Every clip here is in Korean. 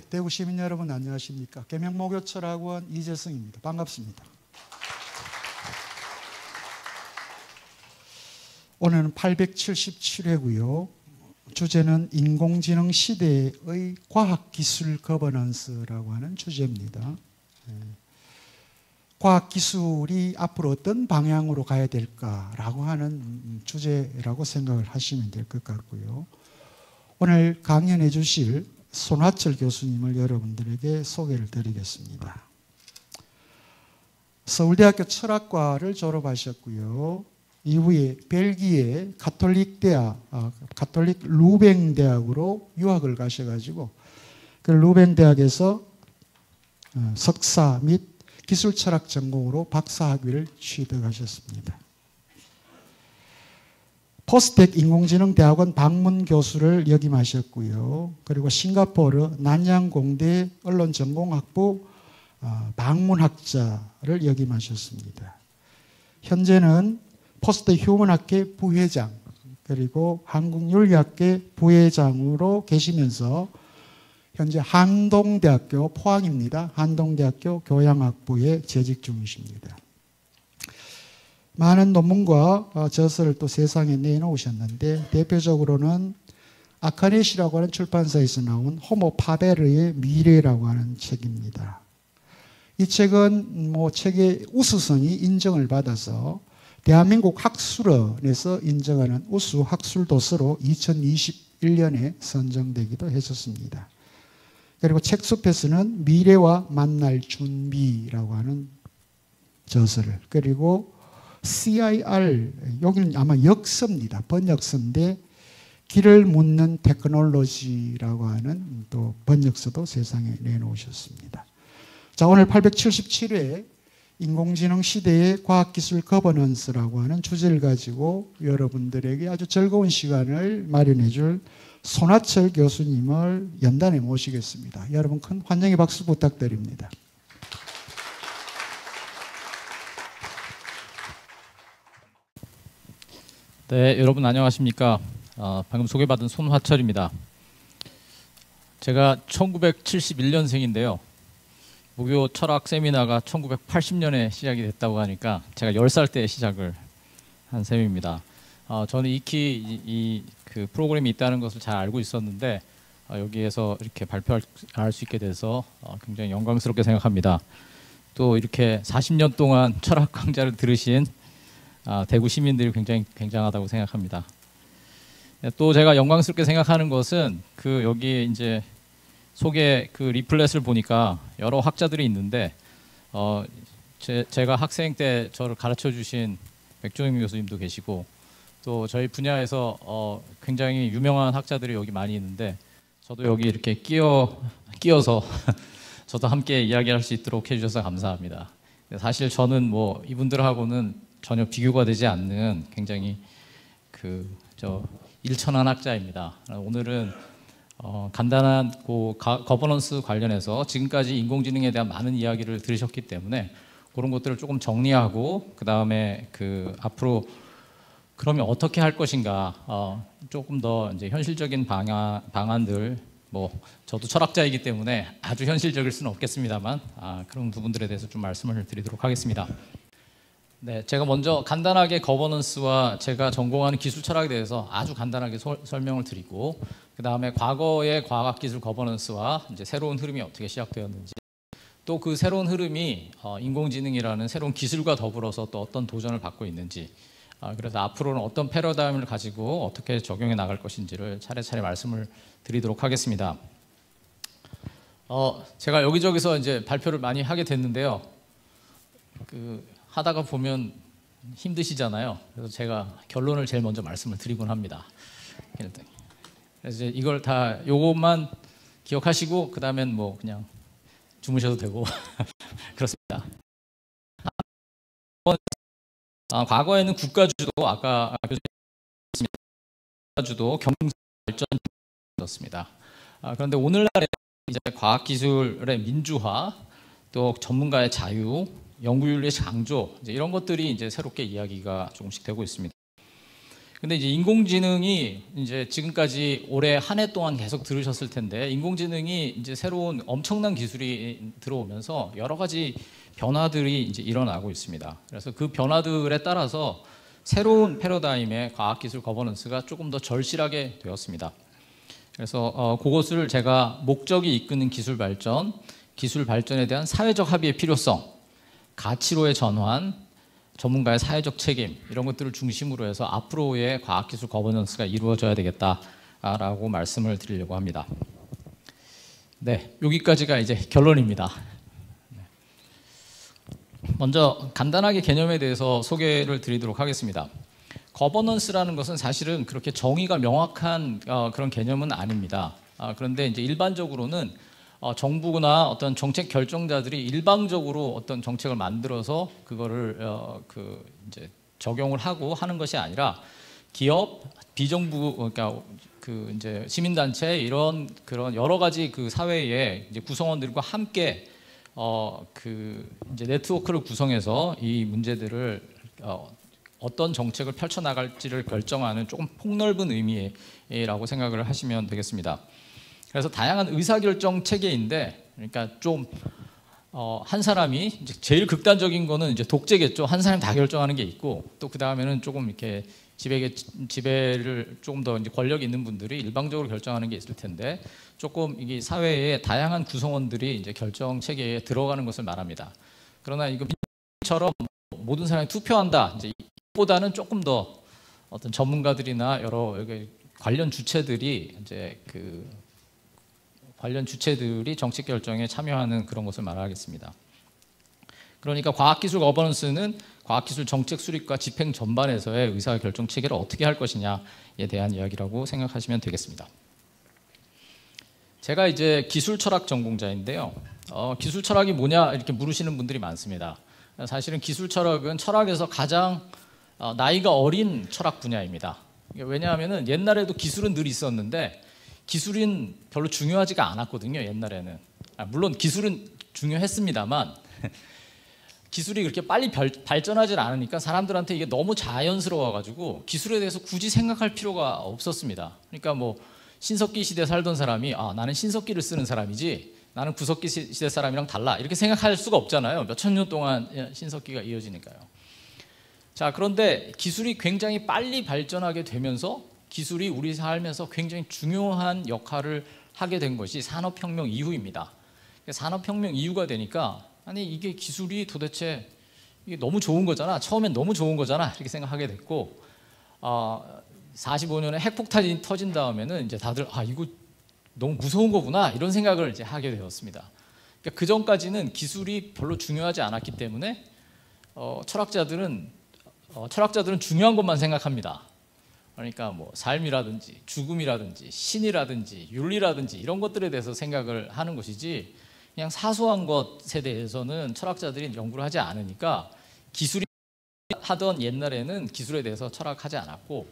대구 시민 여러분 안녕하십니까? 계명목요철학원 이재성입니다. 반갑습니다. 오늘은 877회고요. 주제는 인공지능 시대의 과학기술 거버넌스라고 하는 주제입니다. 과학기술이 앞으로 어떤 방향으로 가야 될까라고 하는 주제라고 생각을 하시면 될 것 같고요. 오늘 강연해 주실 손화철 교수님을 여러분들에게 소개를 드리겠습니다. 서울대학교 철학과를 졸업하셨고요. 이후에 벨기에 가톨릭 루뱅 대학으로 유학을 가셔가지고 그 루뱅 대학에서 석사 및 기술 철학 전공으로 박사 학위를 취득하셨습니다. 포스텍 인공지능 대학원 방문 교수를 역임하셨고요. 그리고 싱가포르 난양공대 언론전공학부 방문학자를 역임하셨습니다. 현재는 포스텍 휴먼학회 부회장 그리고 한국윤리학회 부회장으로 계시면서 현재 한동대학교 포항입니다. 한동대학교 교양학부에 재직 중이십니다. 많은 논문과 저서를 또 세상에 내놓으셨는데 대표적으로는 아카넷이라고 하는 출판사에서 나온 호모 파베르의 미래라고 하는 책입니다. 이 책은 책의 우수성이 인정을 받아서 대한민국 학술원에서 인정하는 우수 학술도서로 2021년에 선정되기도 했었습니다. 그리고 책숲에서는 미래와 만날 준비라고 하는 저서를, 그리고 CIR, 여기는 아마 역서입니다. 번역서인데 길을 묻는 테크놀로지라고 하는 또 번역서도 세상에 내놓으셨습니다. 자, 오늘 877회 인공지능 시대의 과학기술 거버넌스라고 하는 주제를 가지고 여러분들에게 아주 즐거운 시간을 마련해 줄 손화철 교수님을 연단에 모시겠습니다. 여러분 큰 환영의 박수 부탁드립니다. 네, 여러분 안녕하십니까? 방금 소개받은 손화철입니다. 제가 1971년생인데요. 무교 철학 세미나가 1980년에 시작이 됐다고 하니까 제가 10살 때 시작을 한 셈입니다. 저는 익히 그 프로그램이 있다는 것을 잘 알고 있었는데 여기에서 이렇게 발표할 수 있게 돼서 굉장히 영광스럽게 생각합니다. 또 이렇게 40년 동안 철학 강좌를 들으신 대구 시민들이 굉장히 굉장하다고 생각합니다. 또 제가 영광스럽게 생각하는 것은 여기 이제 속에 리플렛을 보니까 여러 학자들이 있는데 제가 학생 때 저를 가르쳐 주신 백종영 교수님도 계시고 또 저희 분야에서 굉장히 유명한 학자들이 여기 많이 있는데 저도 여기 이렇게 끼어서 저도 함께 이야기할 수 있도록 해주셔서 감사합니다. 사실 저는 이분들하고는 전혀 비교가 되지 않는 굉장히 일천한 학자입니다. 오늘은 간단한 거버넌스 관련해서 지금까지 인공지능에 대한 많은 이야기를 들으셨기 때문에 그런 것들을 조금 정리하고 그 다음에 앞으로 그러면 어떻게 할 것인가 조금 더 이제 현실적인 방안들 저도 철학자이기 때문에 아주 현실적일 수는 없겠습니다만 그런 부분들에 대해서 좀 말씀을 드리도록 하겠습니다. 네, 제가 먼저 간단하게 거버넌스와 제가 전공하는 기술 철학에 대해서 아주 간단하게 설명을 드리고 그 다음에 과거의 과학기술 거버넌스와 이제 새로운 흐름이 어떻게 시작되었는지 또 그 새로운 흐름이 인공지능이라는 새로운 기술과 더불어서 또 어떤 도전을 받고 있는지 그래서 앞으로는 어떤 패러다임을 가지고 어떻게 적용해 나갈 것인지를 차례차례 말씀을 드리도록 하겠습니다. 제가 여기저기서 이제 발표를 많이 하게 됐는데요. 하다가 보면 힘드시잖아요. 그래서 제가 결론을 제일 먼저 말씀을 드리곤 합니다. 그래서 이걸 다 요것만 기억하시고 그 다음엔 그냥 주무셔도 되고 그렇습니다. 과거에는 국가주도 아까 국가주도 경제 발전이었습니다. 그런데 오늘날에 이제 과학기술의 민주화, 또 전문가의 자유, 연구윤리의 강조 이제 이런 것들이 이제 새롭게 이야기가 조금씩 되고 있습니다. 근데 이제 인공지능이 이제 지금까지 올해 한 해 동안 계속 들으셨을 텐데, 인공지능이 이제 새로운 엄청난 기술이 들어오면서 여러 가지 변화들이 이제 일어나고 있습니다. 그래서 그 변화들에 따라서 새로운 패러다임의 과학기술 거버넌스가 조금 더 절실하게 되었습니다. 그래서 그것을 제가 목적이 이끄는 기술 발전에 대한 사회적 합의의 필요성, 가치로의 전환, 전문가의 사회적 책임, 이런 것들을 중심으로 해서 앞으로의 과학기술 거버넌스가 이루어져야 되겠다라고 말씀을 드리려고 합니다. 네, 여기까지가 이제 결론입니다. 먼저 간단하게 개념에 대해서 소개를 드리도록 하겠습니다. 거버넌스라는 것은 사실은 그렇게 정의가 명확한 그런 개념은 아닙니다. 그런데 이제 일반적으로는 정부나 어떤 정책 결정자들이 일방적으로 어떤 정책을 만들어서 그거를 이제 적용을 하고 하는 것이 아니라 기업, 비정부, 그러니까 그 이제 시민단체, 이런 그런 여러 가지 그 사회의 이제 구성원들과 함께 이제 네트워크를 구성해서 이 문제들을 어떤 정책을 펼쳐 나갈지를 결정하는 조금 폭넓은 의미라고 생각을 하시면 되겠습니다. 그래서 다양한 의사결정 체계인데, 그러니까 좀 한 사람이 이제 제일 극단적인 거는 이제 독재겠죠. 한 사람이 다 결정하는 게 있고, 또 그 다음에는 조금 이렇게 지배를 조금 더 이제 권력 있는 분들이 일방적으로 결정하는 게 있을 텐데, 조금 이게 사회의 다양한 구성원들이 이제 결정 체계에 들어가는 것을 말합니다. 그러나 이거 민주처럼 모든 사람이 투표한다, 이제 이보다는 조금 더 어떤 전문가들이나 여러 관련 주체들이 이제 관련 주체들이 정책 결정에 참여하는 그런 것을 말하겠습니다. 그러니까 과학기술 거버넌스는 과학기술 정책 수립과 집행 전반에서의 의사결정 체계를 어떻게 할 것이냐에 대한 이야기라고 생각하시면 되겠습니다. 제가 이제 기술 철학 전공자인데요. 기술 철학이 뭐냐 이렇게 물으시는 분들이 많습니다. 사실은 기술 철학은 철학에서 가장 나이가 어린 철학 분야입니다. 왜냐하면 옛날에도 기술은 늘 있었는데 기술은 별로 중요하지가 않았거든요. 옛날에는. 물론 기술은 중요했습니다만 기술이 그렇게 빨리 발전하지 않으니까 사람들한테 이게 너무 자연스러워가지고 기술에 대해서 굳이 생각할 필요가 없었습니다. 그러니까 뭐 신석기 시대 살던 사람이 나는 신석기를 쓰는 사람이지 나는 구석기 시대 사람이랑 달라 이렇게 생각할 수가 없잖아요. 몇천 년 동안 신석기가 이어지니까요. 자, 그런데 기술이 굉장히 빨리 발전하게 되면서 기술이 우리 삶에서 굉장히 중요한 역할을 하게 된 것이 산업혁명 이후입니다. 산업혁명 이후가 되니까 아니 이게 기술이 도대체 이게 너무 좋은 거잖아. 처음엔 너무 좋은 거잖아. 이렇게 생각하게 됐고 45년에 핵폭탄이 터진 다음에는 이제 다들 이거 너무 무서운 거구나 이런 생각을 이제 하게 되었습니다. 그러니까 그 전까지는 기술이 별로 중요하지 않았기 때문에 철학자들은 중요한 것만 생각합니다. 그러니까 뭐 삶이라든지 죽음이라든지 신이라든지 윤리라든지 이런 것들에 대해서 생각을 하는 것이지 그냥 사소한 것에 대해서는 철학자들이 연구를 하지 않으니까 기술이 하던 옛날에는 기술에 대해서 철학하지 않았고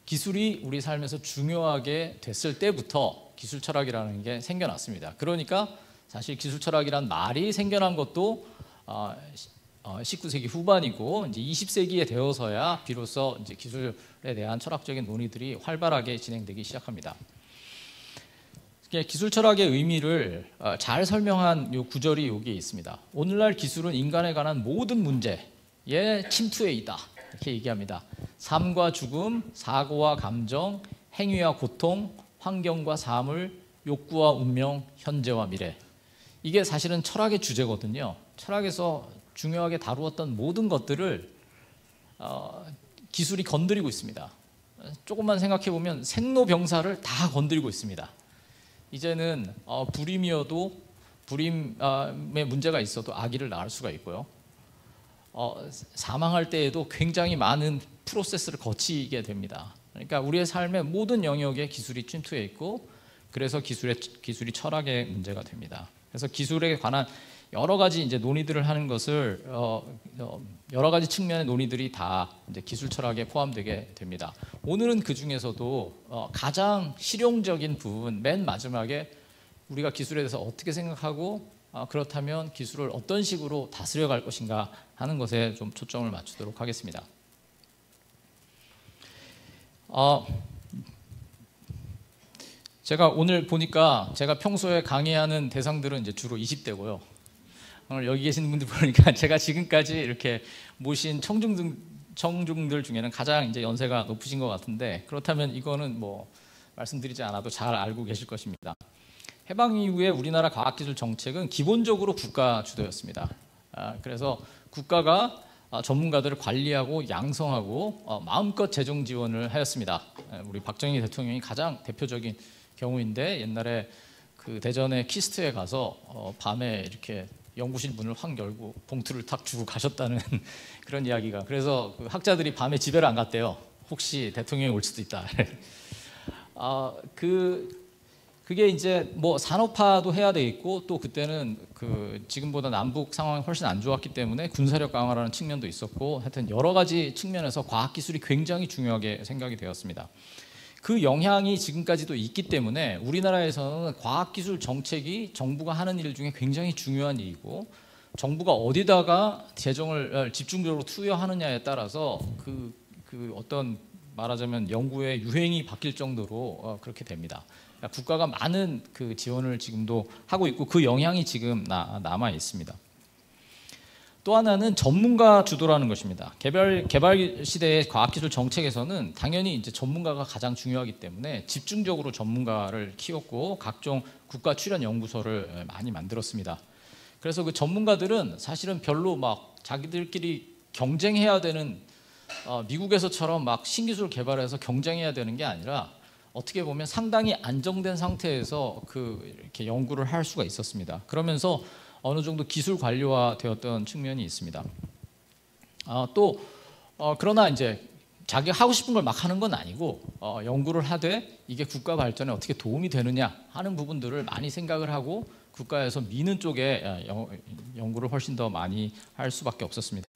기술이 우리 삶에서 중요하게 됐을 때부터 기술 철학이라는 게 생겨났습니다. 그러니까 사실 기술 철학이란 말이 생겨난 것도 19세기 후반이고 이제 20세기에 되어서야 비로소 이제 기술에 대한 철학적인 논의들이 활발하게 진행되기 시작합니다. 기술 철학의 의미를 잘 설명한 요 구절이 여기에 있습니다. 오늘날 기술은 인간에 관한 모든 문제에 침투해 있다. 이렇게 얘기합니다. 삶과 죽음, 사고와 감정, 행위와 고통, 환경과 사물, 욕구와 운명, 현재와 미래. 이게 사실은 철학의 주제거든요. 철학에서 중요하게 다루었던 모든 것들을 기술이 건드리고 있습니다. 조금만 생각해 보면 생로병사를 다 건드리고 있습니다. 이제는 불임이어도 불임에 문제가 있어도 아기를 낳을 수가 있고요. 사망할 때에도 굉장히 많은 프로세스를 거치게 됩니다. 그러니까 우리의 삶의 모든 영역에 기술이 침투해 있고 그래서 기술이 철학의 문제가 됩니다. 그래서 기술에 관한 여러 가지 이제 논의들을 하는 것을 여러 가지 측면의 논의들이 다 이제 기술 철학에 포함되게 됩니다. 오늘은 그 중에서도 가장 실용적인 부분 맨 마지막에 우리가 기술에 대해서 어떻게 생각하고 그렇다면 기술을 어떤 식으로 다스려 갈 것인가 하는 것에 좀 초점을 맞추도록 하겠습니다. 아, 제가 오늘 보니까 제가 평소에 강의하는 대상들은 이제 주로 20대고요. 오늘 여기 계신 분들 보니까 제가 지금까지 이렇게 모신 청중들 중에는 가장 이제 연세가 높으신 것 같은데, 그렇다면 이거는 뭐 말씀드리지 않아도 잘 알고 계실 것입니다. 해방 이후에 우리나라 과학기술 정책은 기본적으로 국가 주도였습니다. 그래서 국가가 전문가들을 관리하고 양성하고 마음껏 재정 지원을 하였습니다. 우리 박정희 대통령이 가장 대표적인 경우인데, 옛날에 그 대전의 키스트에 가서 밤에 이렇게 연구실 문을 확 열고 봉투를 탁 주고 가셨다는 그런 이야기가, 그래서 그 학자들이 밤에 집에를 안 갔대요. 혹시 대통령이 올 수도 있다. 그게 이제 뭐 산업화도 해야 되겠고, 또 그때는 그 지금보다 남북 상황이 훨씬 안 좋았기 때문에 군사력 강화라는 측면도 있었고, 하여튼 여러 가지 측면에서 과학기술이 굉장히 중요하게 생각이 되었습니다. 그 영향이 지금까지도 있기 때문에 우리나라에서는 과학기술 정책이 정부가 하는 일 중에 굉장히 중요한 일이고, 정부가 어디다가 재정을 집중적으로 투여하느냐에 따라서 그 어떤 말하자면 연구의 유행이 바뀔 정도로 그렇게 됩니다. 그러니까 국가가 많은 그 지원을 지금도 하고 있고, 그 영향이 지금 남아 있습니다. 또 하나는 전문가 주도라는 것입니다. 개발 시대의 과학기술 정책에서는 당연히 이제 전문가가 가장 중요하기 때문에 집중적으로 전문가를 키웠고, 각종 국가 출연 연구소를 많이 만들었습니다. 그래서 그 전문가들은 사실은 별로 막 자기들끼리 경쟁해야 되는, 미국에서처럼 막 신기술 개발해서 경쟁해야 되는 게 아니라, 어떻게 보면 상당히 안정된 상태에서 이렇게 연구를 할 수가 있었습니다. 그러면서 어느 정도 기술 관료화 되었던 측면이 있습니다. 그러나 이제 자기가 하고 싶은 걸 막 하는 건 아니고, 연구를 하되 이게 국가 발전에 어떻게 도움이 되느냐 하는 부분들을 많이 생각을 하고, 국가에서 미는 쪽에 연구를 훨씬 더 많이 할 수밖에 없었습니다.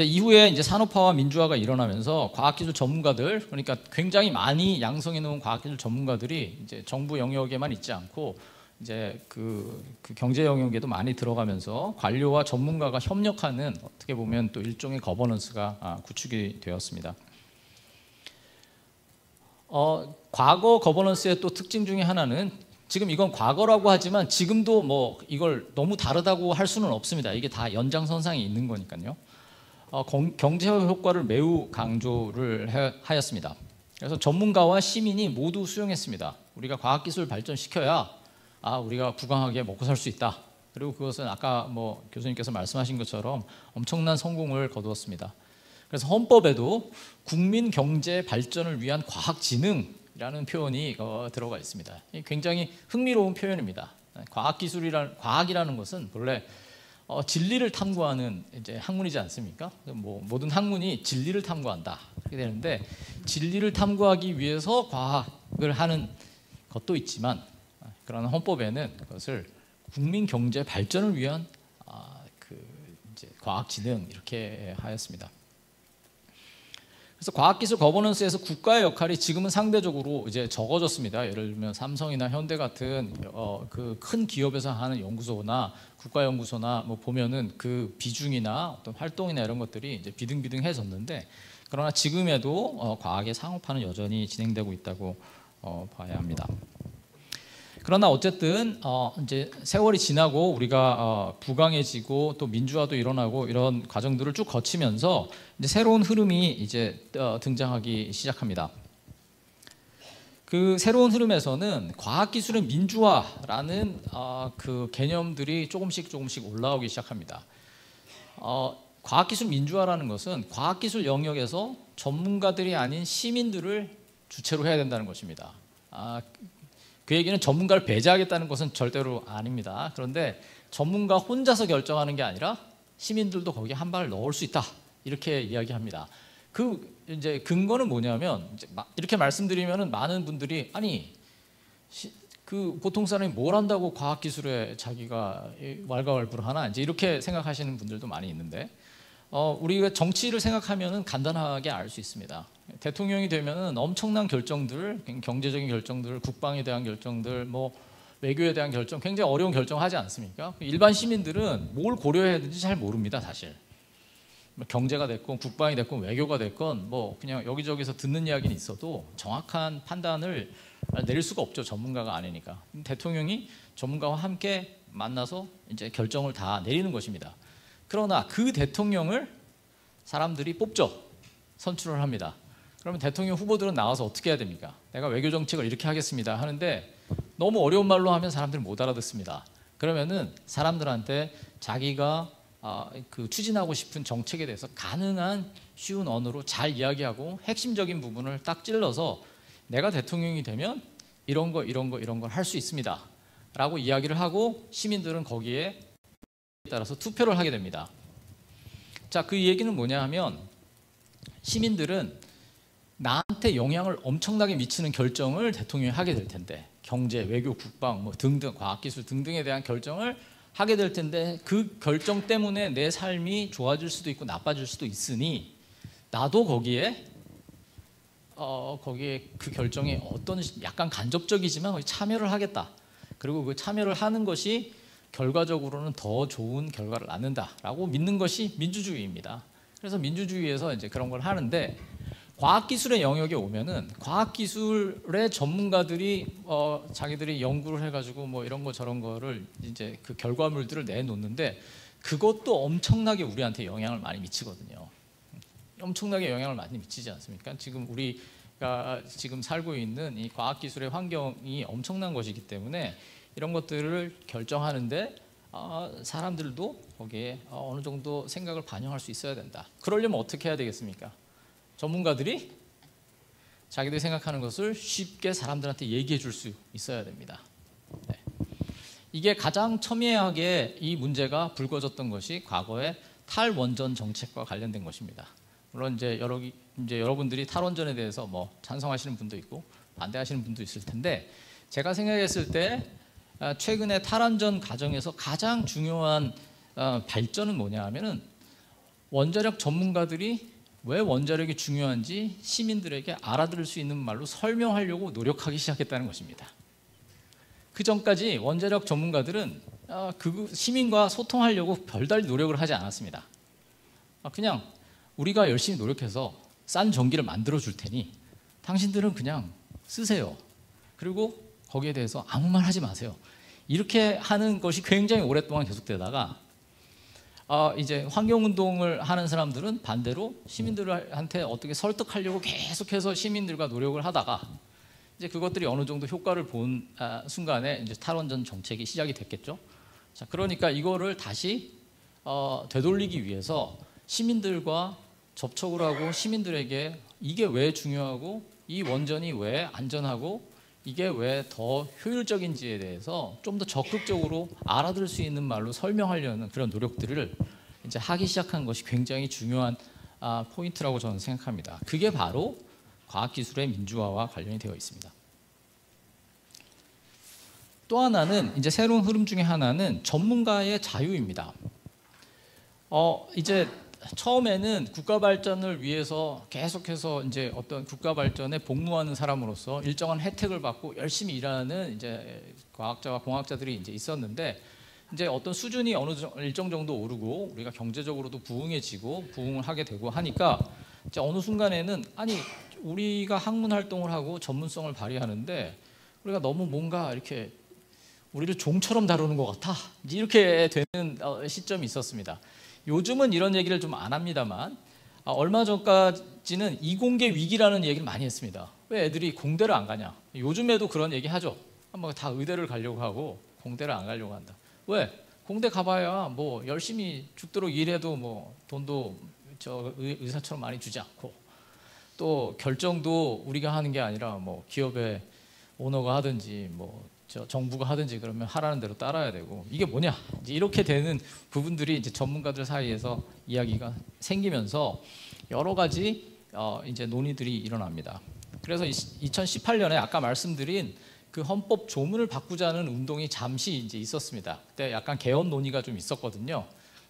이후에 이제 산업화와 민주화가 일어나면서 과학기술 전문가들, 그러니까 굉장히 많이 양성해 놓은 과학기술 전문가들이 이제 정부 영역에만 있지 않고 이제 그 경제 영역에도 많이 들어가면서 관료와 전문가가 협력하는, 어떻게 보면 또 일종의 거버넌스가 구축이 되었습니다. 과거 거버넌스의 또 특징 중에 하나는, 지금 이건 과거라고 하지만 지금도 뭐 이걸 너무 다르다고 할 수는 없습니다. 이게 다 연장선상에 있는 거니까요. 경제 효과를 매우 강조를 하였습니다. 그래서 전문가와 시민이 모두 수용했습니다. 우리가 과학기술 발전시켜야 우리가 부강하게 먹고 살 수 있다. 그리고 그것은 아까 뭐 교수님께서 말씀하신 것처럼 엄청난 성공을 거두었습니다. 그래서 헌법에도 국민 경제 발전을 위한 과학진흥이라는 표현이 들어가 있습니다. 굉장히 흥미로운 표현입니다. 과학이라는 것은 본래 진리를 탐구하는 이제 학문이지 않습니까? 뭐 모든 학문이 진리를 탐구한다 그렇게 되는데, 진리를 탐구하기 위해서 과학을 하는 것도 있지만, 그러나 헌법에는 그것을 국민 경제 발전을 위한 이제 과학진흥 이렇게 하였습니다. 그래서 과학기술 거버넌스에서 국가의 역할이 지금은 상대적으로 이제 적어졌습니다. 예를 들면 삼성이나 현대 같은 그 큰 기업에서 하는 연구소나 국가연구소나 뭐 보면은 그 비중이나 어떤 활동이나 이런 것들이 이제 비등비등해졌는데, 그러나 지금에도 과학의 상업화는 여전히 진행되고 있다고 봐야 합니다. 그러나 어쨌든 이제 세월이 지나고 우리가 부강해지고 또 민주화도 일어나고 이런 과정들을 쭉 거치면서 이제 새로운 흐름이 이제 등장하기 시작합니다. 그 새로운 흐름에서는 과학기술의 민주화라는 그 개념들이 조금씩 올라오기 시작합니다. 과학기술 민주화라는 것은 과학기술 영역에서 전문가들이 아닌 시민들을 주체로 해야 된다는 것입니다. 그 얘기는 전문가를 배제하겠다는 것은 절대로 아닙니다. 그런데 전문가 혼자서 결정하는 게 아니라 시민들도 거기에 한 발을 넣을 수 있다, 이렇게 이야기합니다. 이제 근거는 뭐냐면, 이제 이렇게 말씀드리면은 많은 분들이 보통 사람이 뭘 한다고 과학기술에 자기가 왈가왈부를 하나, 이제 이렇게 생각하시는 분들도 많이 있는데, 우리가 정치를 생각하면은 간단하게 알 수 있습니다. 대통령이 되면은 엄청난 결정들, 경제적인 결정들, 국방에 대한 결정들, 뭐 외교에 대한 결정, 굉장히 어려운 결정을 하지 않습니까? 일반 시민들은 뭘 고려해야 되는지 잘 모릅니다, 사실. 경제가 됐건 국방이 됐건 외교가 됐건 뭐 그냥 여기저기서 듣는 이야기는 있어도 정확한 판단을 내릴 수가 없죠. 전문가가 아니니까. 대통령이 전문가와 함께 만나서 이제 결정을 다 내리는 것입니다. 그러나 그 대통령을 사람들이 뽑죠. 선출을 합니다. 그러면 대통령 후보들은 나와서 어떻게 해야 됩니까? 내가 외교 정책을 이렇게 하겠습니다 하는데 너무 어려운 말로 하면 사람들이 못 알아듣습니다. 그러면은 사람들한테 자기가 그 추진하고 싶은 정책에 대해서 가능한 쉬운 언어로 잘 이야기하고 핵심적인 부분을 딱 찔러서 내가 대통령이 되면 이런 걸 할 수 있습니다 라고 이야기를 하고 시민들은 거기에 따라서 투표를 하게 됩니다. 자, 그 얘기는 뭐냐 하면 시민들은 나한테 영향을 엄청나게 미치는 결정을 대통령이 하게 될 텐데 경제, 외교, 국방 뭐 등등 과학기술 등등에 대한 결정을 하게 될 텐데 그 결정 때문에 내 삶이 좋아질 수도 있고 나빠질 수도 있으니 나도 거기에 그 결정에 어떤 약간 간접적이지만 참여를 하겠다. 그리고 그 참여를 하는 것이 결과적으로는 더 좋은 결과를 낳는다라고 믿는 것이 민주주의입니다. 그래서 민주주의에서 이제 그런 걸 하는데 과학기술의 영역에 오면은 과학기술의 전문가들이 자기들이 연구를 해가지고 뭐 이런 거 저런 거를 이제 그 결과물들을 내놓는데 그것도 엄청나게 우리한테 영향을 많이 미치거든요. 엄청나게 영향을 많이 미치지 않습니까? 지금 우리가 지금 살고 있는 이 과학기술의 환경이 엄청난 것이기 때문에 이런 것들을 결정하는데 사람들도 거기에 어느 정도 생각을 반영할 수 있어야 된다. 그러려면 어떻게 해야 되겠습니까? 전문가들이 자기들이 생각하는 것을 쉽게 사람들한테 얘기해 줄 수 있어야 됩니다. 네. 이게 가장 첨예하게 이 문제가 불거졌던 것이 과거의 탈원전 정책과 관련된 것입니다. 물론 이제 여러분들이 탈원전에 대해서 뭐 찬성하시는 분도 있고 반대하시는 분도 있을 텐데 제가 생각했을 때 최근에 탈원전 과정에서 가장 중요한 발전은 뭐냐 하면은 원자력 전문가들이 왜 원자력이 중요한지 시민들에게 알아들을 수 있는 말로 설명하려고 노력하기 시작했다는 것입니다. 그 전까지 원자력 전문가들은 그 시민과 소통하려고 별다른 노력을 하지 않았습니다. 그냥 우리가 열심히 노력해서 싼 전기를 만들어 줄 테니 당신들은 그냥 쓰세요. 그리고 거기에 대해서 아무 말 하지 마세요. 이렇게 하는 것이 굉장히 오랫동안 계속되다가 이제 환경운동을 하는 사람들은 반대로 시민들한테 어떻게 설득하려고 계속해서 시민들과 노력을 하다가 이제 그것들이 어느 정도 효과를 본 순간에 이제 탈원전 정책이 시작이 됐겠죠. 자, 그러니까 이거를 다시 되돌리기 위해서 시민들과 접촉을 하고 시민들에게 이게 왜 중요하고 이 원전이 왜 안전하고 이게 왜 더 효율적인지에 대해서 좀 더 적극적으로 알아들을 수 있는 말로 설명하려는 그런 노력들을 이제 하기 시작한 것이 굉장히 중요한 포인트라고 저는 생각합니다. 그게 바로 과학기술의 민주화와 관련이 되어 있습니다. 또 하나는 이제 새로운 흐름 중에 하나는 전문가의 자유입니다. 이제 처음에는 국가 발전을 위해서 계속해서 이제 어떤 국가 발전에 복무하는 사람으로서 일정한 혜택을 받고 열심히 일하는 이제 과학자와 공학자들이 이제 있었는데 이제 어떤 수준이 일정 정도 오르고 우리가 경제적으로도 부흥해지고 부흥을 하게 되고 하니까 이제 어느 순간에는 아니 우리가 학문 활동을 하고 전문성을 발휘하는데 우리가 너무 뭔가 이렇게 우리를 종처럼 다루는 것 같아 이렇게 되는 시점이 있었습니다. 요즘은 이런 얘기를 좀 안 합니다만 얼마 전까지는 이공계 위기라는 얘기를 많이 했습니다. 왜 애들이 공대를 안 가냐? 요즘에도 그런 얘기 하죠. 뭐 다 의대를 가려고 하고 공대를 안 가려고 한다. 왜? 공대 가봐야 뭐 열심히 죽도록 일해도 뭐 돈도 저 의사처럼 많이 주지 않고 또 결정도 우리가 하는 게 아니라 뭐 기업의 오너가 하든지 뭐 정부가 하든지 그러면 하라는 대로 따라야 되고 이게 뭐냐 이제 이렇게 되는 부분들이 이제 전문가들 사이에서 이야기가 생기면서 여러 가지 이제 논의들이 일어납니다. 그래서 2018년에 아까 말씀드린 그 헌법 조문을 바꾸자는 운동이 잠시 이제 있었습니다. 그때 약간 개헌 논의가 좀 있었거든요.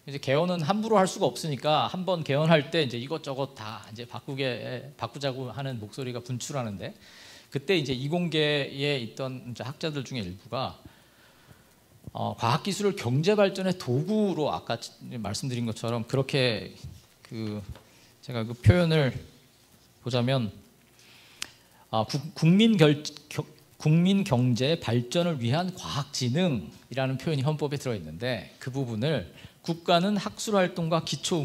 이제 개헌은 함부로 할 수가 없으니까 한번 개헌할 때 이제 이것저것 다 이제 바꾸자고 하는 목소리가 분출하는데. 그때 이제 이공계에 있던 이제 학자들 중에 일부가 과학기술을 경제 발전의 도구로 아까 말씀드린 것처럼 그렇게 제가 그 표현을 보자면 국민 경제 발전을 위한 과학진흥이라는 표현이 헌법에 들어있는데그 부분을 국가는 학술 활동과 기초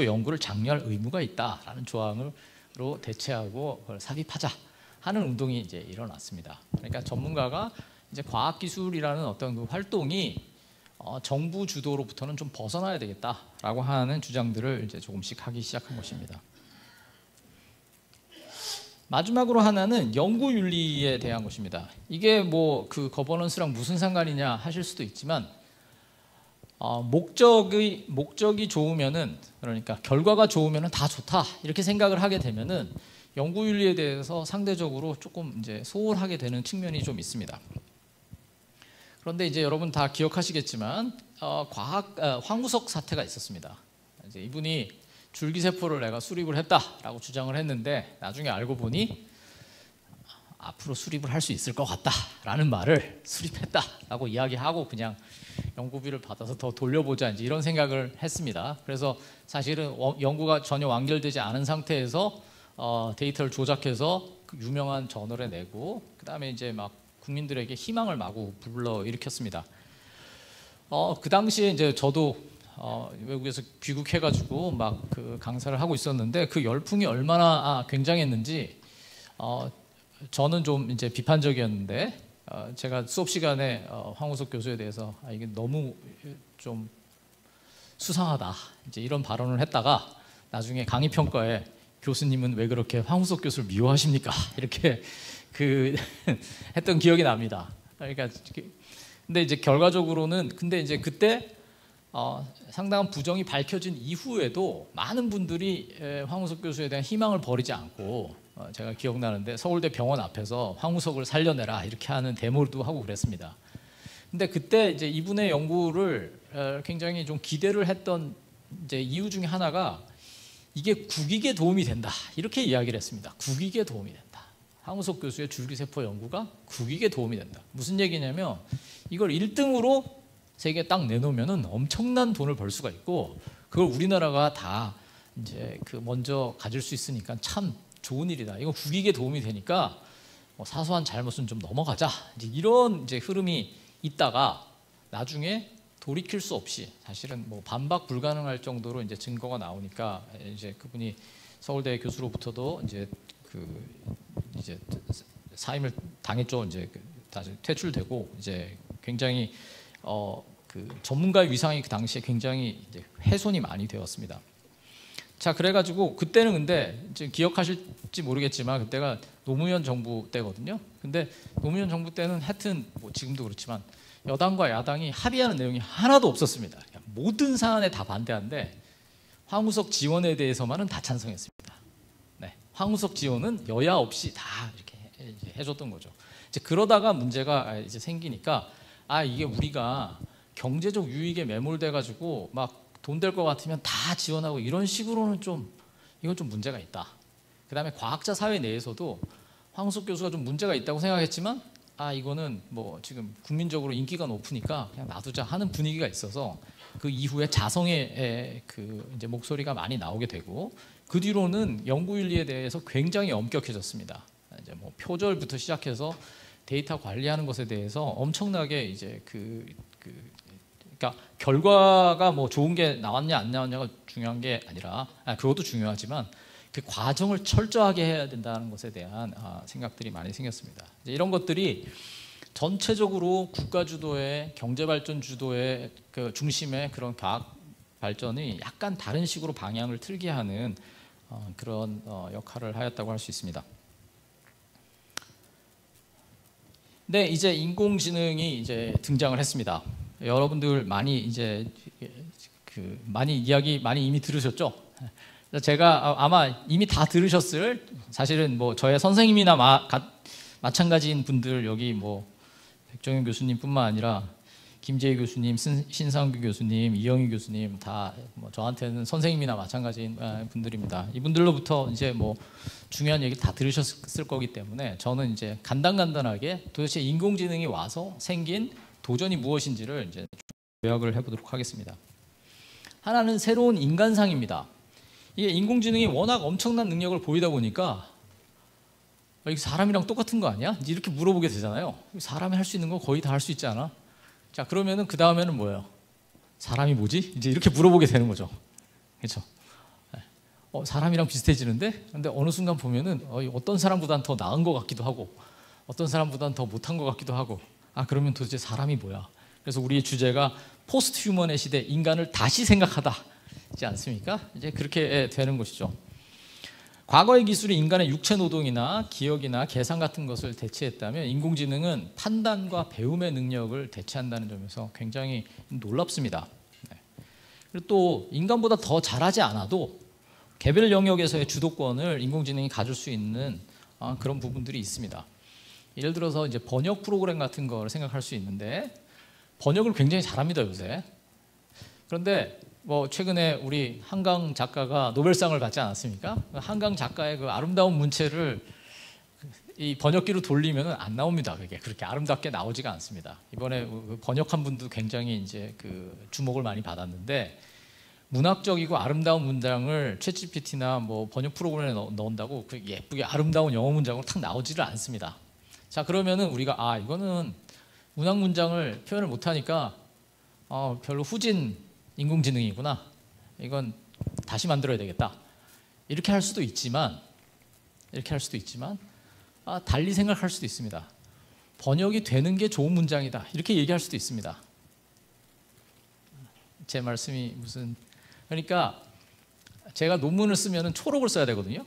연구를 장려할 의무가 있다라는 조항으로 대체하고 그걸 삽입하자 하는 운동이 이제 일어났습니다. 그러니까 전문가가 이제 과학기술이라는 어떤 그 활동이 정부 주도로부터는 좀 벗어나야 되겠다라고 하는 주장들을 이제 조금씩 하기 시작한 것입니다. 마지막으로 하나는 연구윤리에 대한 것입니다. 이게 뭐 그 거버넌스랑 무슨 상관이냐 하실 수도 있지만 목적이 좋으면은, 그러니까 결과가 좋으면은 다 좋다 이렇게 생각을 하게 되면은 연구윤리에 대해서 상대적으로 조금 이제 소홀하게 되는 측면이 좀 있습니다. 그런데 이제 여러분 다 기억하시겠지만 황우석 사태가 있었습니다. 이제 이분이 줄기세포를 내가 수립을 했다라고 주장을 했는데 나중에 알고 보니 앞으로 수립을 할 수 있을 것 같다라는 말을 수립했다라고 이야기하고 그냥 연구비를 받아서 더 돌려보자 이제 이런 생각을 했습니다. 그래서 사실은 연구가 전혀 완결되지 않은 상태에서 데이터를 조작해서 그 유명한 저널에 내고 그다음에 이제 막 국민들에게 희망을 마구 불러일으켰습니다. 그 당시에 이제 저도 외국에서 귀국해가지고 막 그 강사를 하고 있었는데 그 열풍이 얼마나 굉장했는지 저는 좀 이제 비판적이었는데 제가 수업 시간에 황우석 교수에 대해서 이게 너무 좀 수상하다 이제 이런 발언을 했다가 나중에 강의 평가에 교수님은 왜 그렇게 황우석 교수를 미워하십니까? 이렇게 했던 기억이 납니다. 그러니까 근데 이제 결과적으로는 이제 그때 상당한 부정이 밝혀진 이후에도 많은 분들이 황우석 교수에 대한 희망을 버리지 않고 제가 기억나는데 서울대 병원 앞에서 황우석을 살려내라 이렇게 하는 데모도 하고 그랬습니다. 근데 그때 이제 이분의 연구를 굉장히 좀 기대를 했던 이제 이유 중에 하나가 이게 국익에 도움이 된다 이렇게 이야기를 했습니다. 국익에 도움이 된다. 황우석 교수의 줄기세포 연구가 국익에 도움이 된다. 무슨 얘기냐면 이걸 1등으로 세계에 딱 내놓으면은 엄청난 돈을 벌 수가 있고 그걸 우리나라가 다 이제 먼저 가질 수 있으니까 참 좋은 일이다. 이거 국익에 도움이 되니까 사소한 잘못은 좀 넘어가자. 이제 이런 이제 흐름이 있다가 나중에 돌이킬 수 없이 사실은 뭐 반박 불가능할 정도로 이제 증거가 나오니까 이제 그분이 서울대 교수로부터도 이제 이제 사임을 당했죠. 이제 다시 퇴출되고 이제 굉장히 전문가의 위상이 그 당시에 굉장히 이제 훼손이 많이 되었습니다. 자, 그래가지고 그때는 근데 이제 기억하실지 모르겠지만 그때가 노무현 정부 때거든요. 근데 노무현 정부 때는 하여튼 뭐 지금도 그렇지만 여당과 야당이 합의하는 내용이 하나도 없었습니다. 모든 사안에 다 반대하는데 황우석 지원에 대해서만은 다 찬성했습니다. 네, 황우석 지원은 여야 없이 다 이렇게 해줬던 거죠. 이제 그러다가 문제가 이제 생기니까 이게 우리가 경제적 유익에 매몰돼가지고 막 돈 될 것 같으면 다 지원하고 이런 식으로는 이건 좀 문제가 있다. 그다음에 과학자 사회 내에서도 황우석 교수가 좀 문제가 있다고 생각했지만 이거는 뭐 지금 국민적으로 인기가 높으니까 그냥 놔두자 하는 분위기가 있어서 그 이후에 자성의 이제 목소리가 많이 나오게 되고 그 뒤로는 연구윤리에 대해서 굉장히 엄격해졌습니다. 이제 뭐 표절부터 시작해서 데이터 관리하는 것에 대해서 엄청나게 이제 그러니까 결과가 뭐 좋은 게 나왔냐 안 나왔냐가 중요한 게 아니라 그것도 중요하지만 그 과정을 철저하게 해야 된다는 것에 대한 생각들이 많이 생겼습니다. 이제 이런 것들이 전체적으로 국가 주도의 경제 발전 주도의 그 중심의 그런 과학 발전이 약간 다른 식으로 방향을 틀게 하는 그런 역할을 하였다고 할 수 있습니다. 네, 이제 인공지능이 이제 등장을 했습니다. 여러분들 많이 이제 많이 이미 들으셨죠? 제가 아마 이미 다 들으셨을, 사실은 뭐 저의 선생님이나 마찬가지인 분들, 여기 뭐 백정현 교수님뿐만 아니라 김재희 교수님, 신상규 교수님, 이영희 교수님 다 뭐 저한테는 선생님이나 마찬가지인 분들입니다. 이분들로부터 이제 뭐 중요한 얘기 다 들으셨을 거기 때문에 저는 이제 간단하게 도대체 인공지능이 와서 생긴 도전이 무엇인지를 이제 요약을 해보도록 하겠습니다. 하나는 새로운 인간상입니다. 이게 인공지능이 워낙 엄청난 능력을 보이다 보니까 이게 사람이랑 똑같은 거 아니야? 이렇게 물어보게 되잖아요. 사람이 할 수 있는 거 거의 다 할 수 있지 않아? 자, 그러면은 그 다음에는 뭐예요? 사람이 뭐지? 이제 이렇게 물어보게 되는 거죠. 그렇죠? 사람이랑 비슷해지는데, 근데 어느 순간 보면은 어떤 사람보다는 더 나은 것 같기도 하고, 어떤 사람보다는 더 못한 것 같기도 하고, 그러면 도대체 사람이 뭐야? 그래서 우리의 주제가 포스트 휴먼의 시대, 인간을 다시 생각하다지 않습니까? 이제 그렇게 되는 것이죠. 과거의 기술이 인간의 육체 노동이나 기억이나 계산 같은 것을 대체했다면 인공지능은 판단과 배움의 능력을 대체한다는 점에서 굉장히 놀랍습니다. 그리고 또 인간보다 더 잘하지 않아도 개별 영역에서의 주도권을 인공지능이 가질 수 있는 그런 부분들이 있습니다. 예를 들어서 이제 번역 프로그램 같은 걸 생각할 수 있는데, 번역을 굉장히 잘합니다 요새. 그런데 뭐 최근에 우리 한강 작가가 노벨상을 받지 않았습니까? 한강 작가의 그 아름다운 문체를 이 번역기로 돌리면 안 나옵니다. 그게 그렇게 아름답게 나오지가 않습니다. 이번에 번역한 분도 굉장히 이제 그 주목을 많이 받았는데, 문학적이고 아름다운 문장을 챗GPT나 뭐 번역 프로그램에 넣는다고 그 예쁘게 아름다운 영어 문장으로 탁 나오지를 않습니다. 자, 그러면은 우리가 이거는 문학 문장을 표현을 못하니까 별로 후진 인공지능이구나, 이건 다시 만들어야 되겠다, 이렇게 할 수도 있지만 달리 생각할 수도 있습니다. 번역이 되는 게 좋은 문장이다, 이렇게 얘기할 수도 있습니다. 제 말씀이 무슨, 그러니까 제가 논문을 쓰면 초록을 써야 되거든요.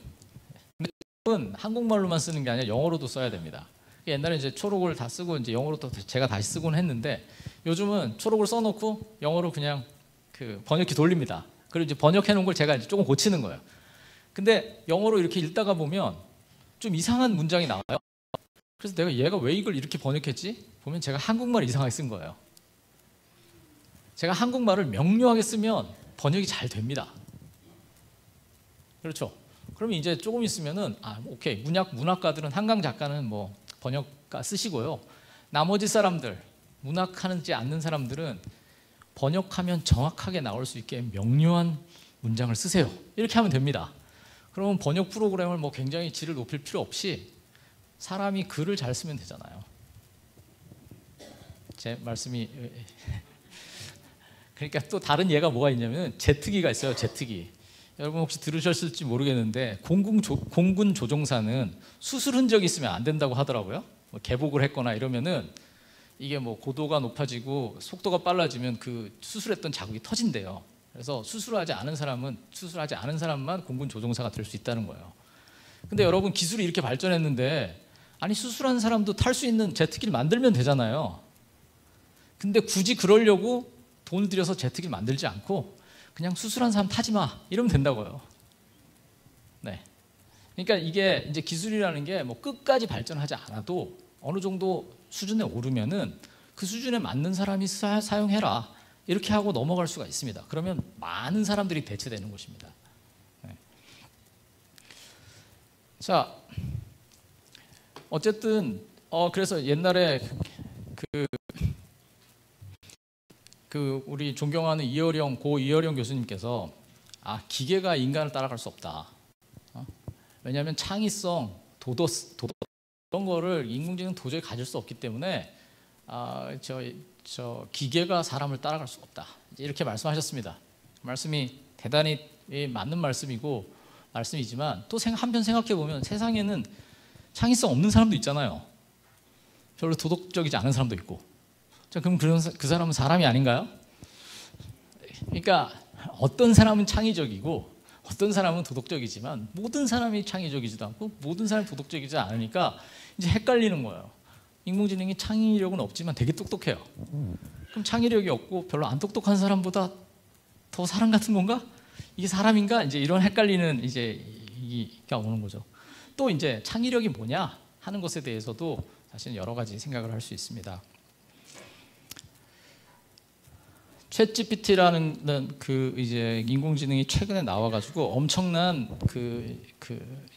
근데 초록은 한국말로만 쓰는 게 아니라 영어로도 써야 됩니다. 옛날에 이제 초록을 다 쓰고 이제 영어로 또 제가 다시 쓰곤 했는데, 요즘은 초록을 써놓고 영어로 그냥 그 번역기 돌립니다. 그리고 이제 번역해 놓은 걸 제가 이제 조금 고치는 거예요. 근데 영어로 이렇게 읽다가 보면 좀 이상한 문장이 나와요. 그래서 내가 얘가 왜 이걸 이렇게 번역했지? 보면 제가 한국말을 이상하게 쓴 거예요. 제가 한국말을 명료하게 쓰면 번역이 잘 됩니다. 그렇죠? 그러면 이제 조금 있으면은 오케이, 문학가들은, 한강 작가는 뭐 번역가 쓰시고요, 나머지 사람들, 문학하지 않는 사람들은 번역하면 정확하게 나올 수 있게 명료한 문장을 쓰세요, 이렇게 하면 됩니다. 그러면 번역 프로그램을 뭐 굉장히 질을 높일 필요 없이 사람이 글을 잘 쓰면 되잖아요. 제 말씀이 그러니까 또 다른 예가 뭐가 있냐면 제트기가 있어요. 제트기. 여러분 혹시 들으셨을지 모르겠는데, 공군 조종사는 수술 흔적이 있으면 안 된다고 하더라고요. 뭐 개복을 했거나 이러면은 이게 뭐 고도가 높아지고 속도가 빨라지면 그 수술했던 자국이 터진대요. 그래서 수술하지 않은 사람만 공군 조종사가 될 수 있다는 거예요. 근데 여러분, 기술이 이렇게 발전했는데 수술한 사람도 탈 수 있는 제트기를 만들면 되잖아요. 근데 굳이 그러려고 돈을 들여서 제트기를 만들지 않고 그냥 수술한 사람 타지 마, 이러면 된다고요. 네. 그러니까 이게 이제 기술이라는 게 뭐 끝까지 발전하지 않아도 어느 정도 수준에 오르면은 그 수준에 맞는 사람이 사용해라, 이렇게 하고 넘어갈 수가 있습니다. 그러면 많은 사람들이 대체되는 것입니다. 네. 자, 어쨌든 그래서 옛날에 우리 존경하는 고 이어령 교수님께서 기계가 인간을 따라갈 수 없다. 왜냐하면 창의성, 도덕 이런 거를 인공지능은 도저히 가질 수 없기 때문에 기계가 사람을 따라갈 수 없다, 이렇게 말씀하셨습니다. 말씀이 대단히 맞는 말씀이지만 또 한편 생각해 보면 세상에는 창의성 없는 사람도 있잖아요. 별로 도덕적이지 않은 사람도 있고. 자, 그럼 그 사람은 사람이 아닌가요? 그러니까 어떤 사람은 창의적이고 어떤 사람은 도덕적이지만 모든 사람이 창의적이지도 않고 모든 사람이 도덕적이지 않으니까 이제 헷갈리는 거예요. 인공지능이 창의력은 없지만 되게 똑똑해요. 그럼 창의력이 없고 별로 안 똑똑한 사람보다 더 사람 같은 건가? 이게 사람인가? 이제 이런 헷갈리는 이가 오는 거죠. 또 이제 창의력이 뭐냐 하는 것에 대해서도 사실 여러 가지 생각을 할 수 있습니다. 챗GPT라는 이제 인공지능이 최근에 나와가지고 엄청난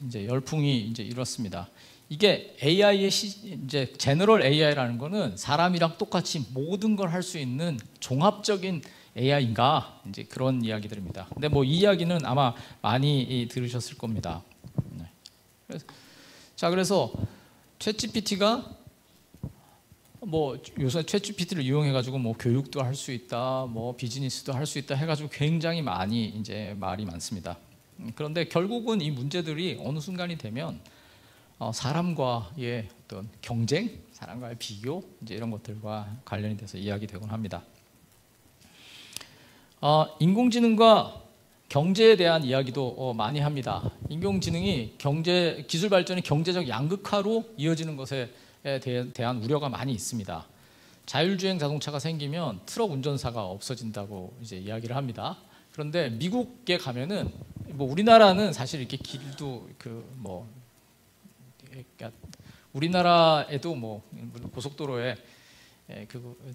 이제 열풍이 이제 일었습니다. 이게 AI의 이제 제너럴 AI라는 거는 사람이랑 똑같이 모든 걸 할 수 있는 종합적인 AI인가 이제 그런 이야기들입니다. 근데 뭐 이 이야기는 아마 많이 들으셨을 겁니다. 네. 그래서 챗GPT가 뭐 요새 챗GPT를 이용해 가지고 뭐 교육도 할 수 있다, 뭐 비즈니스도 할 수 있다 해가지고 굉장히 많이 이제 말이 많습니다. 그런데 결국은 이 문제들이 어느 순간이 되면 사람과의 어떤 경쟁, 사람과의 비교 이제 이런 것들과 관련이 돼서 이야기되곤 합니다. 인공지능과 경제에 대한 이야기도 많이 합니다. 인공지능이 기술 발전이 경제적 양극화로 이어지는 것에 대한 우려가 많이 있습니다. 자율주행 자동차가 생기면 트럭 운전사가 없어진다고 이제 이야기를 합니다. 그런데 미국에 가면은 뭐 우리나라는 사실 이렇게 길도 우리나라에도 뭐 고속도로에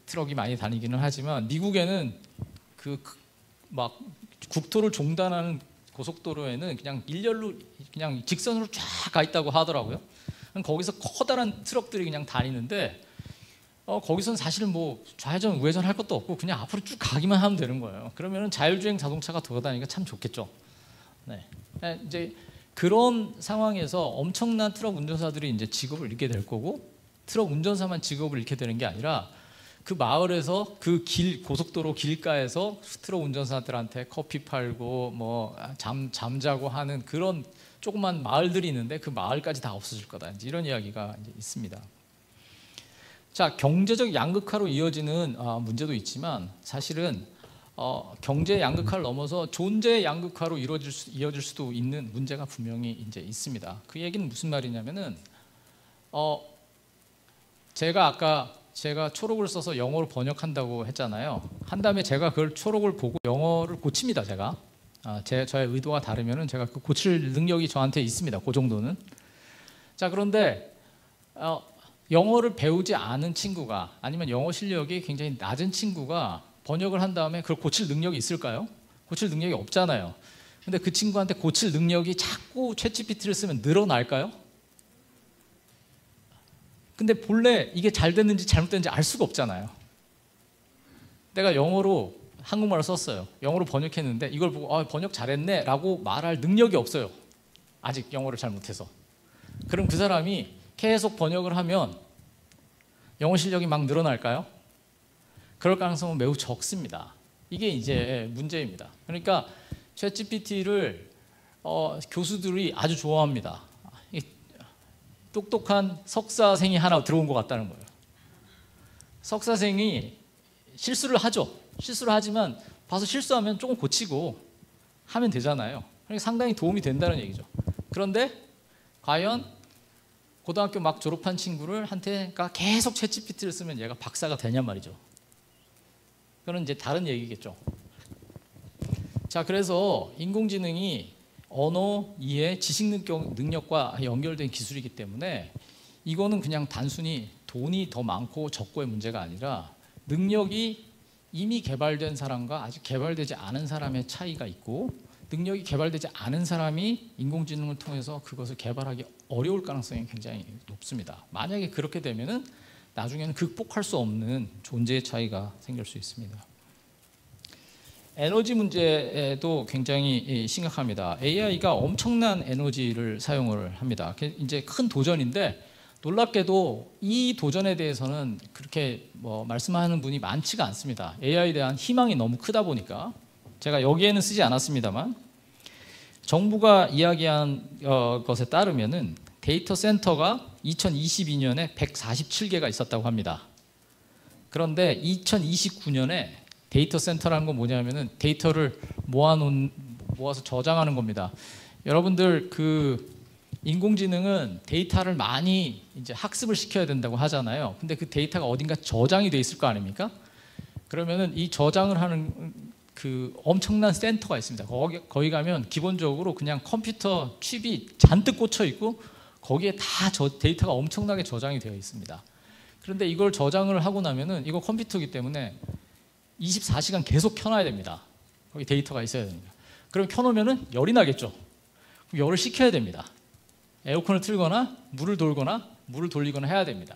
트럭이 많이 다니기는 하지만 미국에는 막 국토를 종단하는 고속도로에는 그냥 일렬로 그냥 직선으로 쫙 가 있다고 하더라고요. 거기서 커다란 트럭들이 그냥 다니는데 거기서는 사실 뭐 좌회전 우회전 할 것도 없고 그냥 앞으로 쭉 가기만 하면 되는 거예요. 그러면 자율주행 자동차가 돌아다니니까 참 좋겠죠. 네. 이제 그런 상황에서 엄청난 트럭 운전사들이 이제 직업을 잃게 될 거고, 트럭 운전사만 직업을 잃게 되는 게 아니라 그 마을에서 그 고속도로 길가에서 트럭 운전사들한테 커피 팔고 뭐 잠자고 하는 그런 조그만 마을들이 있는데 그 마을까지 다 없어질 거다. 이제 이런 이야기가 이제 있습니다. 자, 경제적 양극화로 이어지는 문제도 있지만 사실은 경제 양극화를 넘어서 존재 양극화로 이어질 수도 있는 문제가 분명히 이제 있습니다. 그 얘기는 무슨 말이냐면은 제가 초록을 써서 영어로 번역한다고 했잖아요. 한 다음에 제가 그걸 초록을 보고 영어를 고칩니다. 저의 의도가 다르면은 제가 그 고칠 능력이 저한테 있습니다. 그 정도는. 자, 그런데 영어를 배우지 않은 친구가 아니면 영어 실력이 굉장히 낮은 친구가 번역을 한 다음에 그걸 고칠 능력이 있을까요? 고칠 능력이 없잖아요. 근데 그 친구한테 고칠 능력이 자꾸 챗GPT를 쓰면 늘어날까요? 근데 본래 이게 잘 됐는지 잘못됐는지 알 수가 없잖아요. 내가 영어로 한국말을 썼어요. 영어로 번역했는데 이걸 보고 번역 잘했네 라고 말할 능력이 없어요. 아직 영어를 잘 못해서. 그럼 그 사람이 계속 번역을 하면 영어 실력이 막 늘어날까요? 그럴 가능성은 매우 적습니다. 이게 이제 문제입니다. 그러니까 챗GPT를 교수들이 아주 좋아합니다. 똑똑한 석사생이 하나 들어온 것 같다는 거예요. 석사생이 실수를 하죠. 실수를 하지만 봐서 실수하면 조금 고치고 하면 되잖아요. 그러니까 상당히 도움이 된다는 얘기죠. 그런데 과연 고등학교 막 졸업한 친구한테가 계속 챗GPT를 쓰면 얘가 박사가 되냔 말이죠. 그건 이제 다른 얘기겠죠. 자, 그래서 인공지능이 언어, 이해, 지식 능력과 연결된 기술이기 때문에 이거는 그냥 단순히 돈이 더 많고 적고의 문제가 아니라 능력이 이미 개발된 사람과 아직 개발되지 않은 사람의 차이가 있고, 능력이 개발되지 않은 사람이 인공지능을 통해서 그것을 개발하기 어려울 가능성이 굉장히 높습니다. 만약에 그렇게 되면은 나중에는 극복할 수 없는 존재의 차이가 생길 수 있습니다. 에너지 문제도 굉장히 심각합니다. AI가 엄청난 에너지를 사용을 합니다. 이제 큰 도전인데 놀랍게도 이 도전에 대해서는 그렇게 말씀하는 분이 많지가 않습니다. AI에 대한 희망이 너무 크다 보니까. 제가 여기에는 쓰지 않았습니다만 정부가 이야기한 것에 따르면은 데이터 센터가 2022년에 147개가 있었다고 합니다. 그런데 2029년에 데이터 센터라는 건 뭐냐면은 데이터를 모아서 저장하는 겁니다. 여러분들 인공지능은 데이터를 많이 이제 학습을 시켜야 된다고 하잖아요. 근데 그 데이터가 어딘가 저장이 돼 있을 거 아닙니까? 그러면은 이 저장을 하는 그 엄청난 센터가 있습니다. 거기 가면 기본적으로 그냥 컴퓨터 칩이 잔뜩 꽂혀 있고 거기에 다 데이터가 엄청나게 저장이 되어 있습니다. 그런데 이걸 저장을 하고 나면은 이거 컴퓨터이기 때문에 24시간 계속 켜놔야 됩니다. 거기 데이터가 있어야 됩니다. 그럼 켜놓으면은 열이 나겠죠. 그럼 열을 식혀야 됩니다. 에어컨을 틀거나 물을 돌리거나 해야 됩니다.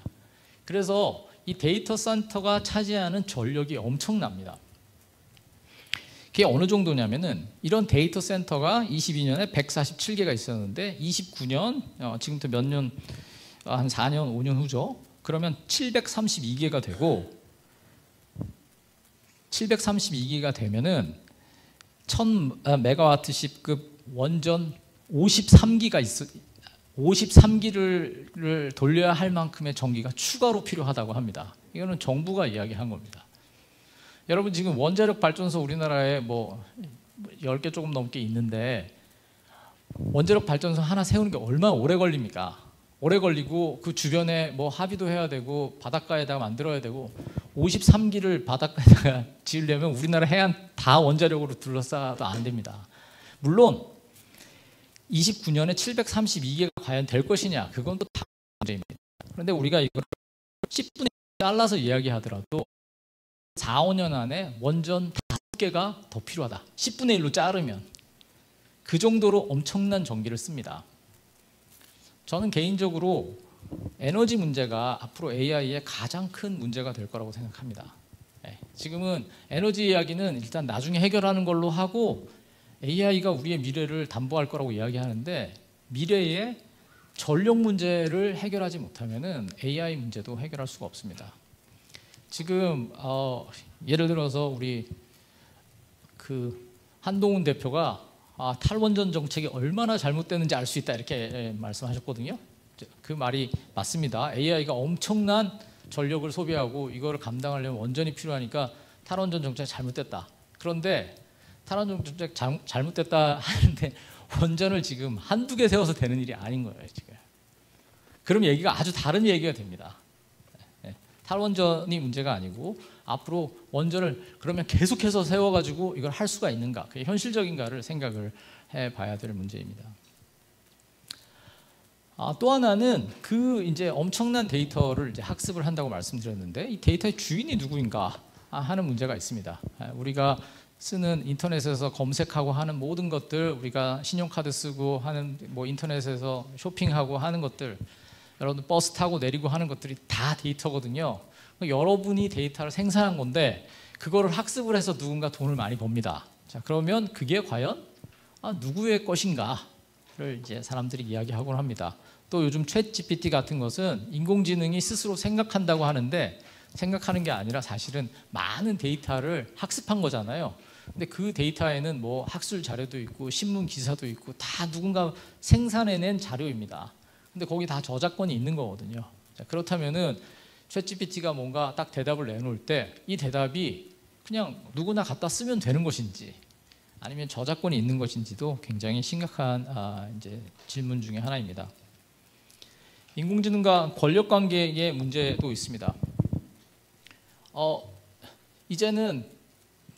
그래서 이 데이터 센터가 차지하는 전력이 엄청납니다. 그게 어느 정도냐면은 이런 데이터 센터가 22년에 147개가 있었는데 29년 지금부터 몇 년, 한 4년 5년 후죠. 그러면 732개가 되고 732기가 되면은 1000메가와트씩급 원전 53기를 돌려야 할 만큼의 전기가 추가로 필요하다고 합니다. 이거는 정부가 이야기한 겁니다. 여러분 지금 원자력 발전소 우리나라에 뭐 10개 조금 넘게 있는데 원자력 발전소 하나 세우는 게 얼마나 오래 걸립니까? 오래 걸리고 그 주변에 뭐 합의도 해야 되고 바닷가에다가 만들어야 되고 53기를 바닷가에다가 지으려면 우리나라 해안 다 원자력으로 둘러싸도 안 됩니다. 물론 29년에 732개가 과연 될 것이냐 그건 또 다른 문제입니다. 그런데 우리가 이걸 10분의 잘라서 이야기하더라도 4, 5년 안에 원전 5개가 더 필요하다. 10분의 1로 자르면 그 정도로 엄청난 전기를 씁니다. 저는 개인적으로 에너지 문제가 앞으로 AI의 가장 큰 문제가 될 거라고 생각합니다. 지금은 에너지 이야기는 일단 나중에 해결하는 걸로 하고 AI가 우리의 미래를 담보할 거라고 이야기하는데 미래의 전력 문제를 해결하지 못하면은 AI 문제도 해결할 수가 없습니다. 지금 예를 들어서 우리 그 한동훈 대표가 탈원전 정책이 얼마나 잘못됐는지 알 수 있다 이렇게 말씀하셨거든요. 그 말이 맞습니다. AI가 엄청난 전력을 소비하고 이거를 감당하려면 원전이 필요하니까 탈원전 정책이 잘못됐다. 그런데 탈원전 정책 잘못됐다 하는데 원전을 지금 한두 개 세워서 되는 일이 아닌 거예요. 지금. 그럼 얘기가 아주 다른 얘기가 됩니다. 탈원전이 문제가 아니고 앞으로 원전을 그러면 계속해서 세워가지고 이걸 할 수가 있는가, 그게 현실적인가를 생각을 해봐야 될 문제입니다. 또 하나는 그 이제 엄청난 데이터를 이제 학습을 한다고 말씀드렸는데 이 데이터의 주인이 누구인가 하는 문제가 있습니다. 우리가 쓰는 인터넷에서 검색하고 하는 모든 것들, 우리가 신용카드 쓰고 하는 뭐 인터넷에서 쇼핑하고 하는 것들, 여러분 버스 타고 내리고 하는 것들이 다 데이터거든요. 여러분이 데이터를 생산한 건데 그거를 학습을 해서 누군가 돈을 많이 법니다. 자, 그러면 그게 과연 누구의 것인가를 이제 사람들이 이야기하곤 합니다. 또 요즘 챗GPT 같은 것은 인공지능이 스스로 생각한다고 하는데 생각하는 게 아니라 사실은 많은 데이터를 학습한 거잖아요. 근데 그 데이터에는 뭐 학술 자료도 있고 신문 기사도 있고 다 누군가 생산해낸 자료입니다. 근데 거기 다 저작권이 있는 거거든요. 자, 그렇다면은 챗GPT가 뭔가 딱 대답을 내놓을 때 이 대답이 그냥 누구나 갖다 쓰면 되는 것인지 아니면 저작권이 있는 것인지도 굉장히 심각한 이제 질문 중에 하나입니다. 인공지능과 권력 관계의 문제도 있습니다. 이제는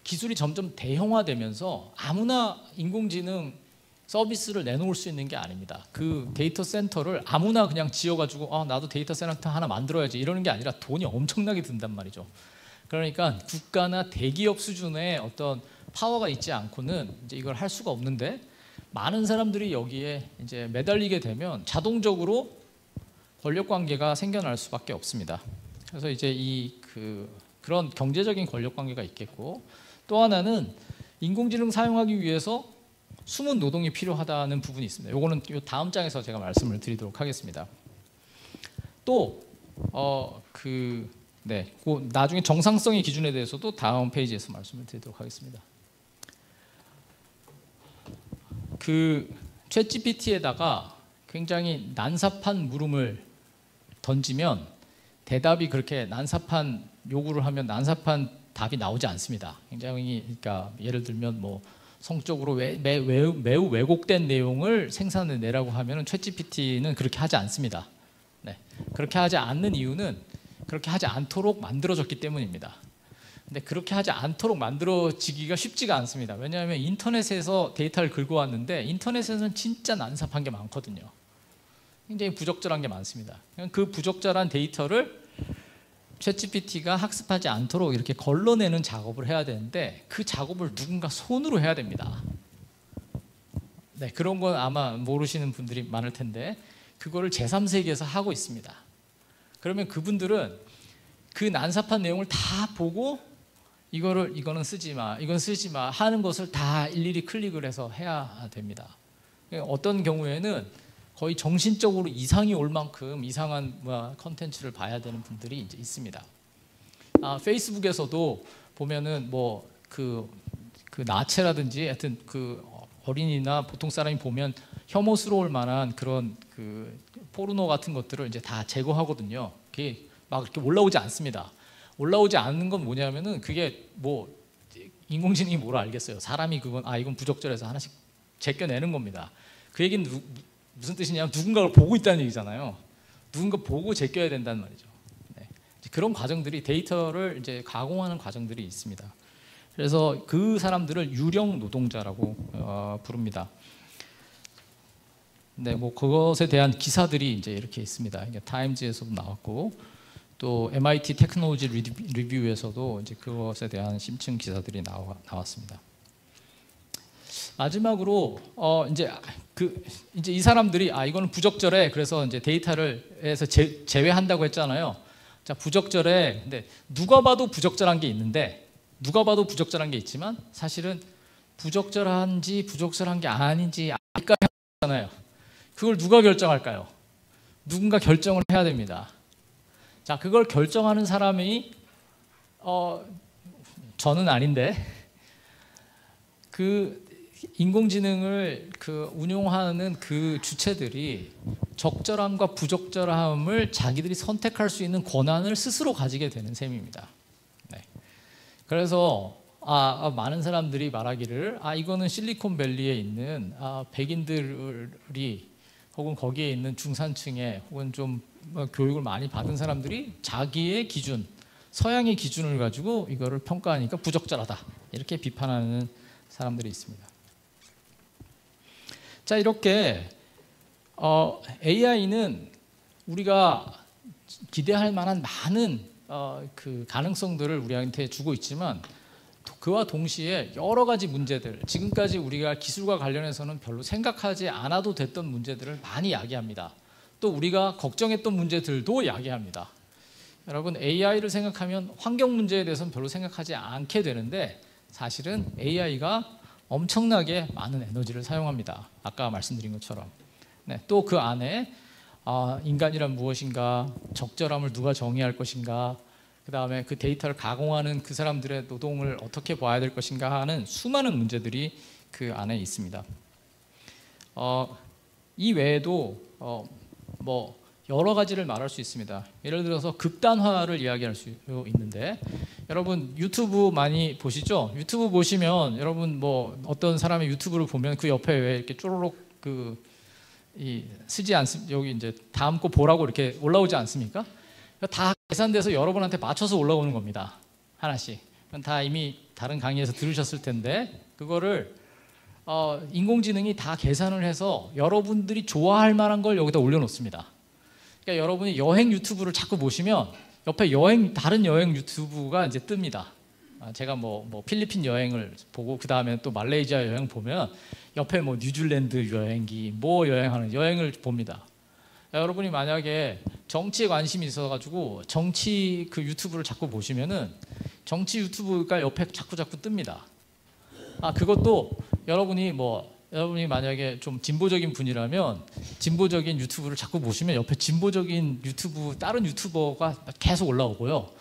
기술이 점점 대형화되면서 아무나 인공지능 서비스를 내놓을 수 있는 게 아닙니다. 그 데이터 센터를 아무나 그냥 지어가지고 나도 데이터 센터 하나 만들어야지 이러는 게 아니라 돈이 엄청나게 든단 말이죠. 그러니까 국가나 대기업 수준의 어떤 파워가 있지 않고는 이제 이걸 할 수가 없는데 많은 사람들이 여기에 이제 매달리게 되면 자동적으로 권력 관계가 생겨날 수밖에 없습니다. 그래서 이제 그런 경제적인 권력 관계가 있겠고 또 하나는 인공지능 사용하기 위해서 숨은 노동이 필요하다는 부분이 있습니다. 요거는 요 다음 장에서 제가 말씀을 드리도록 하겠습니다. 또 나중에 정상성의 기준에 대해서도 다음 페이지에서 말씀을 드리도록 하겠습니다. 그 챗GPT에다가 굉장히 난삽한 물음을 던지면 대답이 그렇게 난삽한 요구를 하면 난삽한 답이 나오지 않습니다. 굉장히 그러니까 예를 들면 뭐 성적으로 매우 왜곡된 내용을 생산해내라고 하면 챗GPT는 그렇게 하지 않습니다. 네. 그렇게 하지 않는 이유는 그렇게 하지 않도록 만들어졌기 때문입니다. 근데 그렇게 하지 않도록 만들어지기가 쉽지가 않습니다. 왜냐하면 인터넷에서 데이터를 긁고 왔는데 인터넷에서는 진짜 난삽한 게 많거든요. 굉장히 부적절한 게 많습니다. 그 부적절한 데이터를 챗GPT가 학습하지 않도록 이렇게 걸러내는 작업을 해야 되는데 그 작업을 누군가 손으로 해야 됩니다. 네, 그런 건 아마 모르시는 분들이 많을 텐데 그거를 제3세계에서 하고 있습니다. 그러면 그분들은 그 난삽한 내용을 다 보고 이거는 쓰지 마, 이건 쓰지 마 하는 것을 다 일일이 클릭을 해서 해야 됩니다. 어떤 경우에는 거의 정신적으로 이상이 올 만큼 이상한 컨텐츠를 봐야 되는 분들이 이제 있습니다. 페이스북에서도 보면은 뭐 그 나체라든지 하여튼 그 어린이나 보통 사람이 보면 혐오스러울 만한 그런 그 포르노 같은 것들을 이제 다 제거하거든요. 그게 막 이렇게 올라오지 않습니다. 올라오지 않는 건 뭐냐면은 그게 뭐 인공지능이 뭘 알겠어요. 사람이 이건 부적절해서 하나씩 제껴내는 겁니다. 그 얘기는 무슨 뜻이냐면 누군가를 보고 있다는 얘기잖아요. 누군가 보고 제껴야 된다는 말이죠. 네. 그런 과정들이 데이터를 이제 가공하는 과정들이 있습니다. 그래서 그 사람들을 유령 노동자라고 부릅니다. 네, 뭐 그것에 대한 기사들이 이제 이렇게 있습니다. 타임즈에서도 나왔고 또 MIT 테크놀로지 리뷰에서도 이제 그것에 대한 심층 기사들이 나왔습니다. 마지막으로 이제 이 사람들이 이거는 부적절해. 그래서 이제 데이터를 해서 제외한다고 했잖아요. 자, 부적절해. 근데 누가 봐도 부적절한 게 있는데 누가 봐도 부적절한 게 있지만 사실은 부적절한지 부적절한 게 아닌지 알까 하잖아요. 그걸 누가 결정할까요? 누군가 결정을 해야 됩니다. 자, 그걸 결정하는 사람이 저는 아닌데 그 인공지능을 운용하는 그 주체들이 적절함과 부적절함을 자기들이 선택할 수 있는 권한을 스스로 가지게 되는 셈입니다. 네. 그래서 많은 사람들이 말하기를 이거는 실리콘밸리에 있는 백인들이 혹은 거기에 있는 중산층에 혹은 좀 교육을 많이 받은 사람들이 자기의 기준, 서양의 기준을 가지고 이거를 평가하니까 부적절하다 이렇게 비판하는 사람들이 있습니다. 자, 이렇게 AI는 우리가 기대할 만한 많은 그 가능성들을 우리한테 주고 있지만 그와 동시에 여러 가지 문제들, 지금까지 우리가 기술과 관련해서는 별로 생각하지 않아도 됐던 문제들을 많이 야기합니다. 또 우리가 걱정했던 문제들도 야기합니다. 여러분, AI를 생각하면 환경 문제에 대해서는 별로 생각하지 않게 되는데 사실은 AI가 엄청나게 많은 에너지를 사용합니다. 아까 말씀드린 것처럼. 네, 또 그 안에 인간이란 무엇인가, 적절함을 누가 정의할 것인가, 그 다음에 그 데이터를 가공하는 그 사람들의 노동을 어떻게 봐야 될 것인가 하는 수많은 문제들이 그 안에 있습니다. 이 외에도 뭐 여러 가지를 말할 수 있습니다. 예를 들어서 극단화를 이야기할 수 있는데 여러분 유튜브 많이 보시죠? 유튜브 보시면 여러분 뭐 어떤 사람의 유튜브를 보면 그 옆에 왜 이렇게 쪼로록 쓰지 않습니까? 여기 이제 다음 거 보라고 이렇게 올라오지 않습니까? 다 계산돼서 여러분한테 맞춰서 올라오는 겁니다. 하나씩. 다 이미 다른 강의에서 들으셨을 텐데 그거를 인공지능이 다 계산을 해서 여러분들이 좋아할 만한 걸 여기다 올려놓습니다. 그러니까 여러분이 여행 유튜브를 자꾸 보시면 옆에 다른 여행 유튜브가 이제 뜹니다. 제가 뭐 필리핀 여행을 보고 그 다음에 또 말레이시아 여행 보면 옆에 뭐 뉴질랜드 여행기 여행하는 여행을 봅니다. 여러분이 만약에 정치에 관심이 있어가지고 정치 그 유튜브를 자꾸 보시면은 정치 유튜브가 옆에 자꾸 뜹니다. 그것도 여러분이 만약에 좀 진보적인 분이라면 진보적인 유튜브를 자꾸 보시면 옆에 진보적인 유튜브 다른 유튜버가 계속 올라오고요.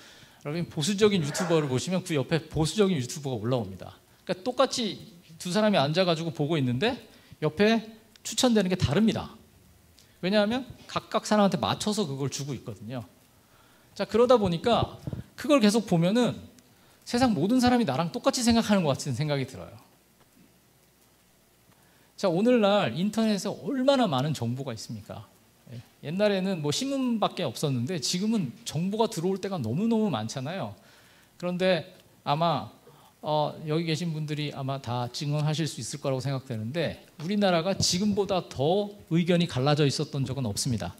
여러분 보수적인 유튜버를 보시면 그 옆에 보수적인 유튜버가 올라옵니다. 그러니까 똑같이 두 사람이 앉아가지고 보고 있는데 옆에 추천되는 게 다릅니다. 왜냐하면 각각 사람한테 맞춰서 그걸 주고 있거든요. 자, 그러다 보니까 그걸 계속 보면은 세상 모든 사람이 나랑 똑같이 생각하는 것 같은 생각이 들어요. 자, 오늘날 인터넷에 얼마나 많은 정보가 있습니까? 옛날에는 뭐 신문밖에 없었는데 지금은 정보가 들어올 때가 너무너무 많잖아요. 그런데 아마 여기 계신 분들이 아마 다 증언하실 수 있을 거라고 생각되는데 우리나라가 지금보다 더 의견이 갈라져 있었던 적은 없습니다.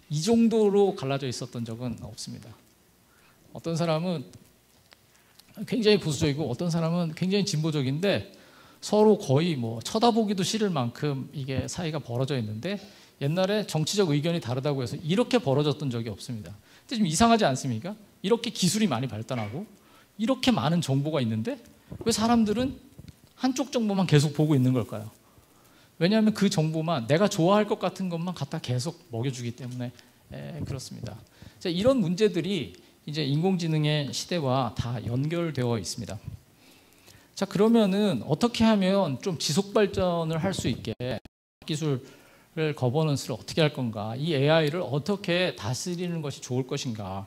이 정도로 갈라져 있었던 적은 없습니다. 어떤 사람은 굉장히 보수적이고 어떤 사람은 굉장히 진보적인데 서로 거의 뭐 쳐다보기도 싫을 만큼 이게 사이가 벌어져 있는데 옛날에 정치적 의견이 다르다고 해서 이렇게 벌어졌던 적이 없습니다. 근데 좀 이상하지 않습니까? 이렇게 기술이 많이 발달하고 이렇게 많은 정보가 있는데 왜 사람들은 한쪽 정보만 계속 보고 있는 걸까요? 왜냐하면 그 정보만 내가 좋아할 것 같은 것만 갖다 계속 먹여주기 때문에 그렇습니다. 자, 이런 문제들이 이제 인공지능의 시대와 다 연결되어 있습니다. 자, 그러면은 어떻게 하면 좀 지속 발전을 할 수 있게 기술을 거버넌스를 어떻게 할 건가? 이 AI를 어떻게 다스리는 것이 좋을 것인가?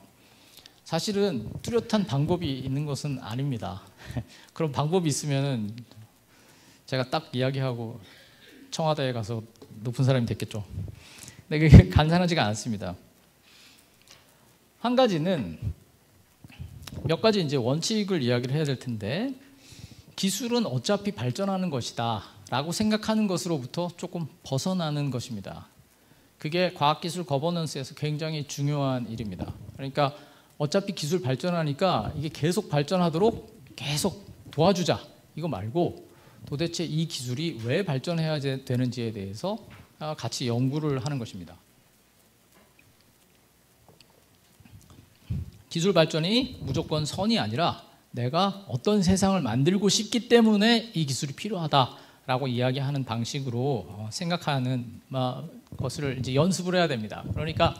사실은 뚜렷한 방법이 있는 것은 아닙니다. 그런 방법이 있으면은 제가 딱 이야기하고 청와대에 가서 높은 사람이 됐겠죠. 근데 그게 간단하지가 않습니다. 한 가지는 몇 가지 이제 원칙을 이야기를 해야 될 텐데, 기술은 어차피 발전하는 것이다 라고 생각하는 것으로부터 조금 벗어나는 것입니다. 그게 과학기술 거버넌스에서 굉장히 중요한 일입니다. 그러니까 어차피 기술 발전하니까 이게 계속 발전하도록 계속 도와주자, 이거 말고 도대체 이 기술이 왜 발전해야 되는지에 대해서 같이 연구를 하는 것입니다. 기술 발전이 무조건 선이 아니라 내가 어떤 세상을 만들고 싶기 때문에 이 기술이 필요하다라고 이야기하는 방식으로 생각하는 것을 이제 연습을 해야 됩니다. 그러니까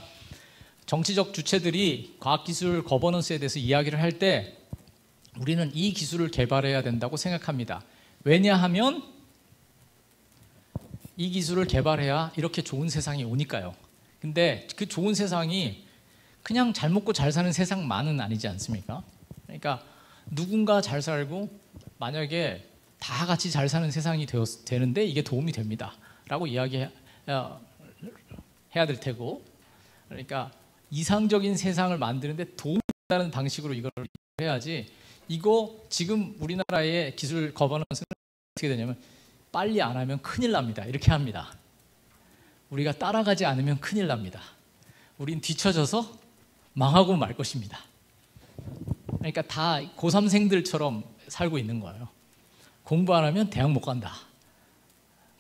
정치적 주체들이 과학기술 거버넌스에 대해서 이야기를 할 때 우리는 이 기술을 개발해야 된다고 생각합니다. 왜냐하면 이 기술을 개발해야 이렇게 좋은 세상이 오니까요. 근데 그 좋은 세상이 그냥 잘 먹고 잘 사는 세상만은 아니지 않습니까? 그러니까 누군가 잘 살고 만약에 다 같이 잘 사는 세상이 되는데 이게 도움이 됩니다 라고 이야기해야 될 테고, 그러니까 이상적인 세상을 만드는데 도움이 된다는 방식으로 이걸 해야지, 이거 지금 우리나라의 기술 거버넌스는 어떻게 되냐면 빨리 안 하면 큰일 납니다 이렇게 합니다. 우리가 따라가지 않으면 큰일 납니다. 우린 뒤처져서 망하고 말 것입니다. 그러니까 다 고3생들처럼 살고 있는 거예요. 공부 안 하면 대학 못 간다.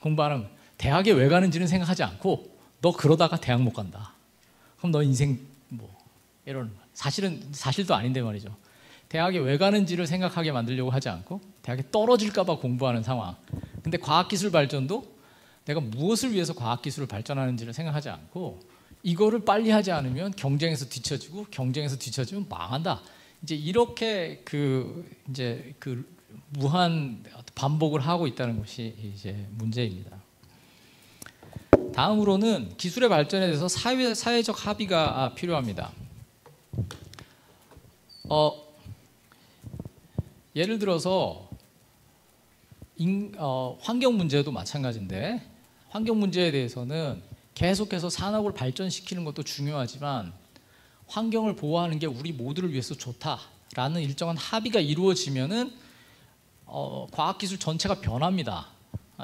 공부 안 하면 대학에 왜 가는지는 생각하지 않고 너 그러다가 대학 못 간다. 그럼 너 인생 뭐 이런, 사실도 아닌데 말이죠. 대학에 왜 가는지를 생각하게 만들려고 하지 않고 대학에 떨어질까 봐 공부하는 상황. 근데 과학기술 발전도 내가 무엇을 위해서 과학기술을 발전하는지를 생각하지 않고 이거를 빨리 하지 않으면 경쟁에서 뒤처지면 망한다. 이제 이렇게 이제 무한 반복을 하고 있다는 것이 이제 문제입니다. 다음으로는 기술의 발전에 대해서 사회적 합의가 필요합니다. 예를 들어서 환경 문제도 마찬가지인데, 환경 문제에 대해서는 계속해서 산업을 발전시키는 것도 중요하지만 환경을 보호하는 게 우리 모두를 위해서 좋다라는 일정한 합의가 이루어지면은 과학기술 전체가 변합니다.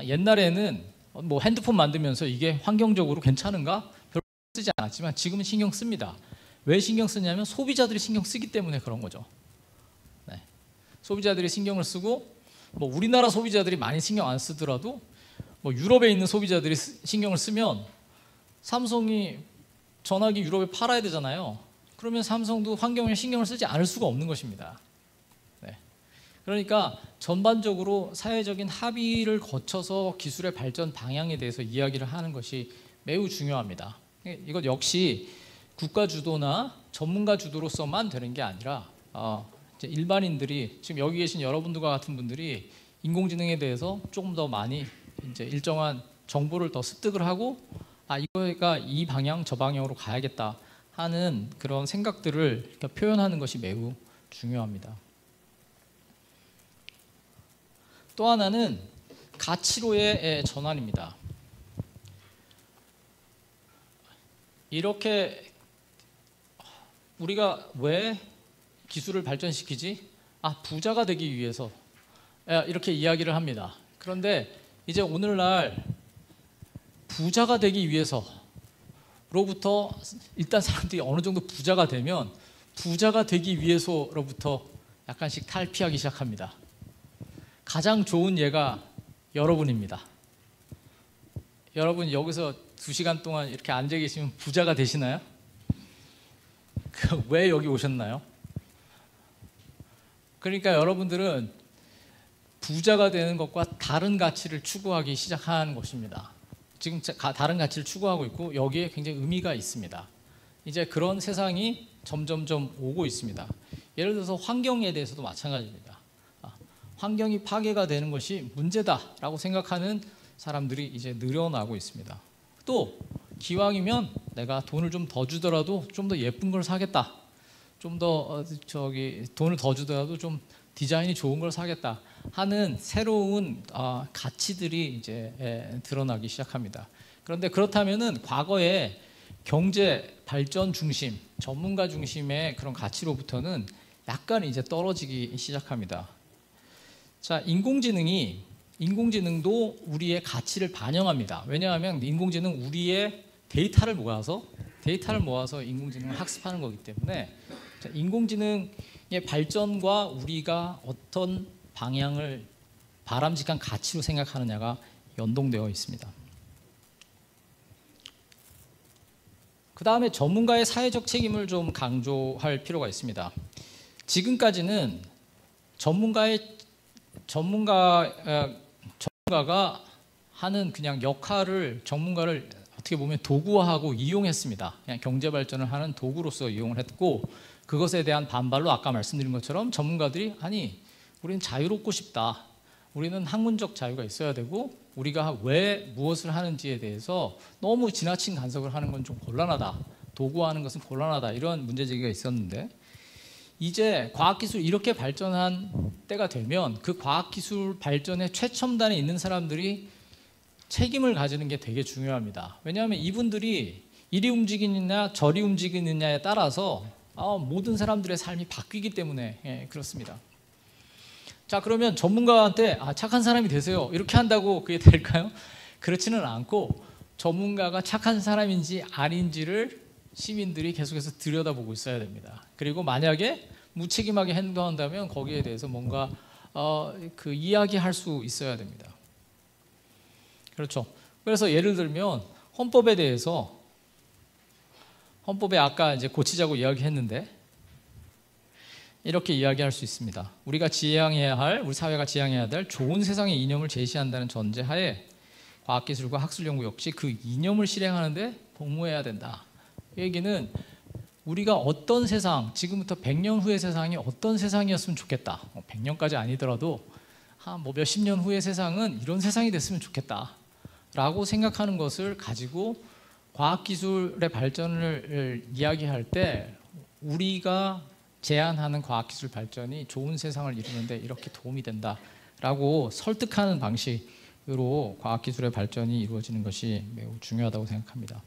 옛날에는 뭐 핸드폰 만들면서 이게 환경적으로 괜찮은가? 별로 쓰지 않았지만 지금은 신경 씁니다. 왜 신경 쓰냐면 소비자들이 신경 쓰기 때문에 그런 거죠. 네. 소비자들이 신경을 쓰고, 뭐 우리나라 소비자들이 많이 신경 안 쓰더라도 뭐 유럽에 있는 소비자들이 신경을 쓰면 삼성이 전화기 유럽에 팔아야 되잖아요. 그러면 삼성도 환경에 신경을 쓰지 않을 수가 없는 것입니다. 네. 그러니까 전반적으로 사회적인 합의를 거쳐서 기술의 발전 방향에 대해서 이야기를 하는 것이 매우 중요합니다. 이것 역시 국가 주도나 전문가 주도로서만 되는 게 아니라 이제 일반인들이, 지금 여기 계신 여러분들과 같은 분들이 인공지능에 대해서 조금 더 많이 이제 일정한 정보를 더 습득을 하고 이거가 이 방향 저 방향으로 가야겠다 하는 그런 생각들을 표현하는 것이 매우 중요합니다. 또 하나는 가치로의 전환입니다. 이렇게 우리가 왜 기술을 발전시키지? 부자가 되기 위해서, 이렇게 이야기를 합니다. 그런데 이제 오늘날 부자가 되기 위해서로부터 일단 사람들이 어느 정도 부자가 되면 부자가 되기 위해서로부터 약간씩 탈피하기 시작합니다. 가장 좋은 예가 여러분입니다. 여러분 여기서 2시간 동안 이렇게 앉아 계시면 부자가 되시나요? 왜 여기 오셨나요? 그러니까 여러분들은 부자가 되는 것과 다른 가치를 추구하기 시작한 것입니다. 지금 다른 가치를 추구하고 있고 여기에 굉장히 의미가 있습니다. 이제 그런 세상이 점점점 오고 있습니다. 예를 들어서 환경에 대해서도 마찬가지입니다. 환경이 파괴가 되는 것이 문제다라고 생각하는 사람들이 이제 늘어나고 있습니다. 또 기왕이면 내가 돈을 좀 더 주더라도 좀 더 예쁜 걸 사겠다. 좀 더 돈을 더 주더라도 좀 디자인이 좋은 걸 사겠다 하는 새로운 가치들이 이제 드러나기 시작합니다. 그런데 그렇다면은 과거에 경제 발전 중심, 전문가 중심의 그런 가치로부터는 약간 이제 떨어지기 시작합니다. 자, 인공지능도 우리의 가치를 반영합니다. 왜냐하면 인공지능 우리의 데이터를 모아서 인공지능을 학습하는 거기 때문에 인공지능의 발전과 우리가 어떤 방향을 바람직한 가치로 생각하느냐가 연동되어 있습니다. 그 다음에 전문가의 사회적 책임을 좀 강조할 필요가 있습니다. 지금까지는 전문가가 하는 그냥 전문가를 어떻게 보면 도구화하고 이용했습니다. 그냥 경제 발전을 하는 도구로서 이용을 했고, 그것에 대한 반발로 아까 말씀드린 것처럼 전문가들이 아니 우리는 자유롭고 싶다. 우리는 학문적 자유가 있어야 되고 우리가 왜 무엇을 하는지에 대해서 너무 지나친 간섭을 하는 건 좀 곤란하다. 도구화하는 것은 곤란하다. 이런 문제제기가 있었는데 이제 과학기술이 이렇게 발전한 때가 되면 그 과학기술 발전의 최첨단에 있는 사람들이 책임을 가지는 게 되게 중요합니다. 왜냐하면 이분들이 이리 움직이느냐 저리 움직이느냐에 따라서 모든 사람들의 삶이 바뀌기 때문에 그렇습니다. 자, 그러면 전문가한테 착한 사람이 되세요 이렇게 한다고 그게 될까요? 그렇지는 않고 전문가가 착한 사람인지 아닌지를 시민들이 계속해서 들여다보고 있어야 됩니다. 그리고 만약에 무책임하게 행동한다면 거기에 대해서 뭔가 이야기할 수 있어야 됩니다. 그렇죠. 그래서 예를 들면 헌법에 대해서 헌법에 아까 이제 고치자고 이야기했는데 이렇게 이야기할 수 있습니다. 우리 사회가 지향해야 될 좋은 세상의 이념을 제시한다는 전제하에 과학기술과 학술연구 역시 그 이념을 실행하는데 복무해야 된다. 이 얘기는 우리가 어떤 세상, 지금부터 100년 후의 세상이 어떤 세상이었으면 좋겠다. 100년까지 아니더라도 몇십 년 후의 세상은 이런 세상이 됐으면 좋겠다. 라고 생각하는 것을 가지고 과학기술의 발전을 이야기할 때 우리가 제안하는 과학기술 발전이 좋은 세상을 이루는데 이렇게 도움이 된다라고 설득하는 방식으로 과학기술의 발전이 이루어지는 것이 매우 중요하다고 생각합니다.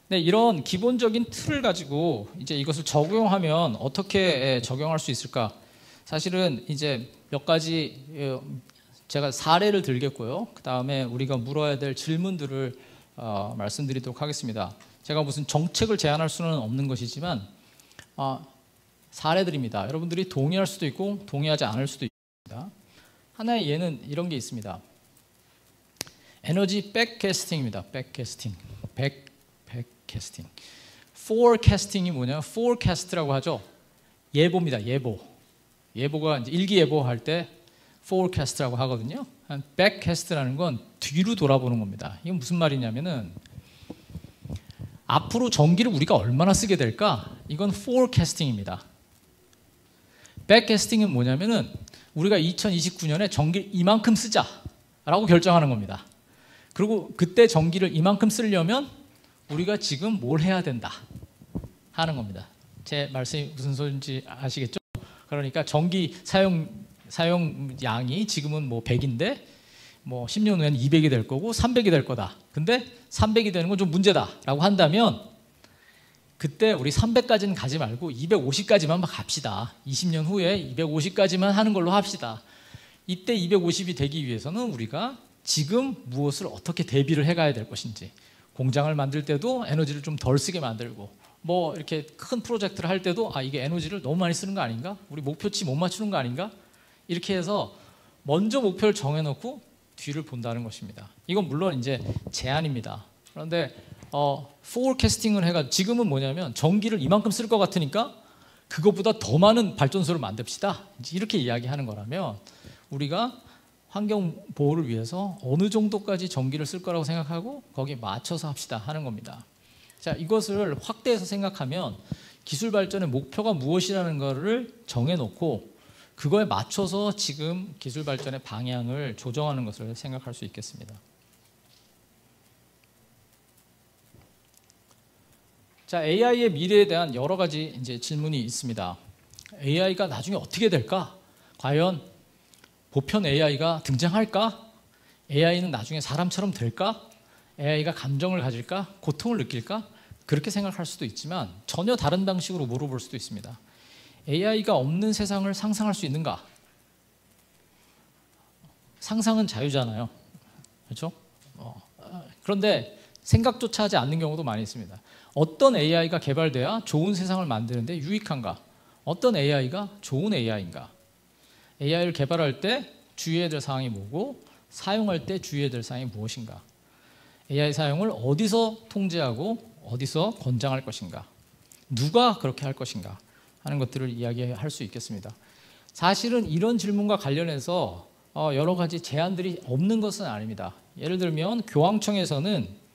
네, 이런 기본적인 틀을 가지고 이제 이것을 적용하면 어떻게 적용할 수 있을까? 사실은 이제 몇 가지 제가 사례를 들겠고요. 그 다음에 우리가 물어야 될 질문들을 말씀드리도록 하겠습니다. 제가 무슨 정책을 제안할 수는 없는 것이지만 사례들입니다. 여러분들이 동의할 수도 있고 동의하지 않을 수도 있습니다. 하나의 예는 이런 게 있습니다. 에너지 백캐스팅입니다. 백캐스팅. 백캐스팅. forecasting이 뭐냐? forecast라고 하죠. 예보입니다. 예보가 이제 일기예보할 때 forecast라고 하거든요. backcast라는 건 뒤로 돌아보는 겁니다. 이건 무슨 말이냐면은 앞으로 전기를 우리가 얼마나 쓰게 될까? 이건 forecasting입니다. backcasting은 뭐냐면은 우리가 2029년에 전기를 이만큼 쓰자라고 결정하는 겁니다. 그리고 그때 전기를 이만큼 쓰려면 우리가 지금 뭘 해야 된다 하는 겁니다. 제 말씀이 무슨 소리인지 아시겠죠? 그러니까 전기 사용량이 지금은 뭐 100인데 뭐 10년 후에는 200이 될 거고 300이 될 거다. 근데 300이 되는 건 좀 문제다라고 한다면 그때 우리 300까지는 가지 말고 250까지만 갑시다. 20년 후에 250까지만 하는 걸로 합시다. 이때 250이 되기 위해서는 우리가 지금 무엇을 어떻게 대비를 해가야 될 것인지, 공장을 만들 때도 에너지를 좀 덜 쓰게 만들고 뭐 이렇게 큰 프로젝트를 할 때도 이게 에너지를 너무 많이 쓰는 거 아닌가? 우리 목표치 못 맞추는 거 아닌가? 이렇게 해서 먼저 목표를 정해놓고 뒤를 본다는 것입니다. 이건 물론 이제 제안입니다. 그런데 forecasting을 해가지고 지금은 뭐냐면 전기를 이만큼 쓸 것 같으니까 그것보다 더 많은 발전소를 만듭시다. 이렇게 이야기하는 거라면 우리가 환경 보호를 위해서 어느 정도까지 전기를 쓸 거라고 생각하고 거기에 맞춰서 합시다 하는 겁니다. 자, 이것을 확대해서 생각하면 기술 발전의 목표가 무엇이라는 것을 정해놓고 그거에 맞춰서 지금 기술 발전의 방향을 조정하는 것을 생각할 수 있겠습니다. 자, AI의 미래에 대한 여러 가지 이제 질문이 있습니다. AI가 나중에 어떻게 될까? 과연 보편 AI가 등장할까? AI는 나중에 사람처럼 될까? AI가 감정을 가질까? 고통을 느낄까? 그렇게 생각할 수도 있지만 전혀 다른 방식으로 물어볼 수도 있습니다. AI가 없는 세상을 상상할 수 있는가? 상상은 자유잖아요. 그렇죠? 그런데 생각조차 하지 않는 경우도 많이 있습니다. 어떤 AI가 개발돼야 좋은 세상을 만드는데 유익한가? 어떤 AI가 좋은 AI인가? AI를 개발할 때 주의해야 될 사항이 뭐고 사용할 때 주의해야 될 사항이 무엇인가? AI 사용을 어디서 통제하고 어디서 권장할 것인가? 누가 그렇게 할 것인가? 하는 것들을 이야기할 수 있겠습니다. 사실은 이런 질문과 관련해서 여러 가지 제안들이 없는 것은 아닙니다. 예를 들면 교황청에서는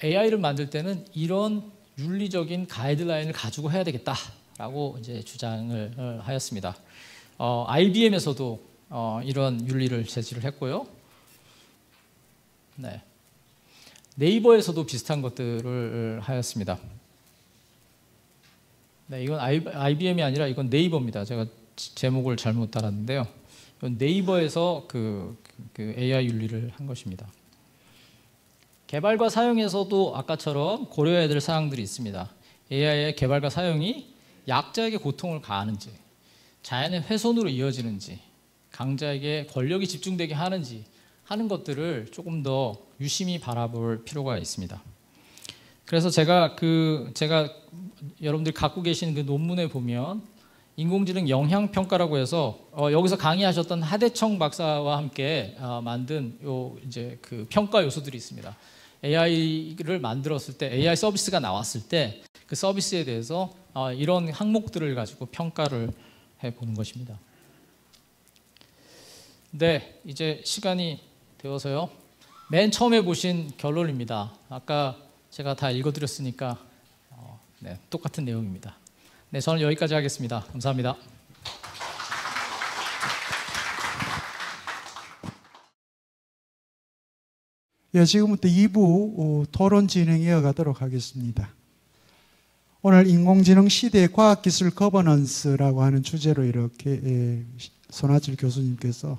AI를 만들 때는 이런 윤리적인 가이드라인을 가지고 해야 되겠다라고 이제 주장을 하였습니다. IBM에서도 이런 윤리를 제시를 했고요. 네. 네이버에서도 비슷한 것들을 하였습니다. 네, 이건 IBM이 아니라 이건 네이버입니다. 제가 제목을 잘못 달았는데요. 이건 네이버에서 그 AI 윤리를 한 것입니다. 개발과 사용에서도 아까처럼 고려해야 될 사항들이 있습니다. AI의 개발과 사용이 약자에게 고통을 가하는지, 자연의 훼손으로 이어지는지, 강자에게 권력이 집중되게 하는지 하는 것들을 조금 더 유심히 바라볼 필요가 있습니다. 그래서 제가 여러분들이 갖고 계신 그 논문에 보면 인공지능 영향평가라고 해서 여기서 강의하셨던 하대청 박사와 함께 만든 이제 그 평가 요소들이 있습니다. AI를 만들었을 때, AI 서비스가 나왔을 때 그 서비스에 대해서 이런 항목들을 가지고 평가를 해보는 것입니다. 네, 이제 시간이 되어서요. 맨 처음에 보신 결론입니다. 아까 제가 다 읽어드렸으니까 네, 똑같은 내용입니다. 네, 저는 여기까지 하겠습니다. 감사합니다. 예, 지금부터 2부 토론 진행 이어가도록 하겠습니다. 오늘 인공지능 시대 과학기술 거버넌스라고 하는 주제로 이렇게 손아철 교수님께서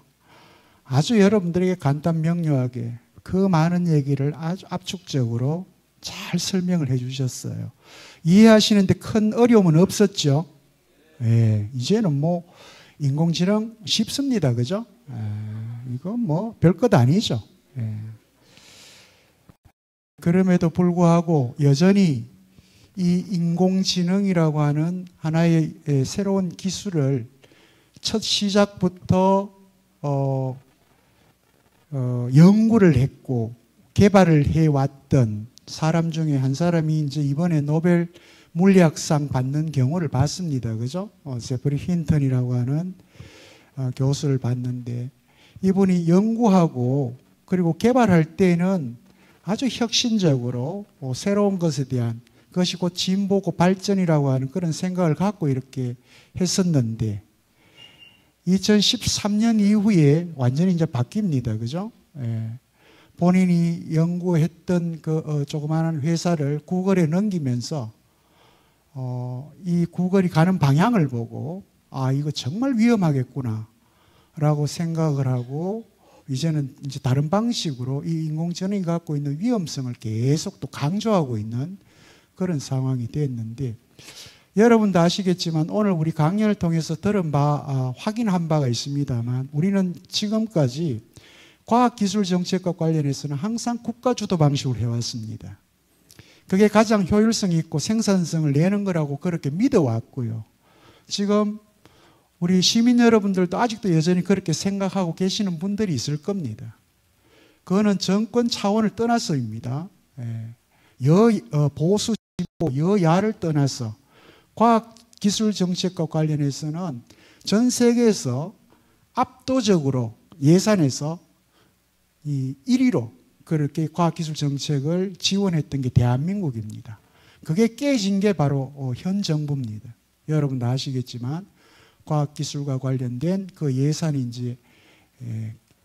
아주 여러분들에게 간단 명료하게 그 많은 얘기를 아주 압축적으로 잘 설명을 해 주셨어요. 이해하시는데 큰 어려움은 없었죠? 예, 이제는 뭐 인공지능 쉽습니다. 그죠? 이거 뭐 별것 아니죠. 예. 그럼에도 불구하고 여전히 이 인공지능이라고 하는 하나의 새로운 기술을 첫 시작부터 연구를 했고 개발을 해왔던 사람 중에 한 사람이 이제 이번에 노벨 물리학상 받는 경우를 봤습니다. 그죠? 제프리 힌턴이라고 하는 교수를 봤는데 이분이 연구하고 그리고 개발할 때는 아주 혁신적으로 새로운 것에 대한 그것이 곧 진보고 발전이라고 하는 그런 생각을 갖고 이렇게 했었는데 2013년 이후에 완전히 이제 바뀝니다. 그죠? 예. 본인이 연구했던 그 조그마한 회사를 구글에 넘기면서 이 구글이 가는 방향을 보고 아, 이거 정말 위험하겠구나 라고 생각을 하고 이제는 이제 다른 방식으로 이 인공지능이 갖고 있는 위험성을 계속 또 강조하고 있는 그런 상황이 됐는데 여러분도 아시겠지만 오늘 우리 강연을 통해서 들은 바 확인한 바가 있습니다만 우리는 지금까지 과학기술 정책과 관련해서는 항상 국가주도 방식으로 해왔습니다. 그게 가장 효율성이 있고 생산성을 내는 거라고 그렇게 믿어왔고요. 지금 우리 시민 여러분들도 아직도 여전히 그렇게 생각하고 계시는 분들이 있을 겁니다. 그거는 정권 차원을 떠나서입니다. 보수, 진보, 여야를 떠나서 과학 기술 정책과 관련해서는 전 세계에서 압도적으로 예산에서 이 1위로 그렇게 과학기술 정책을 지원했던 게 대한민국입니다. 그게 깨진 게 바로 현 정부입니다. 여러분도 아시겠지만 과학기술과 관련된 그 예산이 이제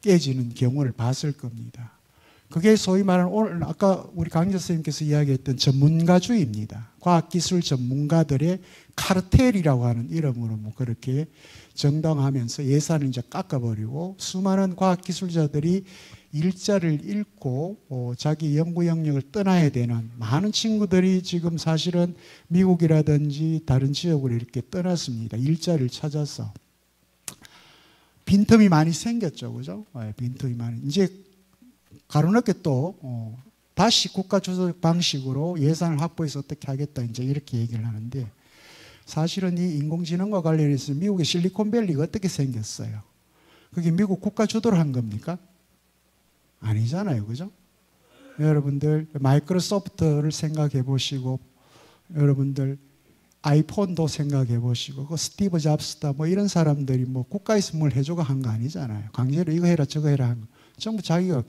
깨지는 경우를 봤을 겁니다. 그게 소위 말하는 오늘 아까 우리 강의자 선생님께서 이야기했던 전문가주의입니다. 과학기술 전문가들의 카르텔이라고 하는 이름으로 뭐 그렇게 정당하면서 예산을 이제 깎아버리고 수많은 과학기술자들이 일자를 잃고 자기 연구 영역을 떠나야 되는 많은 친구들이 지금 사실은 미국이라든지 다른 지역으로 이렇게 떠났습니다. 일자리를 찾아서. 빈틈이 많이 생겼죠. 그죠? 빈틈이 많이. 이제 가로넉게 또 다시 국가 주도적 방식으로 예산을 확보해서 어떻게 하겠다 이제 이렇게 얘기를 하는데 사실은 이 인공지능과 관련해서 미국의 실리콘밸리가 어떻게 생겼어요? 그게 미국 국가 주도로 한 겁니까? 아니잖아요. 그죠? 여러분들 마이크로소프트를 생각해 보시고 여러분들 아이폰도 생각해 보시고 그 스티브 잡스다 뭐 이런 사람들이 뭐 국가에서 뭘 해줘가 한 거 아니잖아요. 강제로 이거 해라 저거 해라 한 거. 전부 자기가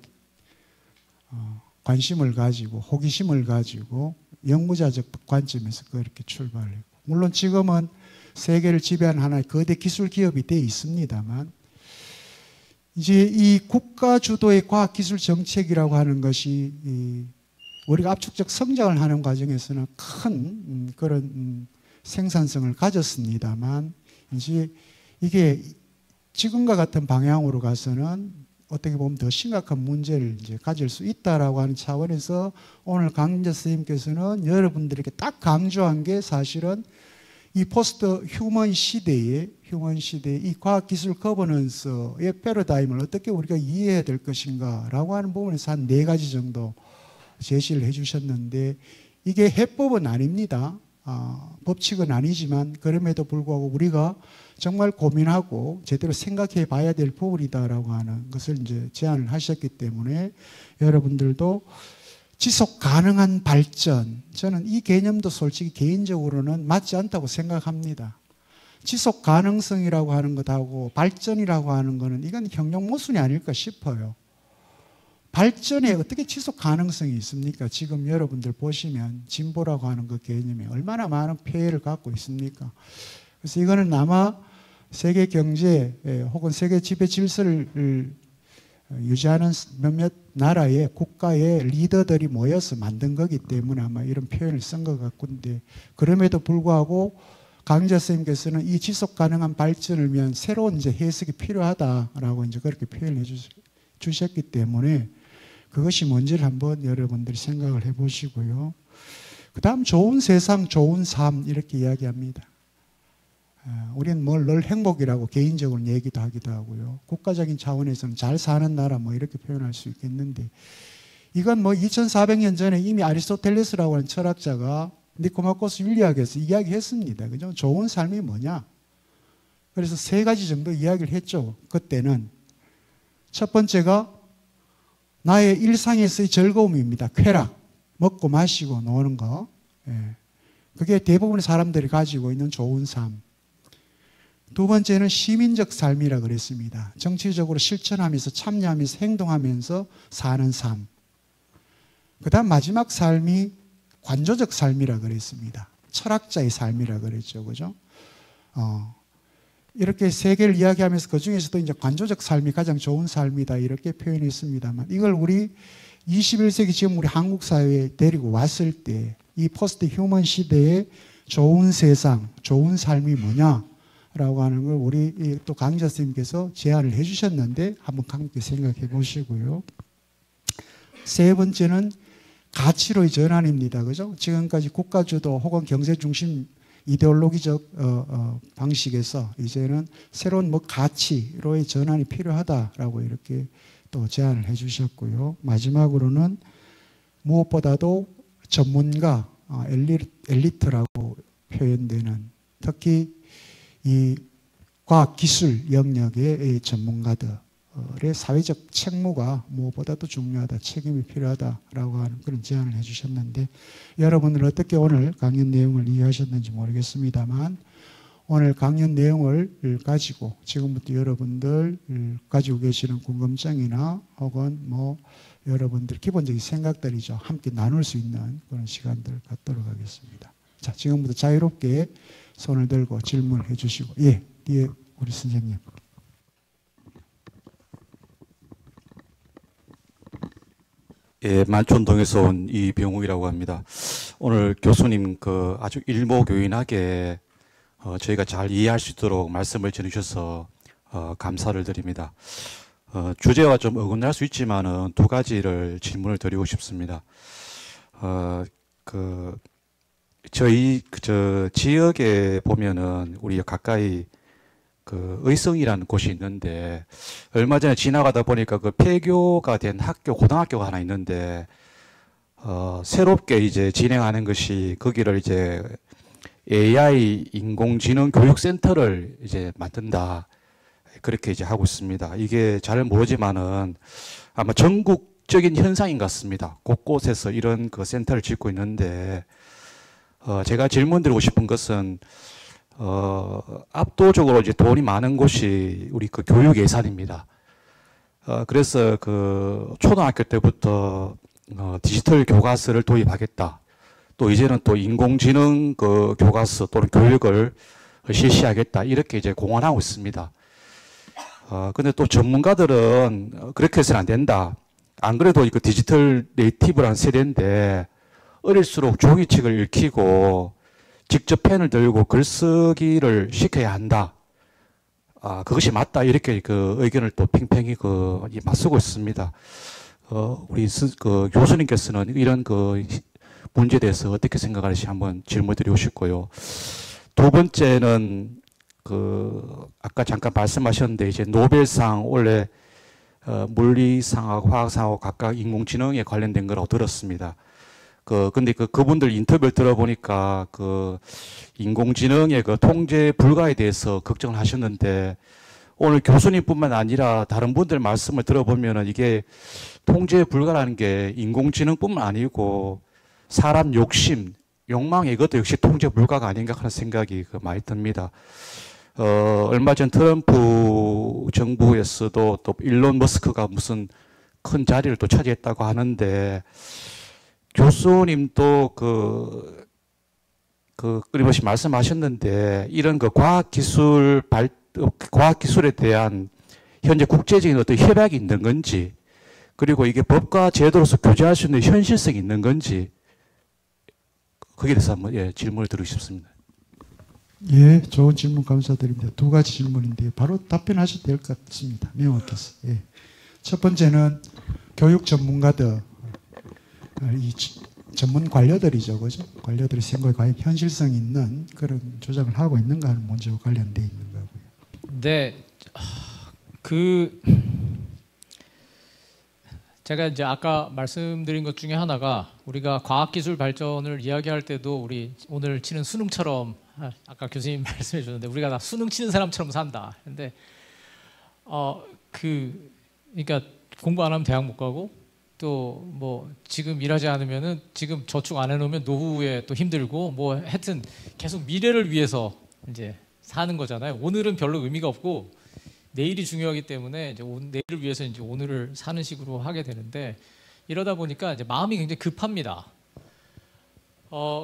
관심을 가지고 호기심을 가지고 영구자적 관점에서 그렇게 출발했고 물론 지금은 세계를 지배하는 하나의 거대 기술 기업이 되어 있습니다만 이제 이 국가 주도의 과학기술 정책이라고 하는 것이 우리가 압축적 성장을 하는 과정에서는 큰 그런 생산성을 가졌습니다만 이제 이게 지금과 같은 방향으로 가서는 어떻게 보면 더 심각한 문제를 이제 가질 수 있다라고 하는 차원에서 오늘 강민재 선생님께서는 여러분들에게 딱 강조한 게 사실은 이 포스트 휴먼 시대에 이 과학기술 거버넌스의 패러다임을 어떻게 우리가 이해해야 될 것인가라고 하는 부분에서 한 4가지 정도 제시를 해주셨는데 이게 해법은 아닙니다. 법칙은 아니지만 그럼에도 불구하고 우리가 정말 고민하고 제대로 생각해 봐야 될 부분이다라고 하는 것을 이제 제안을 하셨기 때문에 여러분들도 지속 가능한 발전, 저는 이 개념도 솔직히 개인적으로는 맞지 않다고 생각합니다. 지속 가능성이라고 하는 것하고 발전이라고 하는 것은 이건 형용 모순이 아닐까 싶어요. 발전에 어떻게 지속 가능성이 있습니까? 지금 여러분들 보시면 진보라고 하는 그 개념이 얼마나 많은 폐해를 갖고 있습니까? 그래서 이거는 아마 세계 경제 혹은 세계 지배 질서를 유지하는 몇몇 나라의 국가의 리더들이 모여서 만든 거기 때문에 아마 이런 표현을 쓴 것 같군데 그럼에도 불구하고 강의자 선생님께서는 이 지속 가능한 발전을 위한 새로운 이제 해석이 필요하다라고 이제 그렇게 표현해 주셨기 때문에 그것이 뭔지를 한번 여러분들이 생각을 해 보시고요. 그 다음 좋은 세상, 좋은 삶 이렇게 이야기합니다. 우리는 늘 행복이라고 개인적으로 얘기도 하기도 하고요. 국가적인 차원에서는 잘 사는 나라 뭐 이렇게 표현할 수 있겠는데 이건 뭐 2400년 전에 이미 아리스토텔레스라고 하는 철학자가 니코마코스 윤리학에서 이야기했습니다. 그죠? 좋은 삶이 뭐냐? 그래서 3가지 정도 이야기를 했죠. 그때는 첫 번째가 나의 일상에서의 즐거움입니다. 쾌락, 먹고 마시고 노는 거. 그게 대부분의 사람들이 가지고 있는 좋은 삶. 두 번째는 시민적 삶이라 그랬습니다. 정치적으로 실천하면서 참여하면서 행동하면서 사는 삶. 그 다음 마지막 삶이 관조적 삶이라 그랬습니다. 철학자의 삶이라 그랬죠. 그죠? 이렇게 3개를 이야기하면서 그 중에서도 이제 관조적 삶이 가장 좋은 삶이다 이렇게 표현했습니다만 이걸 우리 21세기 지금 우리 한국 사회에 데리고 왔을 때 이 포스트 휴먼 시대의 좋은 세상, 좋은 삶이 뭐냐라고 하는 걸 우리 또 강의자 선생님께서 제안을 해 주셨는데 한번 함께 생각해 보시고요. 3번째는 가치로의 전환입니다. 그죠? 지금까지 국가 주도 혹은 경제 중심 이데올로기적 방식에서 이제는 새로운 뭐 가치로의 전환이 필요하다라고 이렇게 또 제안을 해 주셨고요. 마지막으로는 무엇보다도 전문가, 엘리트라고 표현되는 특히 이 과학기술 영역의 전문가들의 사회적 책무가 무엇보다도 중요하다, 책임이 필요하다라고 하는 그런 제안을 해주셨는데 여러분은 어떻게 오늘 강연 내용을 이해하셨는지 모르겠습니다만 오늘 강연 내용을 가지고 지금부터 여러분들 가지고 계시는 궁금증이나 혹은 뭐 여러분들 기본적인 생각들이죠. 함께 나눌 수 있는 그런 시간들을 갖도록 하겠습니다. 자, 지금부터 자유롭게 손을 들고 질문을 해주시고, 예, 뒤에 우리 선생님. 예, 만촌동에서 온 이병욱이라고 합니다. 오늘 교수님 그 아주 일목요연하게 저희가 잘 이해할 수 있도록 말씀을 전해주셔서 감사를 드립니다. 주제와 좀 어긋날 수 있지만은 두 가지를 질문을 드리고 싶습니다. 저희 저 지역에 보면은 우리 가까이 그 의성이라는 곳이 있는데 얼마 전에 지나가다 보니까 그 폐교가 된 학교, 고등학교가 하나 있는데 새롭게 이제 진행하는 것이 거기를 이제 AI 인공지능 교육센터를 이제 만든다. 그렇게 이제 하고 있습니다. 이게 잘 모르지만은 아마 전국적인 현상인 것 같습니다. 곳곳에서 이런 그 센터를 짓고 있는데, 제가 질문 드리고 싶은 것은, 압도적으로 이제 돈이 많은 곳이 우리 그 교육 예산입니다. 그래서 그 초등학교 때부터 디지털 교과서를 도입하겠다. 또 이제는 또 인공지능 그 교과서 또는 교육을 실시하겠다. 이렇게 이제 공언하고 있습니다. 근데 또 전문가들은 그렇게 해서는 안 된다. 안 그래도 그 디지털 네이티브라는 세대인데 어릴수록 종이책을 읽히고 직접 펜을 들고 글쓰기를 시켜야 한다. 그것이 맞다. 이렇게 그 의견을 또 팽팽히 맞서고 있습니다. 우리 그 교수님께서는 이런 그 문제에 대해서 어떻게 생각하는지 한번 질문 드리고 싶고요. 두 번째는 아까 잠깐 말씀하셨는데 이제 노벨상 원래 물리상하고 화학상하고 각각 인공지능에 관련된 거라고 들었습니다. 근데 그분들 인터뷰를 들어보니까 인공지능의 통제 불가에 대해서 걱정을 하셨는데 오늘 교수님뿐만 아니라 다른 분들 말씀을 들어보면은 이게 통제 불가라는 게 인공지능뿐만 아니고 사람 욕심, 욕망 이것도 역시 통제 불가가 아닌가 하는 생각이 많이 듭니다. 얼마 전 트럼프 정부에서도 또 일론 머스크가 무슨 큰 자리를 또 차지했다고 하는데 교수님도 끊임없이 말씀하셨는데 이런 과학기술에 대한 현재 국제적인 어떤 협약이 있는 건지 그리고 이게 법과 제도로서 교제할 수 있는 현실성이 있는 건지 거기에 대해서 한번 질문을 드리고 싶습니다. 예, 좋은 질문 감사드립니다. 두 가지 질문인데 바로 답변하셔도 될 것 같습니다. 명확해서. 예. 첫 번째는 교육 전문가들, 이 전문 관료들이죠, 그죠? 관료들의 생각에 과연 현실성 있는 그런 조작을 하고 있는가 하는 문제와 관련되어 있는 거고요. 네, 제가 이제 아까 말씀드린 것 중에 하나가 우리가 과학기술 발전을 이야기할 때도 우리 오늘 치는 수능처럼 아까 교수님 말씀해 주셨는데 우리가 다 수능 치는 사람처럼 산다. 근데 그러니까 공부 안 하면 대학 못 가고 또 뭐 지금 일하지 않으면은 지금 저축 안 해놓으면 노후에 또 힘들고 뭐 하여튼 계속 미래를 위해서 이제 사는 거잖아요. 오늘은 별로 의미가 없고 내일이 중요하기 때문에 이제 내일을 위해서 이제 오늘을 사는 식으로 하게 되는데 이러다 보니까 이제 마음이 굉장히 급합니다.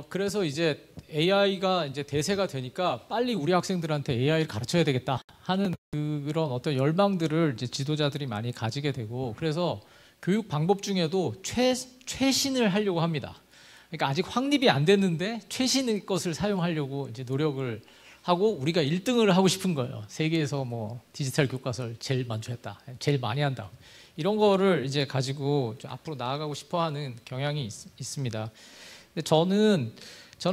그래서 이제 AI가 이제 대세가 되니까 빨리 우리 학생들한테 AI를 가르쳐야 되겠다 하는 그런 어떤 열망들을 이제 지도자들이 많이 가지게 되고 그래서 교육 방법 중에도 최신을 하려고 합니다. 그러니까 아직 확립이 안 됐는데 최신의 것을 사용하려고 이제 노력을 하고 우리가 1등을 하고 싶은 거예요. 세계에서 뭐 디지털 교과서를 제일 먼저 했다, 제일 많이 한다. 이런 거를 이제 가지고 좀 앞으로 나아가고 싶어하는 경향이 있습니다. 근데 저는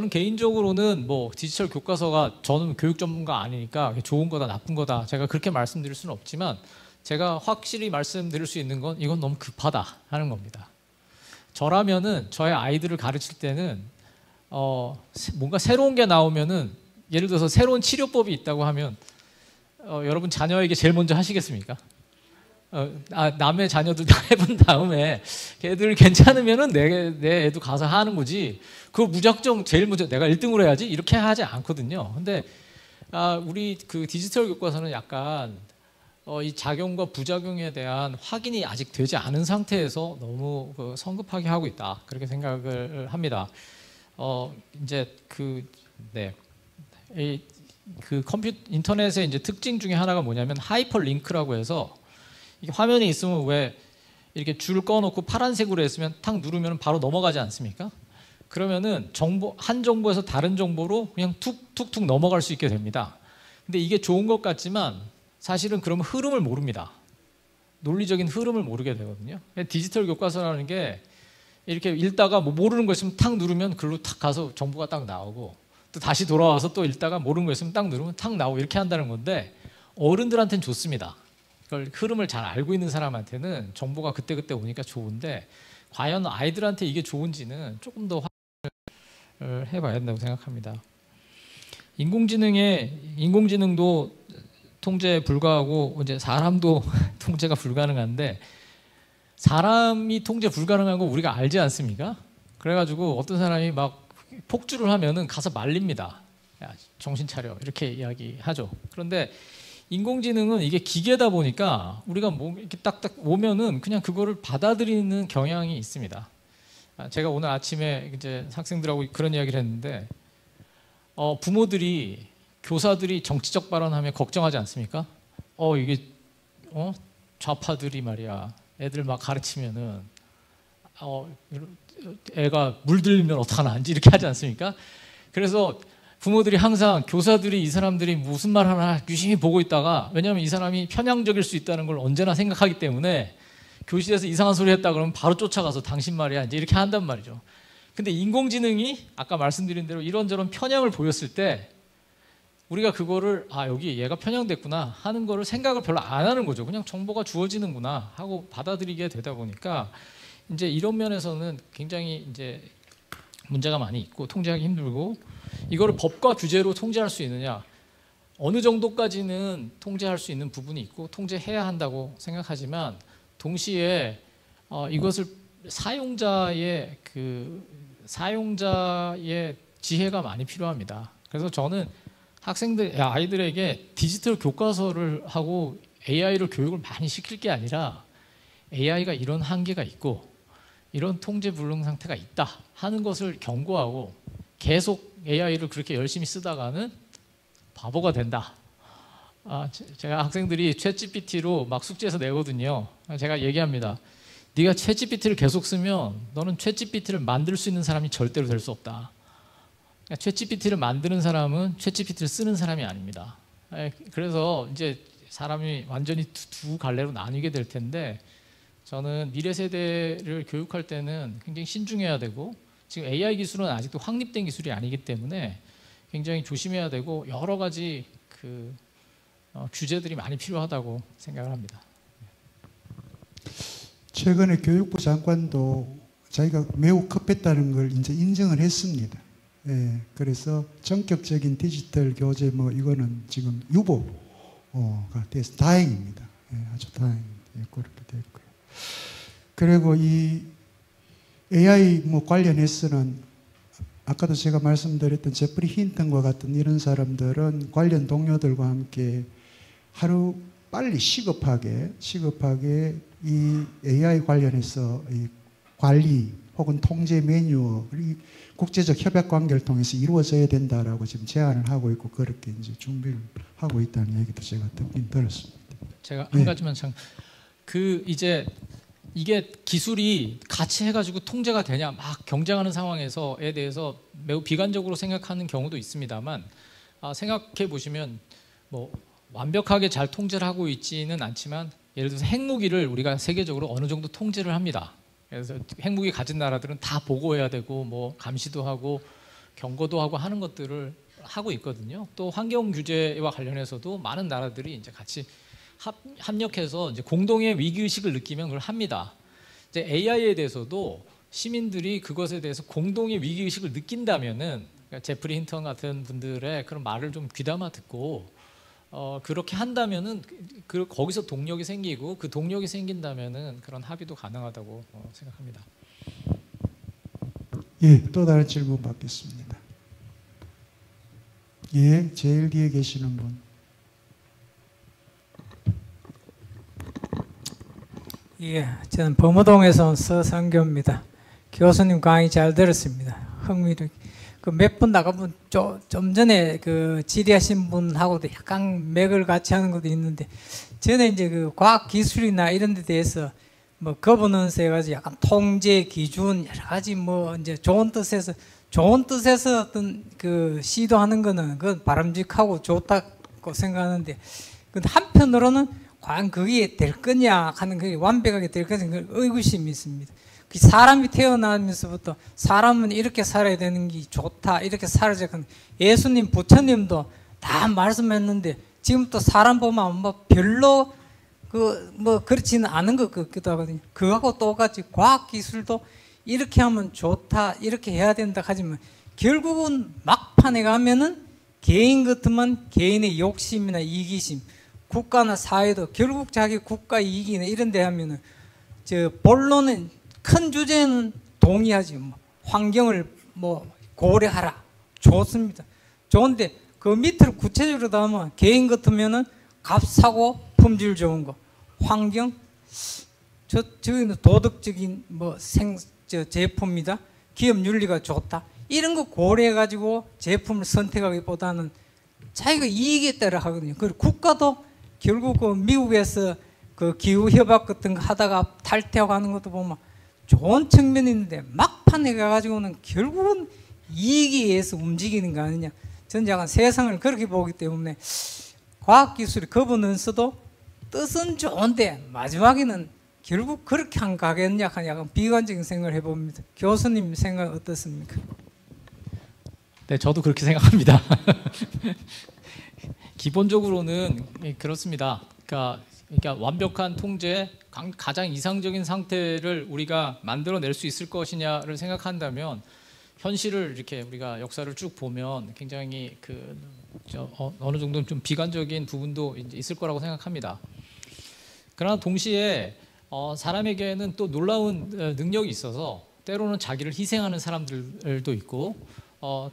개인적으로는 뭐 디지털 교과서가 저는 교육 전문가 아니니까 좋은 거다 나쁜 거다 제가 그렇게 말씀드릴 수는 없지만 제가 확실히 말씀드릴 수 있는 건 이건 너무 급하다 하는 겁니다. 저라면은 저의 아이들을 가르칠 때는 뭔가 새로운 게 나오면은 예를 들어서 새로운 치료법이 있다고 하면 여러분 자녀에게 제일 먼저 하시겠습니까? 남의 자녀들 다 해본 다음에 걔들 괜찮으면은 내 애도 가서 하는 거지. 그거 무작정 제일 먼저 내가 1등으로 해야지 이렇게 하지 않거든요. 근데 우리 그 디지털 교과서는 약간 이 작용과 부작용에 대한 확인이 아직 되지 않은 상태에서 너무 성급하게 하고 있다, 그렇게 생각을 합니다. 이제 인터넷의 이제 특징 중에 하나가 뭐냐면 하이퍼링크라고 해서 이게 화면에 있으면 왜 이렇게 줄 꺼놓고 파란색으로 했으면 탁 누르면 바로 넘어가지 않습니까? 그러면은 한 정보에서 다른 정보로 그냥 툭툭툭 넘어갈 수 있게 됩니다. 근데 이게 좋은 것 같지만 사실은 그러면 흐름을 모릅니다. 논리적인 흐름을 모르게 되거든요. 디지털 교과서라는 게 이렇게 읽다가 뭐 모르는 거 있으면 탁 누르면 글로 탁 가서 정보가 딱 나오고, 또 다시 돌아와서 또 읽다가 모르는 거 있으면 딱 누르면 탁 나오고, 이렇게 한다는 건데 어른들한테는 좋습니다. 그걸 흐름을 잘 알고 있는 사람한테는 정보가 그때그때 오니까 좋은데, 과연 아이들한테 이게 좋은지는 조금 더 확인을 해봐야 된다고 생각합니다. 인공지능도 통제에 불과하고 이제 사람도 통제가 불가능한데, 사람이 통제 불가능한 거 우리가 알지 않습니까? 그래가지고 어떤 사람이 막 폭주를 하면은 가서 말립니다. 야, 정신 차려, 이렇게 이야기하죠. 그런데 인공지능은 이게 기계다 보니까 우리가 뭐 이렇게 딱딱 오면은 그냥 그거를 받아들이는 경향이 있습니다. 제가 오늘 아침에 이제 학생들하고 그런 이야기를 했는데, 부모들이 교사들이 정치적 발언하면 걱정하지 않습니까? 이게 좌파들이 말이야 애들 막 가르치면은 애가 물들면 어떡하나 이렇게 하지 않습니까? 그래서 부모들이 항상 교사들이 이 사람들이 무슨 말 하나 유심히 보고 있다가, 왜냐하면 이 사람이 편향적일 수 있다는 걸 언제나 생각하기 때문에 교실에서 이상한 소리 했다 그러면 바로 쫓아가서 당신 말이야 이제 이렇게 한단 말이죠. 근데 인공지능이 아까 말씀드린 대로 이런저런 편향을 보였을 때 우리가 그거를 여기 얘가 편향됐구나 하는 거를 생각을 별로 안 하는 거죠. 그냥 정보가 주어지는구나 하고 받아들이게 되다 보니까 이제 이런 면에서는 굉장히 이제 문제가 많이 있고 통제하기 힘들고, 이거를 법과 규제로 통제할 수 있느냐, 어느 정도까지는 통제할 수 있는 부분이 있고 통제해야 한다고 생각하지만, 동시에 이것을 사용자의 지혜가 많이 필요합니다. 그래서 저는 아이들에게 디지털 교과서를 하고 AI를 교육을 많이 시킬 게 아니라, AI가 이런 한계가 있고 이런 통제 불능 상태가 있다 하는 것을 경고하고, 계속 AI를 그렇게 열심히 쓰다가는 바보가 된다. 제가 학생들이 챗GPT로 막 숙제에서 내거든요. 제가 얘기합니다. 네가 챗GPT를 계속 쓰면 너는 챗GPT를 만들 수 있는 사람이 절대로 될 수 없다. 챗GPT를 만드는 사람은 챗GPT를 쓰는 사람이 아닙니다. 그래서 이제 사람이 완전히 두 갈래로 나뉘게 될 텐데, 저는 미래 세대를 교육할 때는 굉장히 신중해야 되고, 지금 AI 기술은 아직도 확립된 기술이 아니기 때문에 굉장히 조심해야 되고, 여러 가지 규제들이 많이 필요하다고 생각을 합니다. 최근에 교육부 장관도 자기가 매우 급했다는 걸 이제 인정을 했습니다. 그래서 전격적인 디지털 교재 이거는 지금 유보가 돼서 다행입니다. 아주 다행입니다. 그렇게 됐고요. 그리고 이 AI 관련해서는 아까도 제가 말씀드렸던 제프리 힌턴과 같은 이런 사람들은 관련 동료들과 함께 하루 빨리 시급하게 이 AI 관련해서 이 관리 혹은 통제 매뉴얼이 국제적 협약 관계를 통해서 이루어져야 된다라고 지금 제안을 하고 있고, 그렇게 이제 준비를 하고 있다는 얘기도 제가 듣긴 들었습니다. 제가 한 가지만 이제 이게 기술이 같이 해가지고 통제가 되냐 막 경쟁하는 상황에서에 대해서 매우 비관적으로 생각하는 경우도 있습니다만, 생각해 보시면 완벽하게 잘 통제를 하고 있지는 않지만, 예를 들어서 핵무기를 우리가 세계적으로 어느 정도 통제를 합니다. 그래서 핵무기 가진 나라들은 다 보고해야 되고 감시도 하고 경고도 하고 하는 것들을 하고 있거든요. 또 환경 규제와 관련해서도 많은 나라들이 이제 같이 합력해서 이제 공동의 위기 의식을 느끼면 그걸 합니다. 이제 AI에 대해서도 시민들이 그것에 대해서 공동의 위기 의식을 느낀다면은, 그러니까 제프리 힌턴 같은 분들의 그런 말을 좀 귀담아 듣고 그렇게 한다면은 거기서 동력이 생기고, 그 동력이 생긴다면은 그런 합의도 가능하다고 생각합니다. 예, 또 다른 질문 받겠습니다. 예, 제일 뒤에 계시는 분. 예, 저는 범어동에서 온 서상교입니다. 교수님 강의 잘 들었습니다. 흥미롭게. 그 몇 분 나가본 좀 전에 그 질의하신 분하고도 약간 맥을 같이 하는 것도 있는데, 저는 이제 그 과학 기술이나 이런 데 대해서 뭐 거버넌스 해가지고 약간 통제 기준 여러 가지 뭐 이제 좋은 뜻에서 어떤 그 시도하는 거는 그건 바람직하고 좋다고 생각하는데, 근데 한편으로는 과연 그게 될 거냐 하는, 그게 완벽하게 될 거냐 그 의구심이 있습니다. 사람이 태어나면서부터 사람은 이렇게 살아야 되는 게 좋다, 이렇게 살아야 되는, 예수님 부처님도 다 말씀했는데 지금 또 사람 보면 뭐 별로 그 뭐 그렇지는 않은 것 같기도 하거든요. 그거하고 똑같이 과학기술도 이렇게 하면 좋다, 이렇게 해야 된다 하지만 결국은 막판에 가면은 개인 같으면 개인의 욕심이나 이기심, 국가나 사회도 결국 자기 국가 이익이나 이런 데 하면은 저 본론은 큰 주제는 동의하지, 뭐 환경을 뭐 고려하라, 좋습니다. 좋은데 그 밑으로 구체적으로 나오면 개인 같으면은 값싸고 품질 좋은 거, 환경, 저기는 도덕적인 뭐 제품이다, 기업 윤리가 좋다, 이런 거 고려해 가지고 제품을 선택하기보다는 자기가 이익에 따라 하거든요. 그리고 국가도 결국 그 미국에서 그 기후 협약 같은 거 하다가 탈퇴하고 하는 것도 보면 좋은 측면이 있는데 막판에 가가지고는 결국은 이익에 의해서 움직이는 거 아니냐. 저는 약간 세상을 그렇게 보기 때문에 과학기술이 거버넌스도 뜻은 좋은데 마지막에는 결국 그렇게 안 가겠냐 하는 약간 비관적인 생각을 해봅니다. 교수님 생각 어떻습니까? 네, 저도 그렇게 생각합니다. 기본적으로는 그렇습니다. 그러니까 완벽한 통제, 가장 이상적인 상태를 우리가 만들어낼 수 있을 것이냐를 생각한다면, 현실을 이렇게 우리가 역사를 쭉 보면 굉장히 어느 정도는 좀 비관적인 부분도 이제 있을 거라고 생각합니다. 그러나 동시에 사람에게는 또 놀라운 능력이 있어서 때로는 자기를 희생하는 사람들도 있고,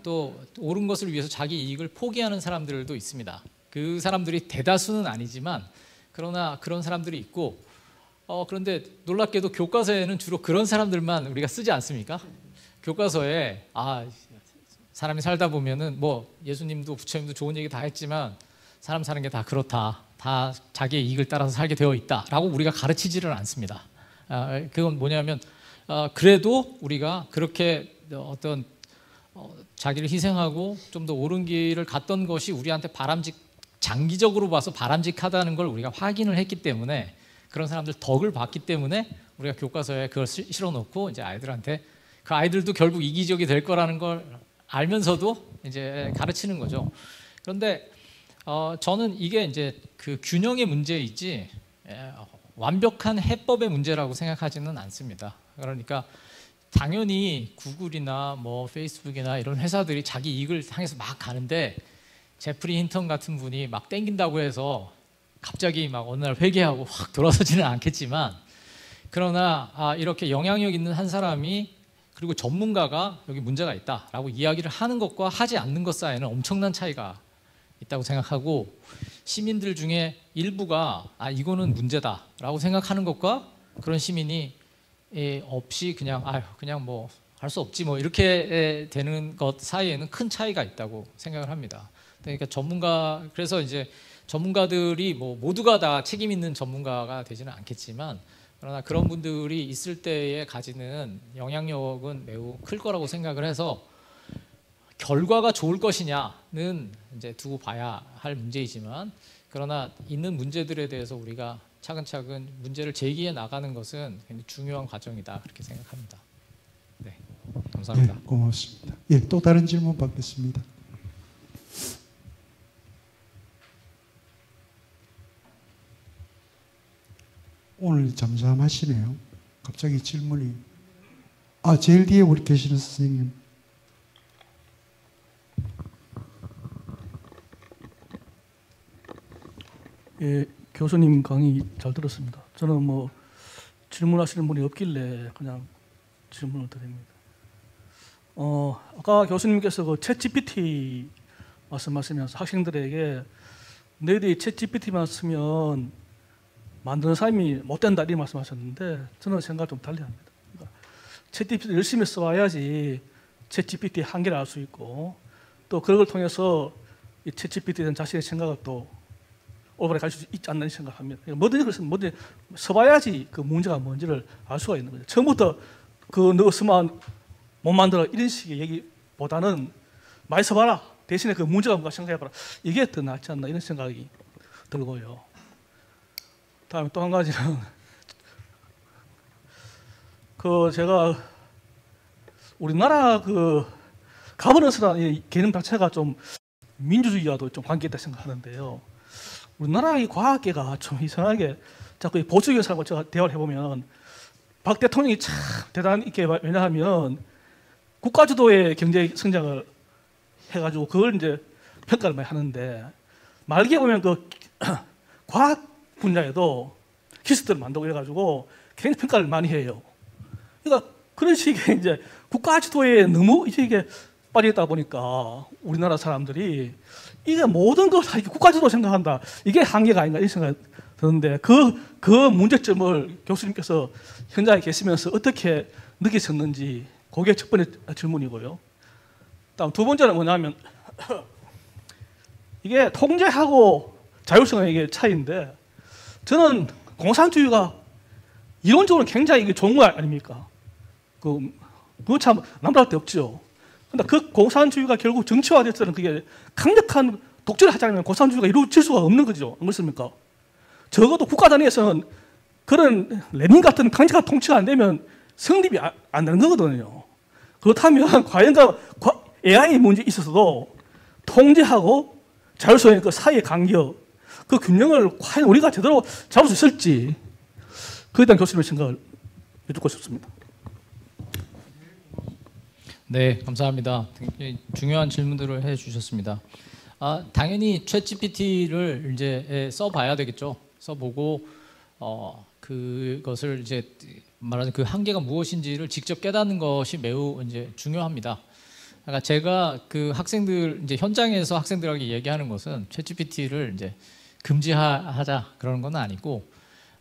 또 옳은 것을 위해서 자기 이익을 포기하는 사람들도 있습니다. 그 사람들이 대다수는 아니지만 그러나 그런 사람들이 있고, 그런데 놀랍게도 교과서에는 주로 그런 사람들만 우리가 쓰지 않습니까? 교과서에 사람이 살다 보면은 뭐 예수님도 부처님도 좋은 얘기 다 했지만 사람 사는 게 다 그렇다, 다 자기의 이익을 따라서 살게 되어 있다라고 우리가 가르치지를 않습니다. 그건 뭐냐면 그래도 우리가 그렇게 어떤 자기를 희생하고 좀 더 옳은 길을 갔던 것이 우리한테 장기적으로 봐서 바람직하다는 걸 우리가 확인을 했기 때문에, 그런 사람들 덕을 봤기 때문에 우리가 교과서에 그걸 실어놓고 이제 아이들한테, 그 아이들도 결국 이기적이 될 거라는 걸 알면서도 이제 가르치는 거죠. 그런데 저는 이게 이제 그 균형의 문제이지 완벽한 해법의 문제라고 생각하지는 않습니다. 그러니까 당연히 구글이나 뭐 페이스북이나 이런 회사들이 자기 이익을 향해서 막 가는데, 제프리 힌턴 같은 분이 막 땡긴다고 해서 갑자기 막 어느 날 회개하고 확 돌아서지는 않겠지만, 그러나 이렇게 영향력 있는 한 사람이, 그리고 전문가가 여기 문제가 있다라고 이야기를 하는 것과 하지 않는 것 사이에는 엄청난 차이가 있다고 생각하고, 시민들 중에 일부가 이거는 문제다라고 생각하는 것과 그런 시민이 없이 그냥 뭐 할 수 없지 뭐 이렇게 되는 것 사이에는 큰 차이가 있다고 생각을 합니다. 그러니까 그래서 이제 전문가들이 뭐 모두가 다 책임 있는 전문가가 되지는 않겠지만, 그러나 그런 분들이 있을 때에 가지는 영향력은 매우 클 거라고 생각을 해서, 결과가 좋을 것이냐는 이제 두고 봐야 할 문제이지만, 그러나 있는 문제들에 대해서 우리가 차근차근 문제를 제기해 나가는 것은 굉장히 중요한 과정이다, 그렇게 생각합니다. 네, 감사합니다. 네, 고맙습니다. 예, 또 다른 질문 받겠습니다. 오늘 잠잠하시네요. 갑자기 질문이. 제일 뒤에 우리 계시는 선생님. 예, 교수님 강의 잘 들었습니다. 저는 뭐 질문하시는 분이 없길래 그냥 질문을 드립니다. 아까 교수님께서 그 챗GPT 말씀하시면서 학생들에게 너희들이 챗GPT만 쓰면 만드는 사람이 못 된다 이렇게 말씀하셨는데 저는 생각을 좀 달리 합니다. 그러니까 챗GPT 열심히 써와야지 챗GPT의 한계를 알 수 있고 또 그걸 통해서 이 챗GPT에 대한 자신의 생각을 또 올바르게 갈 수 있지 않나 생각합니다. 뭐든지 써봐야지 그 문제가 뭔지를 알 수가 있는 거죠. 처음부터 너 쓰면 못 만들어 이런 식의 얘기보다는 많이 써봐라. 대신에 그 문제가 뭔가 생각해봐라. 이게 더 낫지 않나 이런 생각이 들고요. 다음에 또 한 가지는 제가 우리나라 가버넌스라는 개념 자체가 좀 민주주의와도 좀 관계있다 생각하는데요. 우리나라 이 과학계가 좀 이상하게 자꾸 보수적인 사람과 제가 대화를 해보면 박 대통령이 참 대단히 있게 왜냐하면 국가 주도의 경제 성장을 해가지고 그걸 이제 평가를 많이 하는데 말기에 보면 과학 분야에도 키스트를 만들고 해가지고 굉장히 평가를 많이 해요. 그러니까 그런 식의 이제 국가 주도에 너무 이게 빠져있다 보니까 우리나라 사람들이 이게 모든 걸 다 국가 주도로 생각한다. 이게 한계가 아닌가 이런 생각이 드는데 그 문제점을 교수님께서 현장에 계시면서 어떻게 느끼셨는지 그게 첫 번째 질문이고요. 다음 두 번째는 뭐냐면 이게 통제하고 자율성의 이게 차이인데 저는 공산주의가 이론적으로 굉장히 이게 좋은 거 아닙니까? 그거 참 남다를 데 없죠. 근데 그 공산주의가 결국 정치화돼서는 그게 강력한 독재를 하자면 공산주의가 이루어질 수가 없는 거죠. 안 그렇습니까? 적어도 국가 단위에서는 그런 레닌 같은 강력한 통치가 안 되면 성립이 안 되는 거거든요. 그렇다면 과연 AI 문제에 있어서도 통제하고 자율성의 그 사이의 간격, 그 균형을 과연 우리가 제대로 잡을 수 있을지 그에 대한 교수님의 생각을 여쭙고 싶습니다. 네, 감사합니다. 굉장히 중요한 질문들을 해주셨습니다. 당연히 챗GPT를 이제 써봐야 되겠죠. 써보고 그것을 이제 말하는 그 한계가 무엇인지를 직접 깨닫는 것이 매우 이제 중요합니다. 그러니까 제가 그 학생들 이제 현장에서 학생들에게 얘기하는 것은 챗GPT를 이제 금지하자 그러는 건 아니고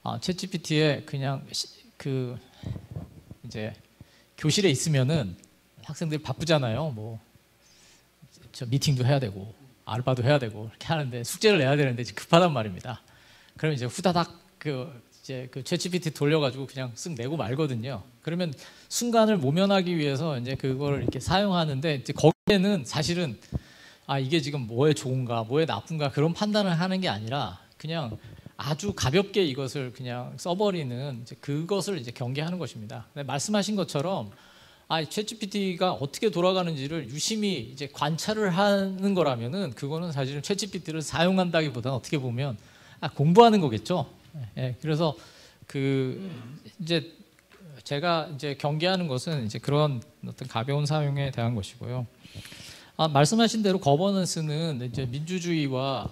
챗GPT에 그냥 이제 교실에 있으면은 학생들이 바쁘잖아요. 뭐 저 미팅도 해야 되고 알바도 해야 되고 이렇게 하는데 숙제를 내야 되는데 급하단 말입니다. 그럼 이제 후다닥 이제 그 챗GPT 돌려가지고 그냥 쓱 내고 말거든요. 그러면 순간을 모면하기 위해서 이제 그걸 이렇게 사용하는데 이제 거기에는 사실은 이게 지금 뭐에 좋은가, 뭐에 나쁜가 그런 판단을 하는 게 아니라 그냥 아주 가볍게 이것을 그냥 써버리는 이제 그것을 이제 경계하는 것입니다. 말씀하신 것처럼 챗GPT가 어떻게 돌아가는지를 유심히 이제 관찰을 하는 거라면은 그거는 사실은 챗GPT를 사용한다기보다는 어떻게 보면 공부하는 거겠죠. 예, 그래서 이제 제가 이제 경계하는 것은 이제 그런 어떤 가벼운 사용에 대한 것이고요. 말씀하신 대로 거버넌스는 이제 민주주의와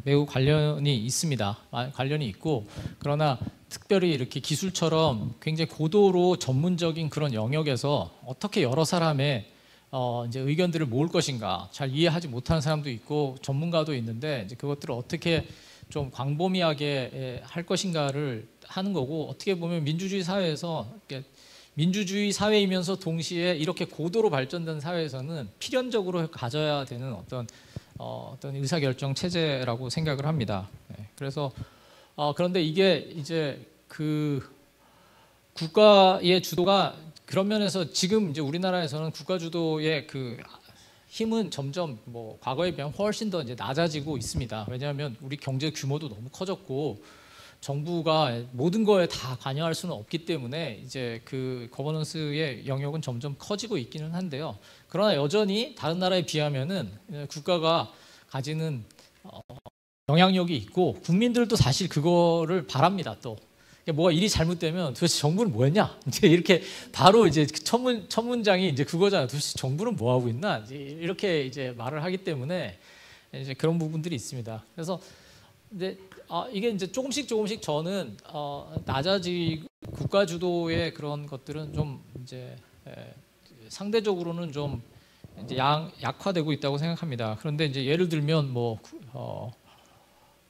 매우 관련이 있습니다. 관련이 있고 그러나 특별히 이렇게 기술처럼 굉장히 고도로 전문적인 그런 영역에서 어떻게 여러 사람의 이제 의견들을 모을 것인가 잘 이해하지 못하는 사람도 있고 전문가도 있는데 이제 그것들을 어떻게 좀 광범위하게 할 것인가를 하는 거고 어떻게 보면 민주주의 사회에서 민주주의 사회이면서 동시에 이렇게 고도로 발전된 사회에서는 필연적으로 가져야 되는 어떤 의사결정 체제라고 생각을 합니다. 네, 그래서 그런데 이게 이제 그 국가의 주도가 그런 면에서 지금 이제 우리나라에서는 국가 주도의 그 힘은 점점 뭐 과거에 비하면 훨씬 더 이제 낮아지고 있습니다. 왜냐하면 우리 경제 규모도 너무 커졌고 정부가 모든 거에 다 관여할 수는 없기 때문에 이제 그 거버넌스의 영역은 점점 커지고 있기는 한데요. 그러나 여전히 다른 나라에 비하면은 국가가 가지는 영향력이 있고 국민들도 사실 그거를 바랍니다. 또 뭐가 일이 잘못되면 도대체 정부는 뭐했냐? 이제 이렇게 바로 이제 첫 문장이 이제 그거잖아요. 도대체 정부는 뭐 하고 있나? 이렇게 이제 말을 하기 때문에 이제 그런 부분들이 있습니다. 그래서 이제 이게 이제 조금씩 저는 낮아지고 국가 주도의 그런 것들은 좀 이제 상대적으로는 좀 이제 약화되고 있다고 생각합니다. 그런데 이제 예를 들면 뭐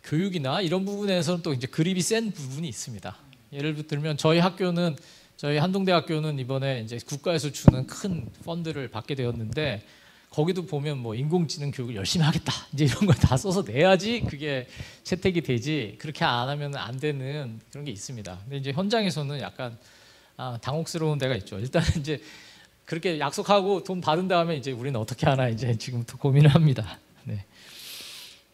교육이나 이런 부분에서는 또 이제 그립이 센 부분이 있습니다. 예를 들면 저희 한동대학교는 이번에 이제 국가에서 주는 큰 펀드를 받게 되었는데 거기도 보면 뭐 인공지능 교육을 열심히 하겠다 이제 이런 걸 다 써서 내야지 그게 채택이 되지 그렇게 안 하면 안 되는 그런 게 있습니다. 근데 이제 현장에서는 약간 당혹스러운 데가 있죠. 일단 이제 그렇게 약속하고 돈 받은 다음에 이제 우리는 어떻게 하나 이제 지금부터 고민을 합니다. 네.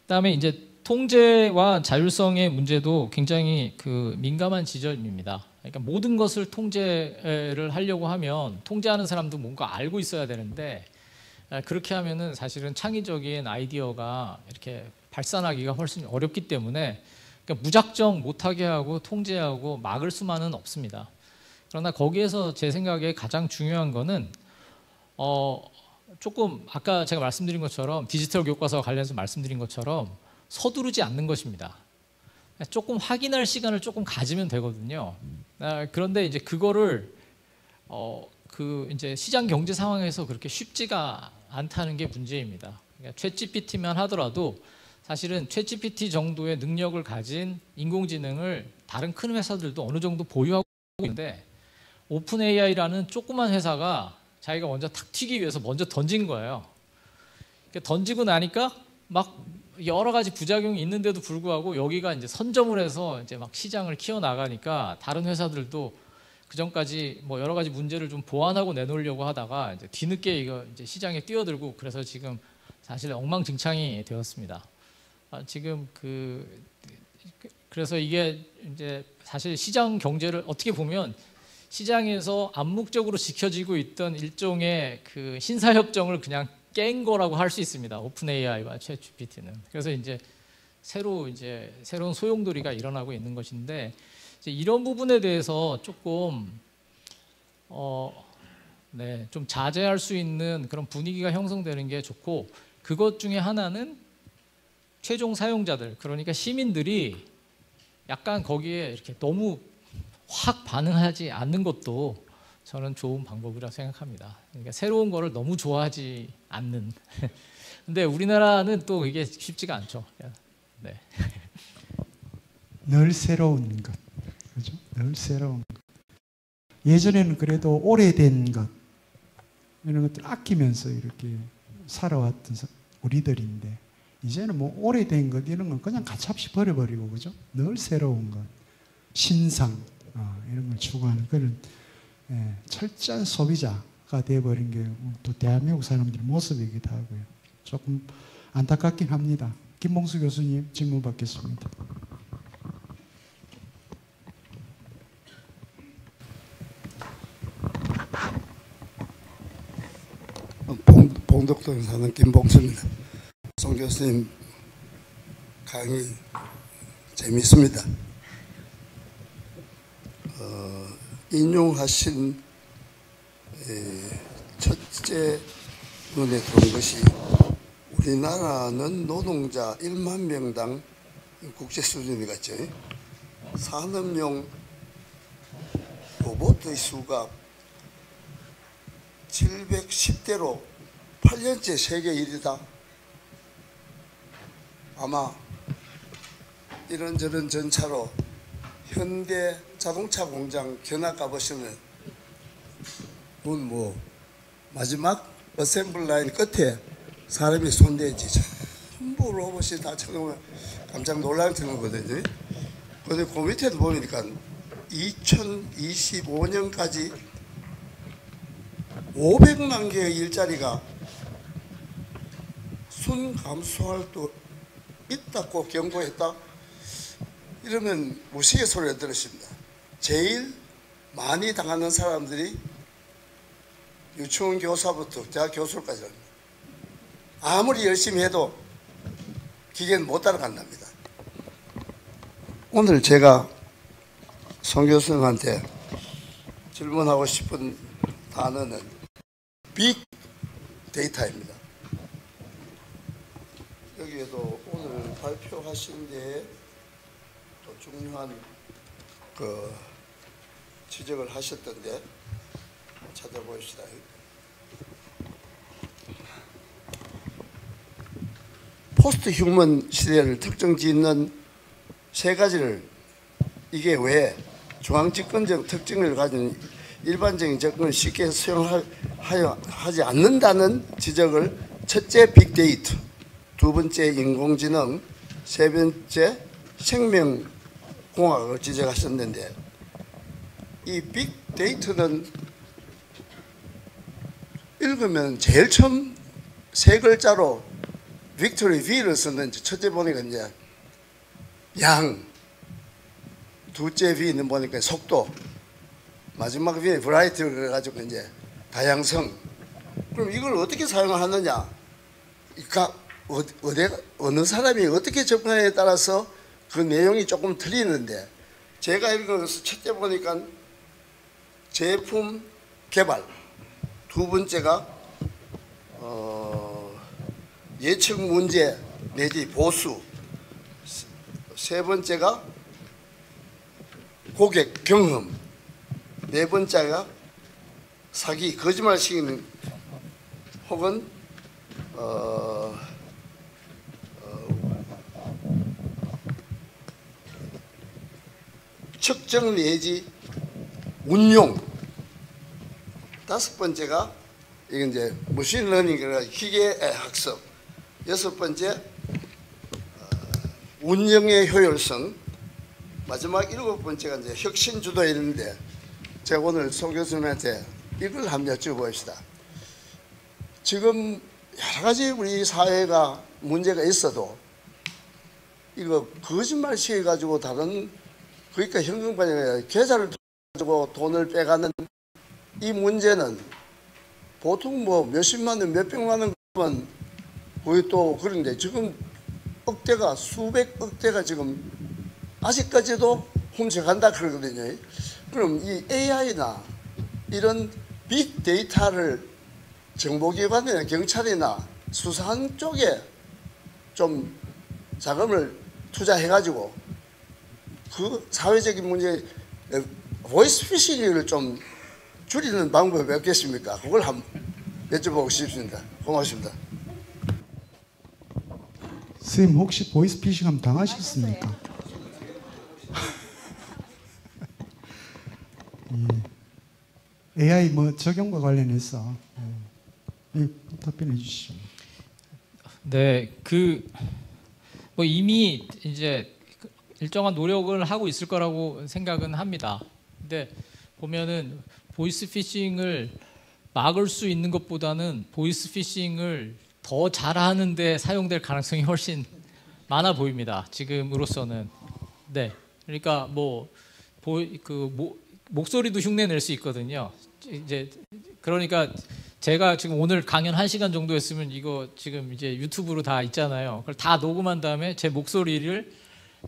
그다음에 이제 통제와 자율성의 문제도 굉장히 그 민감한 지점입니다. 그러니까 모든 것을 통제를 하려고 하면 통제하는 사람도 뭔가 알고 있어야 되는데 그렇게 하면은 사실은 창의적인 아이디어가 이렇게 발산하기가 훨씬 어렵기 때문에 그러니까 무작정 못하게 하고 통제하고 막을 수만은 없습니다. 그러나 거기에서 제 생각에 가장 중요한 거는 조금 아까 제가 말씀드린 것처럼 디지털 교과서와 관련해서 말씀드린 것처럼 서두르지 않는 것입니다. 조금 확인할 시간을 조금 가지면 되거든요. 그런데 이제 그거를 이제 시장 경제 상황에서 그렇게 쉽지가 않다는 게 문제입니다. 그러니까 챗GPT만 하더라도 사실은 챗GPT 정도의 능력을 가진 인공지능을 다른 큰 회사들도 어느 정도 보유하고 있는데 오픈 AI라는 조그만 회사가 자기가 먼저 탁 튀기 위해서 먼저 던진 거예요. 그러니까 던지고 나니까 막 여러 가지 부작용이 있는데도 불구하고 여기가 이제 선점을 해서 이제 막 시장을 키워 나가니까 다른 회사들도 그 전까지 뭐 여러 가지 문제를 좀 보완하고 내놓으려고 하다가 이제 뒤늦게 이거 이제 시장에 뛰어들고 그래서 지금 사실 엉망진창이 되었습니다. 지금 그래서 이게 이제 사실 시장 경제를 어떻게 보면 시장에서 암묵적으로 지켜지고 있던 일종의 그 신사협정을 그냥 깬 거라고 할 수 있습니다. 오픈 AI와 챗GPT는. 그래서 이제 새로운 소용돌이가 일어나고 있는 것인데 이제 이런 부분에 대해서 조금 좀 자제할 수 있는 그런 분위기가 형성되는 게 좋고 그것 중에 하나는 최종 사용자들 그러니까 시민들이 약간 거기에 이렇게 너무 확 반응하지 않는 것도 저는 좋은 방법이라고 생각합니다. 그러니까 새로운 거를 너무 좋아하지 않는. 근데 우리나라는 또 이게 쉽지가 않죠. 네. 늘 새로운 것, 그죠? 늘 새로운 것. 예전에는 그래도 오래된 것 이런 것들 아끼면서 이렇게 살아왔던 우리들인데 이제는 뭐 오래된 것 이런 건 그냥 가차없이 버려버리고 그죠? 늘 새로운 것, 신상 이런 걸 추구하는 그런 철저한 소비자가 되어버린 게 또 대한민국 사람들의 모습이기도 하고요. 조금 안타깝긴 합니다. 김봉수 교수님 질문 받겠습니다. 봉덕동에 사는 김봉수입니다. 송 교수님 강의 재미있습니다. 인용하신 첫째 눈에 들어온 것이 우리나라는 노동자 1만 명당 국제 수준이 같죠. 산업용 로봇의 수가 710대로 8년째 세계 1위다. 아마 이런저런 전차로 현대 자동차 공장 견학 가보시면 뭐 마지막 어셈블 라인 끝에 사람이 손대지 전부 로봇이 다 쳐놓으면 깜짝 놀랄 거거든요. 그런데 그 밑에도 보니까 2025년까지 500만 개의 일자리가 순 감소할 수 있다고 경고했다. 이러면 무시의 소리를 들으십니다. 제일 많이 당하는 사람들이 유치원 교사부터 대학 교수까지 합니다. 아무리 열심히 해도 기계는 못 따라간답니다. 오늘 제가 송 교수님한테 질문하고 싶은 단어는 빅 데이터입니다. 여기에도 오늘 발표하신 데에 또 중요한 지적을 하셨던데 찾아보시다. 포스트 휴먼 시대를 특정 짓는 세 가지를 이게 왜 중앙집권적 특징을 가진 일반적인 접근을 쉽게 수용하지 않는다는 지적을 첫째 빅데이터, 두 번째 인공지능, 세 번째 생명공학을 지적하셨는데 이 빅데이터는 읽으면 제일 처음 세 글자로 빅토리 V를 썼는지 첫째 보니까 이제 양, 둘째 V는 보니까 속도, 마지막 V에 브라이트를 그래가지고 이제 다양성. 그럼 이걸 어떻게 사용하느냐? 그러니까 어느 사람이 어떻게 접근하냐에 따라서 그 내용이 조금 틀리는데 제가 읽어서 첫째 보니까 제품 개발, 두 번째가 예측 문제 내지 보수, 세 번째가 고객 경험, 네 번째가 사기, 거짓말 시키는 혹은 측정 내지 운용, 다섯 번째가 이건 이제 머신러닝이라 기계 학습, 여섯 번째 운영의 효율성, 마지막 일곱 번째가 이제 혁신 주도 이런데 제가 오늘 소 교수님한테 이걸 한번 여쭤봅시다. 지금 여러 가지 우리 사회가 문제가 있어도 이거 거짓말 시켜가지고 다른 그러니까 현금반영에 계좌를 가지고 돈을 빼가는 이 문제는 보통 뭐 몇십만 원, 몇백만 원은 거의 또 그런데 지금 억대가 수백억 대가 지금 아직까지도 훔쳐간다 그러거든요. 그럼 이 AI나 이런 빅데이터를 정보기관이나 경찰이나 수사한 쪽에 좀 자금을 투자해가지고 그 사회적인 문제 보이스 피싱을 좀 줄이는 방법이 없겠습니까? 그걸 한번 여쭤보고 싶습니다. 고맙습니다. 선생님 혹시 보이스피싱하면 당하셨습니까? 예. AI 뭐 적용과 관련해서 답변해 주시죠. 네, 뭐 이미 이제 일정한 노력을 하고 있을 거라고 생각은 합니다. 근데 보면은 보이스피싱을 막을 수 있는 것보다는 보이스피싱을 더 잘하는 데 사용될 가능성이 훨씬 많아 보입니다. 지금으로서는. 네. 그러니까 목소리도 흉내 낼 수 있거든요. 이제 그러니까 제가 지금 오늘 강연 1시간 정도 했으면 이거 지금 이제 유튜브로 다 있잖아요. 그걸 다 녹음한 다음에 제 목소리를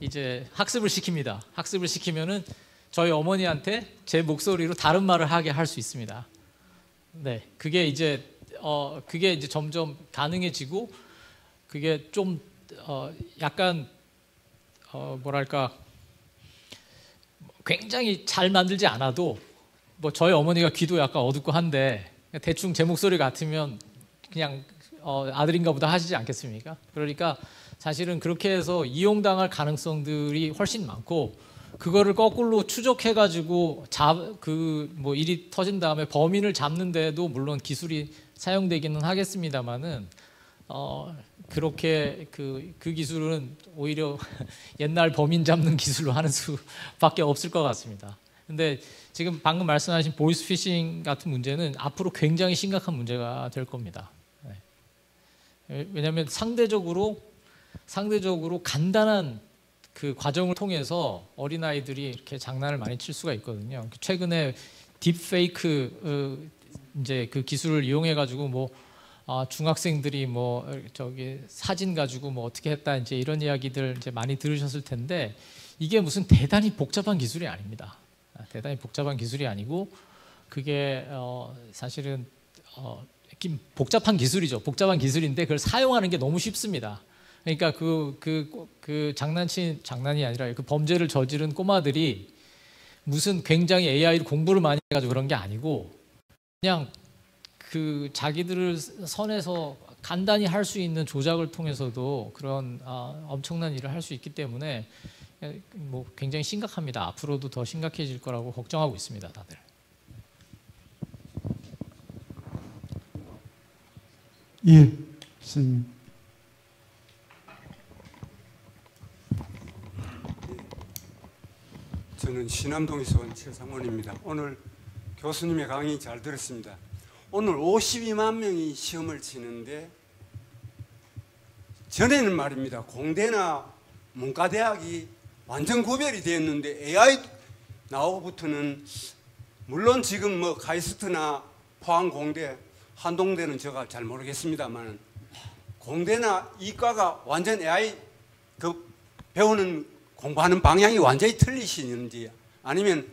이제 학습을 시킵니다. 학습을 시키면은 저희 어머니한테 제 목소리로 다른 말을 하게 할 수 있습니다. 네. 그게 이제 점점 가능해지고 그게 좀 약간 뭐랄까 굉장히 잘 만들지 않아도 뭐 저희 어머니가 귀도 약간 어둡고 한데 대충 제 목소리 같으면 그냥 아들인가 보다 하시지 않겠습니까? 그러니까 사실은 그렇게 해서 이용당할 가능성들이 훨씬 많고 그거를 거꾸로 추적해가지고 뭐 일이 터진 다음에 범인을 잡는 데도 물론 기술이 사용되기는 하겠습니다만은 그렇게 그 기술은 오히려 옛날 범인 잡는 기술로 하는 수밖에 없을 것 같습니다. 근데 지금 방금 말씀하신 보이스피싱 같은 문제는 앞으로 굉장히 심각한 문제가 될 겁니다. 네. 왜냐하면 상대적으로 간단한 그 과정을 통해서 어린아이들이 이렇게 장난을 많이 칠 수가 있거든요. 최근에 딥페이크 이제 그 기술을 이용해 가지고 뭐 중학생들이 뭐 저기 사진 가지고 뭐 어떻게 했다 이제 이런 이야기들 이제 많이 들으셨을 텐데 이게 무슨 대단히 복잡한 기술이 아닙니다. 대단히 복잡한 기술이 아니고 그게 사실은 복잡한 기술이죠. 복잡한 기술인데 그걸 사용하는 게 너무 쉽습니다. 그러니까 그 장난이 아니라 그 범죄를 저지른 꼬마들이 무슨 굉장히 AI로 공부를 많이 해가지고 그런 게 아니고 그냥 그 자기들을 선에서 간단히 할 수 있는 조작을 통해서도 그런 엄청난 일을 할 수 있기 때문에 뭐 굉장히 심각합니다. 앞으로도 더 심각해질 거라고 걱정하고 있습니다, 다들. 예, 선생님. 저는 신암동에서 온 최상원입니다. 오늘 교수님의 강의 잘 들었습니다. 오늘 52만 명이 시험을 치는데 전에는 말입니다. 공대나 문과대학이 완전 구별이 되었는데 AI 나오고부터는 물론 지금 뭐 카이스트나 포항공대, 한동대는 제가 잘 모르겠습니다만 공대나 이과가 완전 AI 그 배우는 공부하는 방향이 완전히 틀리시는지 아니면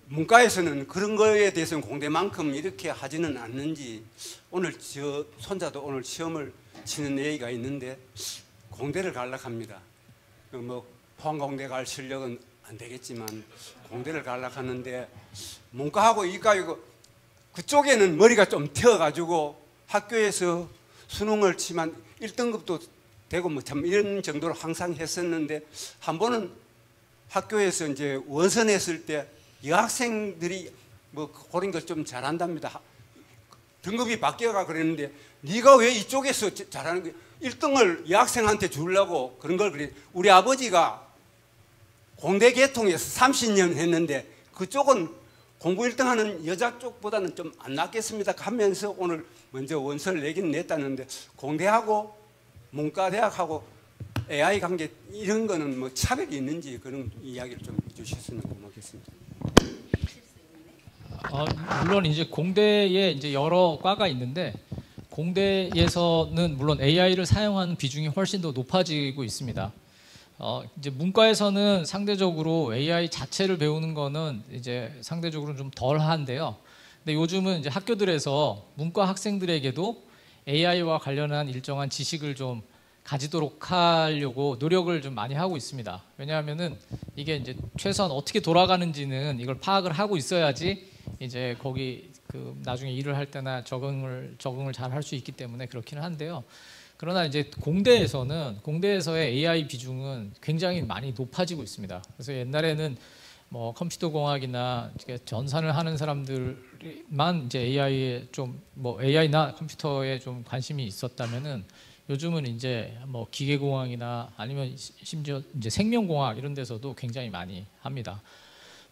문과에서는 그런 거에 대해서는 공대만큼 이렇게 하지는 않는지 오늘 저 손자도 오늘 시험을 치는 얘기가 있는데 공대를 가려고 합니다. 뭐 포항공대 갈 실력은 안 되겠지만 공대를 가려고 하는데 문과하고 이과하고 그쪽에는 머리가 좀 튀어가지고 학교에서 수능을 치면 1등급도 되고 뭐 참 이런 정도로 항상 했었는데 한 번은 학교에서 이제 원선했을 때 여학생들이 뭐 그런 걸 좀 잘한답니다. 등급이 바뀌어가 그랬는데 네가 왜 이쪽에서 잘하는 거야? 1등을 여학생한테 주려고 그런 걸 그래. 우리 아버지가 공대 계통에서 30년 했는데 그쪽은 공부 1등 하는 여자 쪽보다는 좀 안 낫겠습니다 하면서 오늘 먼저 원서를 내긴 냈다는데 공대하고 문과대학하고 AI 관계 이런 거는 뭐 차별이 있는지 그런 이야기를 좀 해주셨으면 고맙겠습니다. 물론 이제 공대에 이제 여러 과가 있는데 공대에서는 물론 AI를 사용하는 비중이 훨씬 더 높아지고 있습니다. 이제 문과에서는 상대적으로 AI 자체를 배우는 거는 이제 상대적으로 좀 덜한데요. 근데 요즘은 이제 학교들에서 문과 학생들에게도 AI와 관련한 일정한 지식을 좀 가지도록 하려고 노력을 좀 많이 하고 있습니다. 왜냐하면은 이게 이제 최소한 어떻게 돌아가는지는 이걸 파악을 하고 있어야지 이제 거기 그 나중에 일을 할 때나 적응을 잘 할 수 있기 때문에 그렇기는 한데요. 그러나 이제 공대에서의 AI 비중은 굉장히 많이 높아지고 있습니다. 그래서 옛날에는 뭐 컴퓨터 공학이나 전산을 하는 사람들만 이제 AI에 좀 뭐 AI나 컴퓨터에 좀 관심이 있었다면은 요즘은 이제 뭐 기계공학이나 아니면 심지어 이제 생명공학 이런 데서도 굉장히 많이 합니다.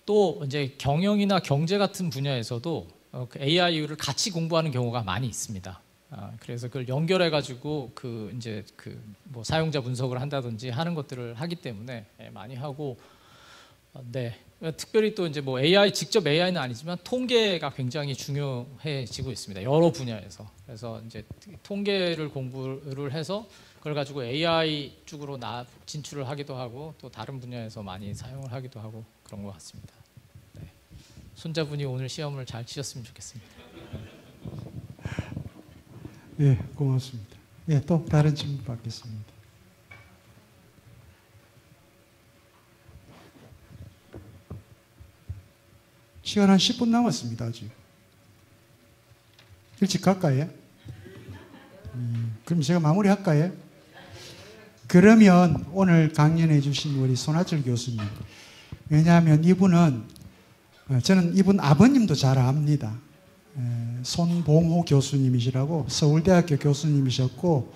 또 이제 경영이나 경제 같은 분야에서도 AI를 같이 공부하는 경우가 많이 있습니다. 그래서 그걸 연결해 가지고 그 이제 그 뭐 사용자 분석을 한다든지 하는 것들을 하기 때문에 많이 하고 네. 특별히 또 이제 뭐 AI 직접 AI는 아니지만 통계가 굉장히 중요해지고 있습니다. 여러 분야에서. 그래서 이제 통계를 공부를 해서 그걸 가지고 AI 쪽으로 진출을 하기도 하고 또 다른 분야에서 많이 사용을 하기도 하고 그런 것 같습니다. 네. 손자분이 오늘 시험을 잘 치셨으면 좋겠습니다. 예, 고맙습니다. 예, 또 다른 질문 받겠습니다. 시간 한 10분 남았습니다, 아직. 일찍 갈까요? 그럼 제가 마무리할까요? 그러면 오늘 강연해 주신 우리 손아철 교수님, 왜냐하면 이분은 저는 이분 아버님도 잘 압니다. 손봉호 교수님이시라고 서울대학교 교수님이셨고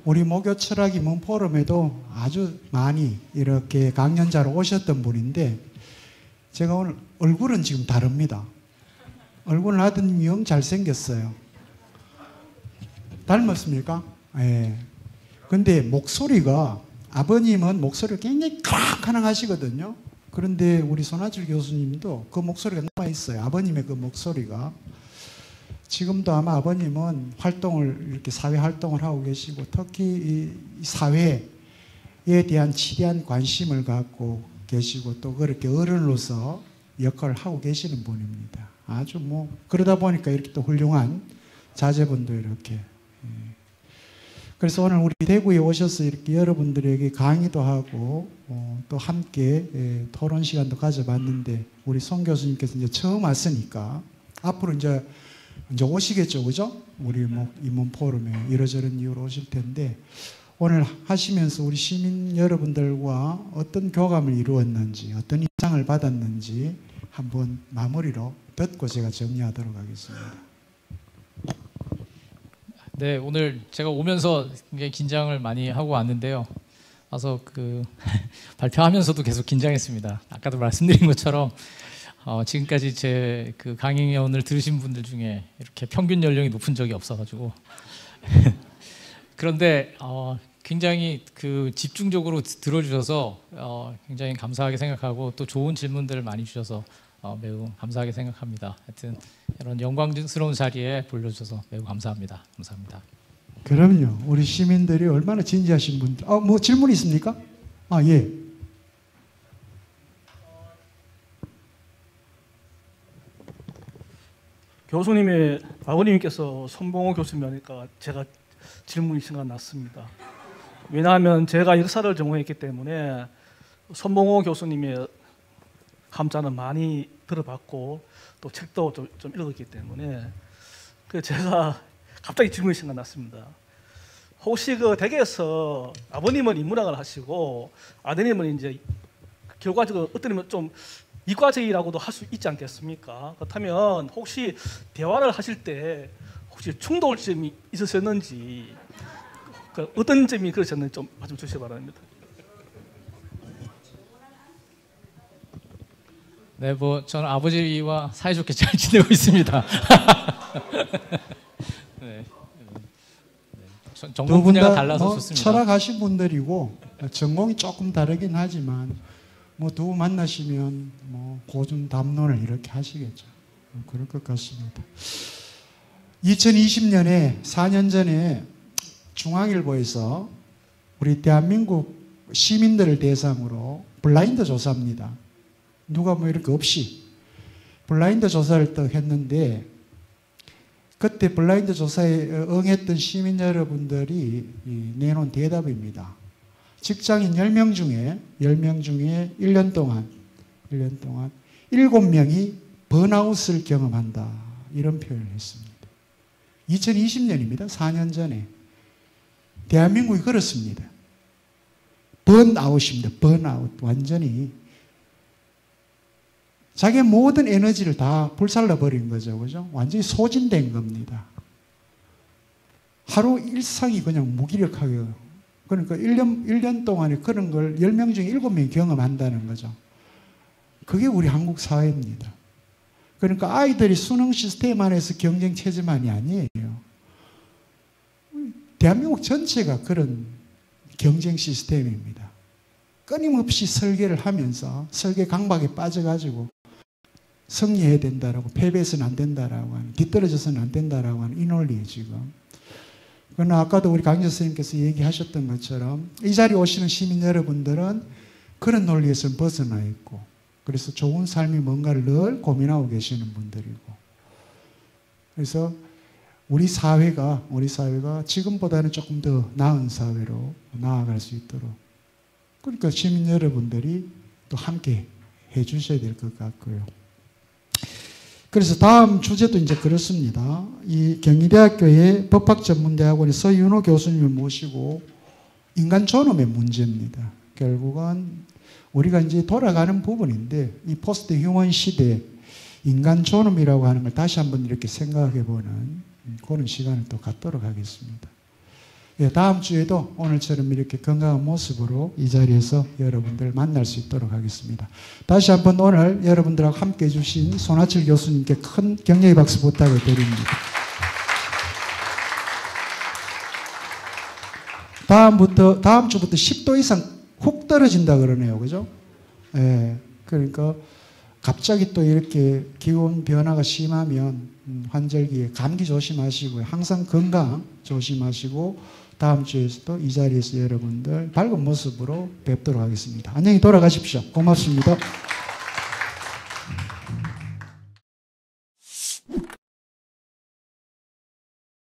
우리 모교 철학이 문 포럼에도 아주 많이 이렇게 강연자로 오셨던 분인데 제가 오늘 얼굴은 지금 다릅니다. 얼굴은 아드님이 영 잘생겼어요. 닮았습니까? 예. 근데 목소리가 아버님은 목소리가 굉장히 크락하락 하시거든요. 그런데 우리 손아철 교수님도 그 목소리가 남아있어요. 아버님의 그 목소리가. 지금도 아마 아버님은 이렇게 사회 활동을 하고 계시고 특히 이 사회에 대한 지대한 관심을 갖고 계시고 또 그렇게 어른으로서 역할을 하고 계시는 분입니다. 아주 뭐 그러다 보니까 이렇게 또 훌륭한 자제분도 이렇게. 그래서 오늘 우리 대구에 오셔서 이렇게 여러분들에게 강의도 하고 또 함께 토론 시간도 가져봤는데 우리 송 교수님께서 이제 처음 왔으니까 앞으로 이제 이제 오시겠죠, 그죠? 우리 뭐 인문 포럼에 이러저런 이유로 오실 텐데 오늘 하시면서 우리 시민 여러분들과 어떤 교감을 이루었는지, 어떤 인상을 받았는지 한번 마무리로 듣고 제가 정리하도록 하겠습니다. 네, 오늘 제가 오면서 굉장히 긴장을 많이 하고 왔는데요. 와서 발표하면서도 계속 긴장했습니다. 아까도 말씀드린 것처럼 지금까지 제 강연을 들으신 분들 중에 이렇게 평균 연령이 높은 적이 없어가지고 그런데 굉장히 집중적으로 들어주셔서 굉장히 감사하게 생각하고 또 좋은 질문들을 많이 주셔서 매우 감사하게 생각합니다. 하여튼 이런 영광스러운 자리에 불러주셔서 매우 감사합니다. 감사합니다. 그럼요. 우리 시민들이 얼마나 진지하신 분들. 뭐 질문 있습니까? 예. 교수님의 아버님께서 손봉호 교수님 하니까 제가 질문이 생각났습니다. 왜냐하면 제가 역사를 전공했기 때문에 손봉호 교수님의 감자는 많이 들어봤고 또 책도 좀 읽었기 때문에 제가 갑자기 질문이 생각났습니다. 혹시 댁에서 아버님은 인문학을 하시고 아드님은 이제 결과적으로 어떤 좀 이과적이라고도 할 수 있지 않겠습니까? 그렇다면 혹시 대화를 하실 때 혹시 충돌점이 있으셨는지 어떤 점이 그러셨는지 좀 말씀 주시기 바랍니다. 네, 저는 아버지와 사이좋게 잘 지내고 있습니다. 네. 전공 분야가 달라서 좋습니다. 철학하신 분들이고 전공이 조금 다르긴 하지만 두 분 만나시면 고준 담론을 이렇게 하시겠죠. 그럴 것 같습니다. 2020년에 4년 전에 중앙일보에서 우리 대한민국 시민들을 대상으로 블라인드 조사입니다. 누가 이렇게 없이 블라인드 조사를 또 했는데 그때 블라인드 조사에 응했던 시민 여러분들이 내놓은 대답입니다. 직장인 10명 중에 1년 동안 7명이 번아웃을 경험한다. 이런 표현을 했습니다. 2020년입니다. 4년 전에. 대한민국이 그렇습니다. 번아웃입니다. 번아웃. 완전히 자기의 모든 에너지를 다 불살라버린 거죠. 그죠? 완전히 소진된 겁니다. 하루 일상이 그냥 무기력하게. 그러니까 1년 동안에 그런 걸 10명 중에 7명이 경험한다는 거죠. 그게 우리 한국 사회입니다. 그러니까 아이들이 수능 시스템 안에서 경쟁 체제만이 아니에요. 대한민국 전체가 그런 경쟁 시스템입니다. 끊임없이 설계를 하면서 설계 강박에 빠져가지고 승리해야 된다라고, 패배해서는 안 된다라고 하는, 뒤떨어져서는 안 된다라고 하는 이 논리예요, 지금. 그러나 아까도 우리 강의자 선생님께서 얘기하셨던 것처럼 이 자리에 오시는 시민 여러분들은 그런 논리에서는 벗어나 있고, 그래서 좋은 삶이 뭔가를 늘 고민하고 계시는 분들이고, 그래서 우리 사회가 지금보다는 조금 더 나은 사회로 나아갈 수 있도록, 그러니까 시민 여러분들이 또 함께 해 주셔야 될 것 같고요. 그래서 다음 주제도 이제 그렇습니다. 이 경희대학교의 법학전문대학원의 서윤호 교수님을 모시고 인간 존엄의 문제입니다. 결국은 우리가 이제 돌아가는 부분인데 이 포스트 휴먼 시대 인간 존엄이라고 하는 걸 다시 한번 이렇게 생각해 보는 그런 시간을 또 갖도록 하겠습니다. 다음 주에도 오늘처럼 이렇게 건강한 모습으로 이 자리에서 여러분들 만날 수 있도록 하겠습니다. 다시 한번 오늘 여러분들하고 함께 해주신 손아철 교수님께 큰 격려의 박수 부탁을 드립니다. 다음 주부터 10도 이상 훅 떨어진다 그러네요. 그죠? 그러니까 갑자기 또 이렇게 기온 변화가 심하면 환절기에 감기 조심하시고요. 항상 건강 조심하시고 다음 주에서도 이 자리에서 여러분들 밝은 모습으로 뵙도록 하겠습니다. 안녕히 돌아가십시오. 고맙습니다.